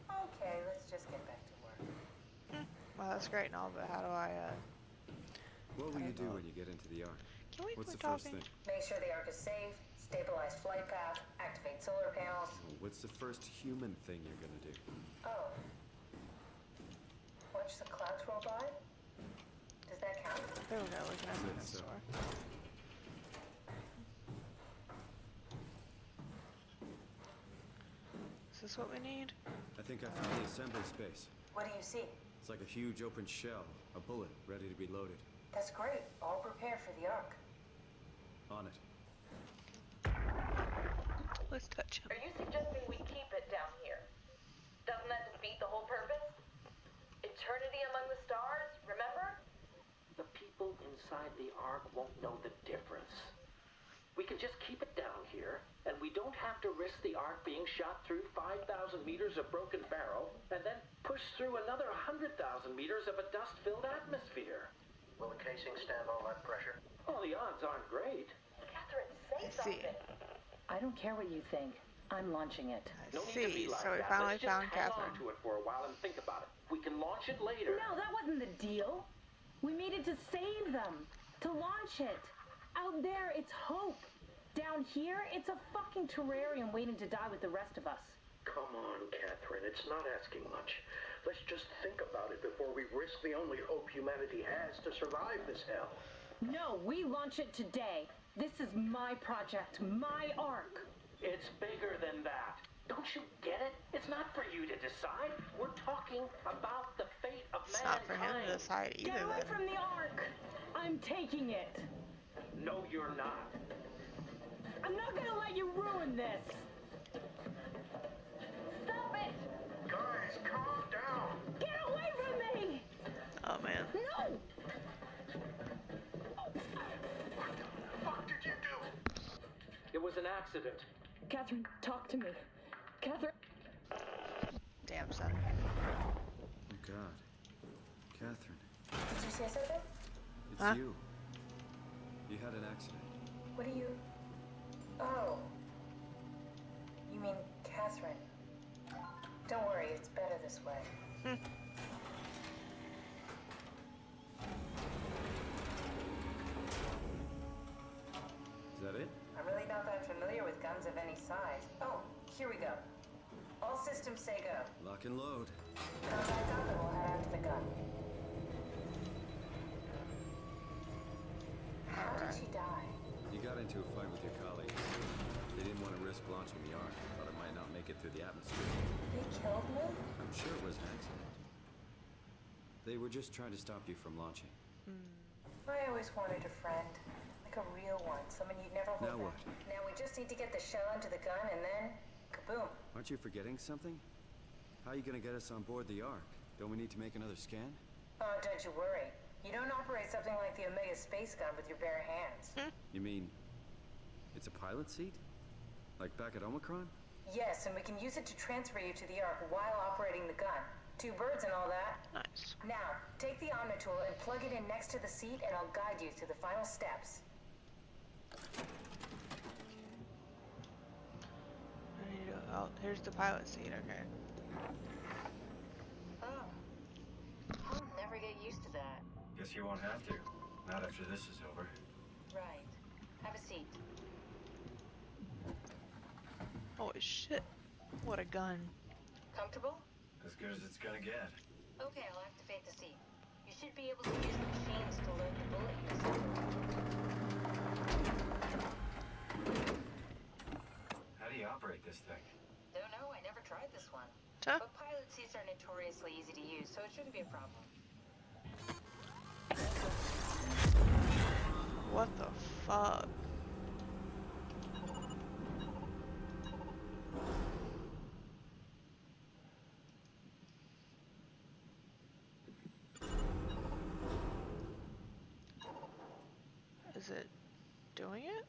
S12: Okay, let's just get back to work.
S1: Well, that's great and all, but how do I,
S3: What will you do when you get into the Ark?
S1: Can we
S3: What's
S1: quit
S3: the first
S1: talking?
S3: thing?
S12: Make sure the Ark is safe, stabilize flight path, activate solar panels.
S3: Oh, what's the first human thing you're gonna do?
S12: Oh. Watch the clouds roll by? Does that count?
S1: There we go, we can open this
S3: So.
S1: door. Is this what we need?
S3: I think I found the assembly space.
S12: What do you see?
S3: It's like a huge open shell, a bullet ready to be loaded.
S12: That's great. All prepared for the Ark.
S3: On it.
S1: Let's touch him.
S19: Are you suggesting we keep it down here? Doesn't that defeat the whole purpose? Eternity among the stars, remember?
S21: The people inside the Ark won't know the difference. We can just keep it down here, and we don't have to risk the Ark being shot through 5,000 meters of broken barrel, and then push through another 100,000 meters of a dust-filled atmosphere.
S8: Will the casing stand all that pressure?
S21: Well, the odds aren't great.
S19: Catherine, say something.
S12: I don't care what you think. I'm launching it.
S21: No need to be like
S1: so we
S21: that.
S1: finally
S21: Let's just
S1: found
S21: hang
S1: Catherine.
S21: on to it for a while and think about it. We can launch it later.
S10: No, that wasn't the deal. We needed to save them. To launch it. Out there, it's hope. Down here, it's a fucking terrarium waiting to die with the rest of us.
S21: Come on, Catherine. It's not asking much. Let's just think about it before we risk the only hope humanity has to survive this hell.
S10: No, we launch it today. This is my project, my Ark.
S21: It's bigger than that. Don't you get it? It's not for you to decide. We're talking about the fate of
S1: It's not for
S21: mankind.
S1: him to decide either.
S10: Get away
S1: then.
S10: from the Ark. I'm taking it.
S21: No, you're not.
S10: I'm not gonna let you ruin this.
S19: Stop it!
S21: Guys, calm down.
S10: Get away from me.
S1: Oh man.
S10: No.
S21: What did you do? It was an accident.
S10: Catherine, talk to me. Catherine.
S1: Damn son.
S3: Oh God. Catherine.
S12: Did you say something?
S3: It's
S1: Huh?
S3: you. You had an accident.
S12: What do you... Oh. You mean Catherine. Don't worry, it's better this way.
S3: Is that it?
S12: I'm really not that familiar with guns of any size. Oh, here we go. All systems say go.
S3: Lock and load.
S12: Contact up and we'll head out to the gun. How did she die?
S3: You got into a fight with your colleagues. They didn't want to risk launching the Ark. Thought it might not make it through the atmosphere.
S12: They killed me?
S3: I'm sure it was an accident. They were just trying to stop you from launching.
S12: I always wanted a friend. Like a real one. Someone you'd never hold
S3: Now
S12: back.
S3: what?
S12: Now we just need to get the shell into the gun and then... kaboom.
S3: Aren't you forgetting something? How are you gonna get us on board the Ark? Don't we need to make another scan?
S12: Oh, don't you worry. You don't operate something like the Omega space gun with your bare hands.
S3: You mean it's a pilot seat? Like back at Omicron?
S12: Yes, and we can use it to transfer you to the Ark while operating the gun. 2 birds and all that.
S1: Nice.
S12: Now, take the Omnitool and plug it in next to the seat and I'll guide you through the final steps.
S1: I need to, oh, here's the pilot seat, okay.
S12: Oh. I'll never get used to that.
S11: Guess you won't have to. Not after this is over.
S12: Right. Have a seat.
S1: Holy shit. What a gun.
S12: Comfortable?
S11: As good as it's gonna get.
S12: Okay, I'll activate the seat. You should be able to use the machines to load the bullet you assembled.
S11: How do you operate this thing?
S12: Don't know, I never tried this one.
S1: Huh?
S12: But pilot seats are notoriously easy to use, so it shouldn't be a problem.
S1: What the fuck? Is it doing it?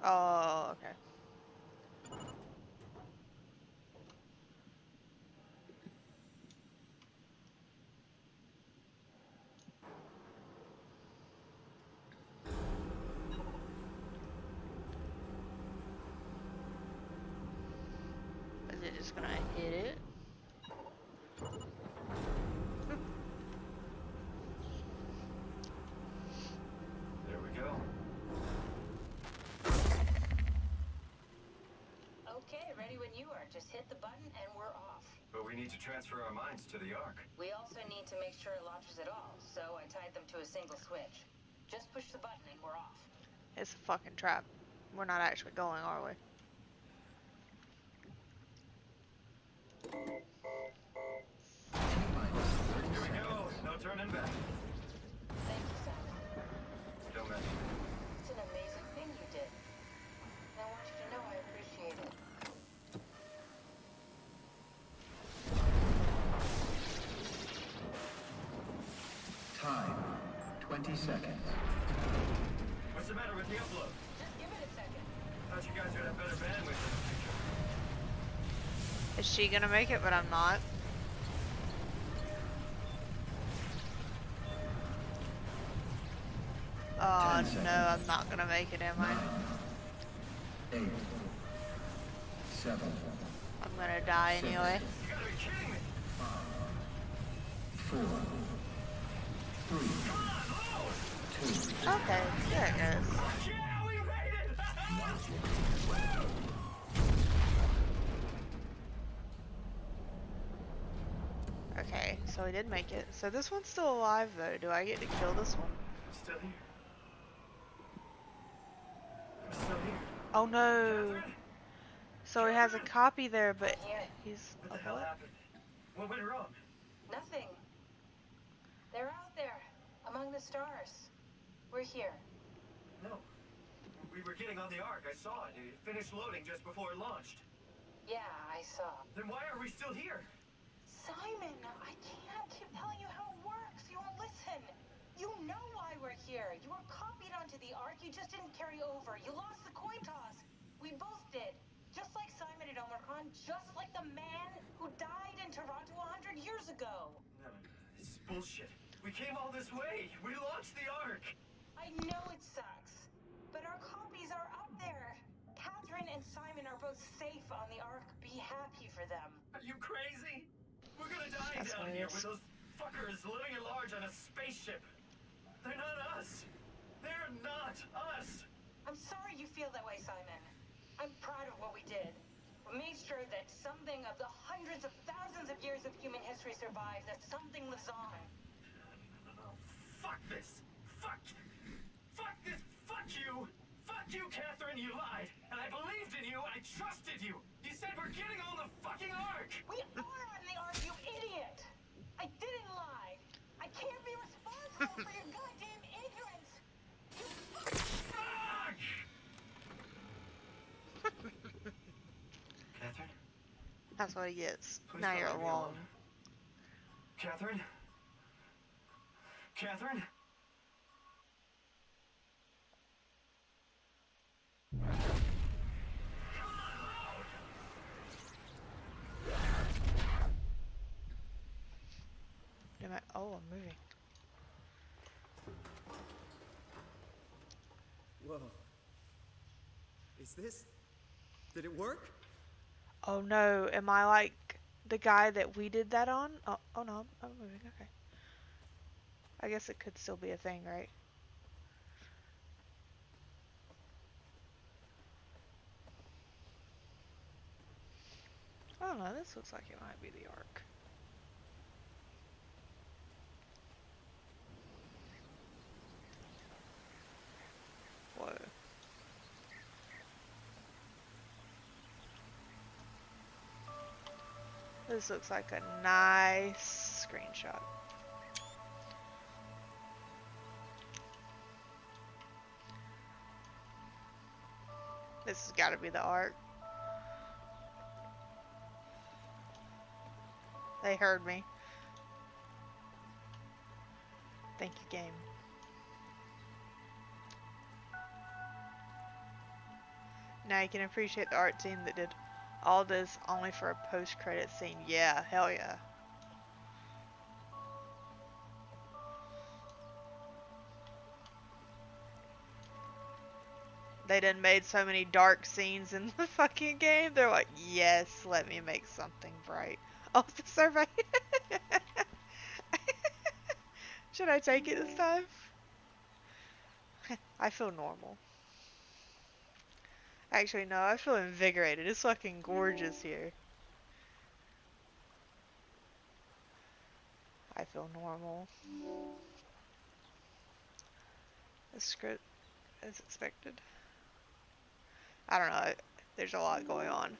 S1: Oh, okay. just gonna hit it.
S11: There we go.
S12: Okay, ready when you are. Just hit the button and we're off.
S11: But we need to transfer our minds to the Ark.
S12: We also need to make sure it launches at all, so I tied them to a single switch. Just push the button and we're off.
S1: It's a fucking trap. We're not actually going, are we?
S11: Here we go. No turning back.
S12: Thank you, Simon.
S11: Don't mention it.
S12: It's an amazing thing you did. And I want you to know I appreciate it.
S4: Time, 20 seconds.
S11: What's the matter with the upload?
S12: Just give it a second.
S11: Thought you guys would have better bandwidth in the future.
S1: Is she gonna make it, but I'm not? Oh no, I'm not gonna make it, am I?
S4: 8, 7.
S1: I'm gonna die anyway.
S11: You gotta be kidding me!
S4: 4, 3, 2.
S1: Okay, there it goes.
S11: Yeah, we made it!
S1: Okay, so we did make it. So this one's still alive though. Do I get to kill this one?
S11: I'm still here. I'm still here.
S1: Oh no!
S11: Catherine?
S1: So he has a copy there, but he's
S11: What
S1: a
S11: the hell
S1: what?
S11: happened? What went wrong?
S12: Nothing. They're out there, among the stars. We're here.
S11: No. We were getting on the Ark. I saw it. It finished loading just before it launched.
S12: Yeah, I saw.
S11: Then why are we still here?
S12: Simon, I can't keep telling you how it works. You won't listen. You know why we're here. You were copied onto the Ark. You just didn't carry over. You lost the coin toss. We both did. Just like Simon at Omicron. Just like the man who died in Toronto 100 years ago.
S11: No. This is bullshit. We came all this way. We launched the Ark.
S12: I know it sucks, but our copies are up there. Catherine and Simon are both safe on the Ark. Be happy for them.
S11: Are you crazy? We're gonna die
S1: That's
S11: down here
S1: hilarious.
S11: with those fuckers living at large on a spaceship. They're not us. They're not us.
S12: I'm sorry you feel that way, Simon. I'm proud of what we did. We made sure that something of the hundreds of thousands of years of human history survives, that something lives on.
S11: No. Fuck this. Fuck this. Fuck you. Fuck you, Catherine. You lied. And I believed in you. I trusted you. You said we're getting on the fucking Ark.
S12: We are on the Ark, you idiot! I didn't lie. I can't be responsible for your goddamn ignorance.
S11: Fuck! Catherine?
S1: That's what he gets.
S11: Please
S1: Now
S11: don't
S1: you're
S11: let me
S1: alone.
S11: Catherine? Catherine?
S1: Oh, I'm moving.
S3: Whoa. Is this... Did it work?
S1: Oh no, am I like the guy that we did that on? Oh, oh no, I'm moving, okay. I guess it could still be a thing, right? I don't know, this looks like it might be the Ark. Whoa. This looks like a nice screenshot. This has got to be the Ark. They heard me. Thank you, game. Now you can appreciate the art team that did all this only for a post-credit scene. Yeah, hell yeah. they done made so many dark scenes in the fucking game. They're like, yes, let me make something bright. Oh, the survey. Should I take it this time? I feel normal. Actually, no, I feel invigorated. It's fucking gorgeous here. I feel normal. The script as expected. I don't know. There's a lot going on.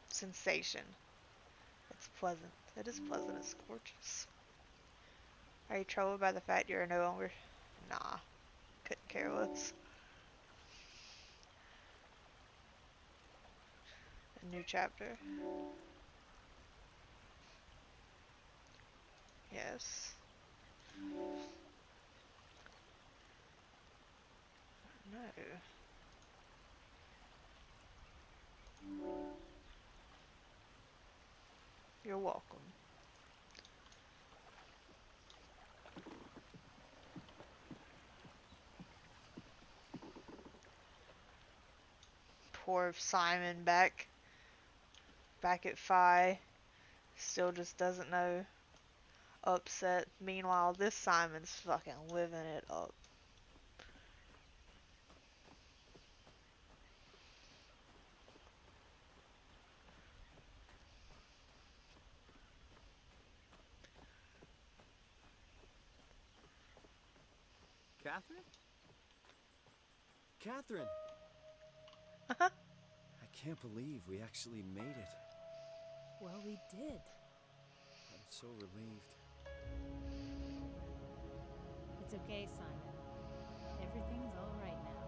S1: Sensation. It's pleasant. It is pleasant. It's gorgeous. Are you troubled by the fact you're no longer... Nah. Couldn't care less. A new chapter. Yes. No. You're welcome. Poor Simon back at Phi. Still just doesn't know. Upset. Meanwhile, this Simon's fucking living it up.
S3: Catherine? Catherine! I can't believe we actually made it.
S2: Well, we did.
S3: I'm so relieved.
S5: It's okay, Simon. Everything's all right now.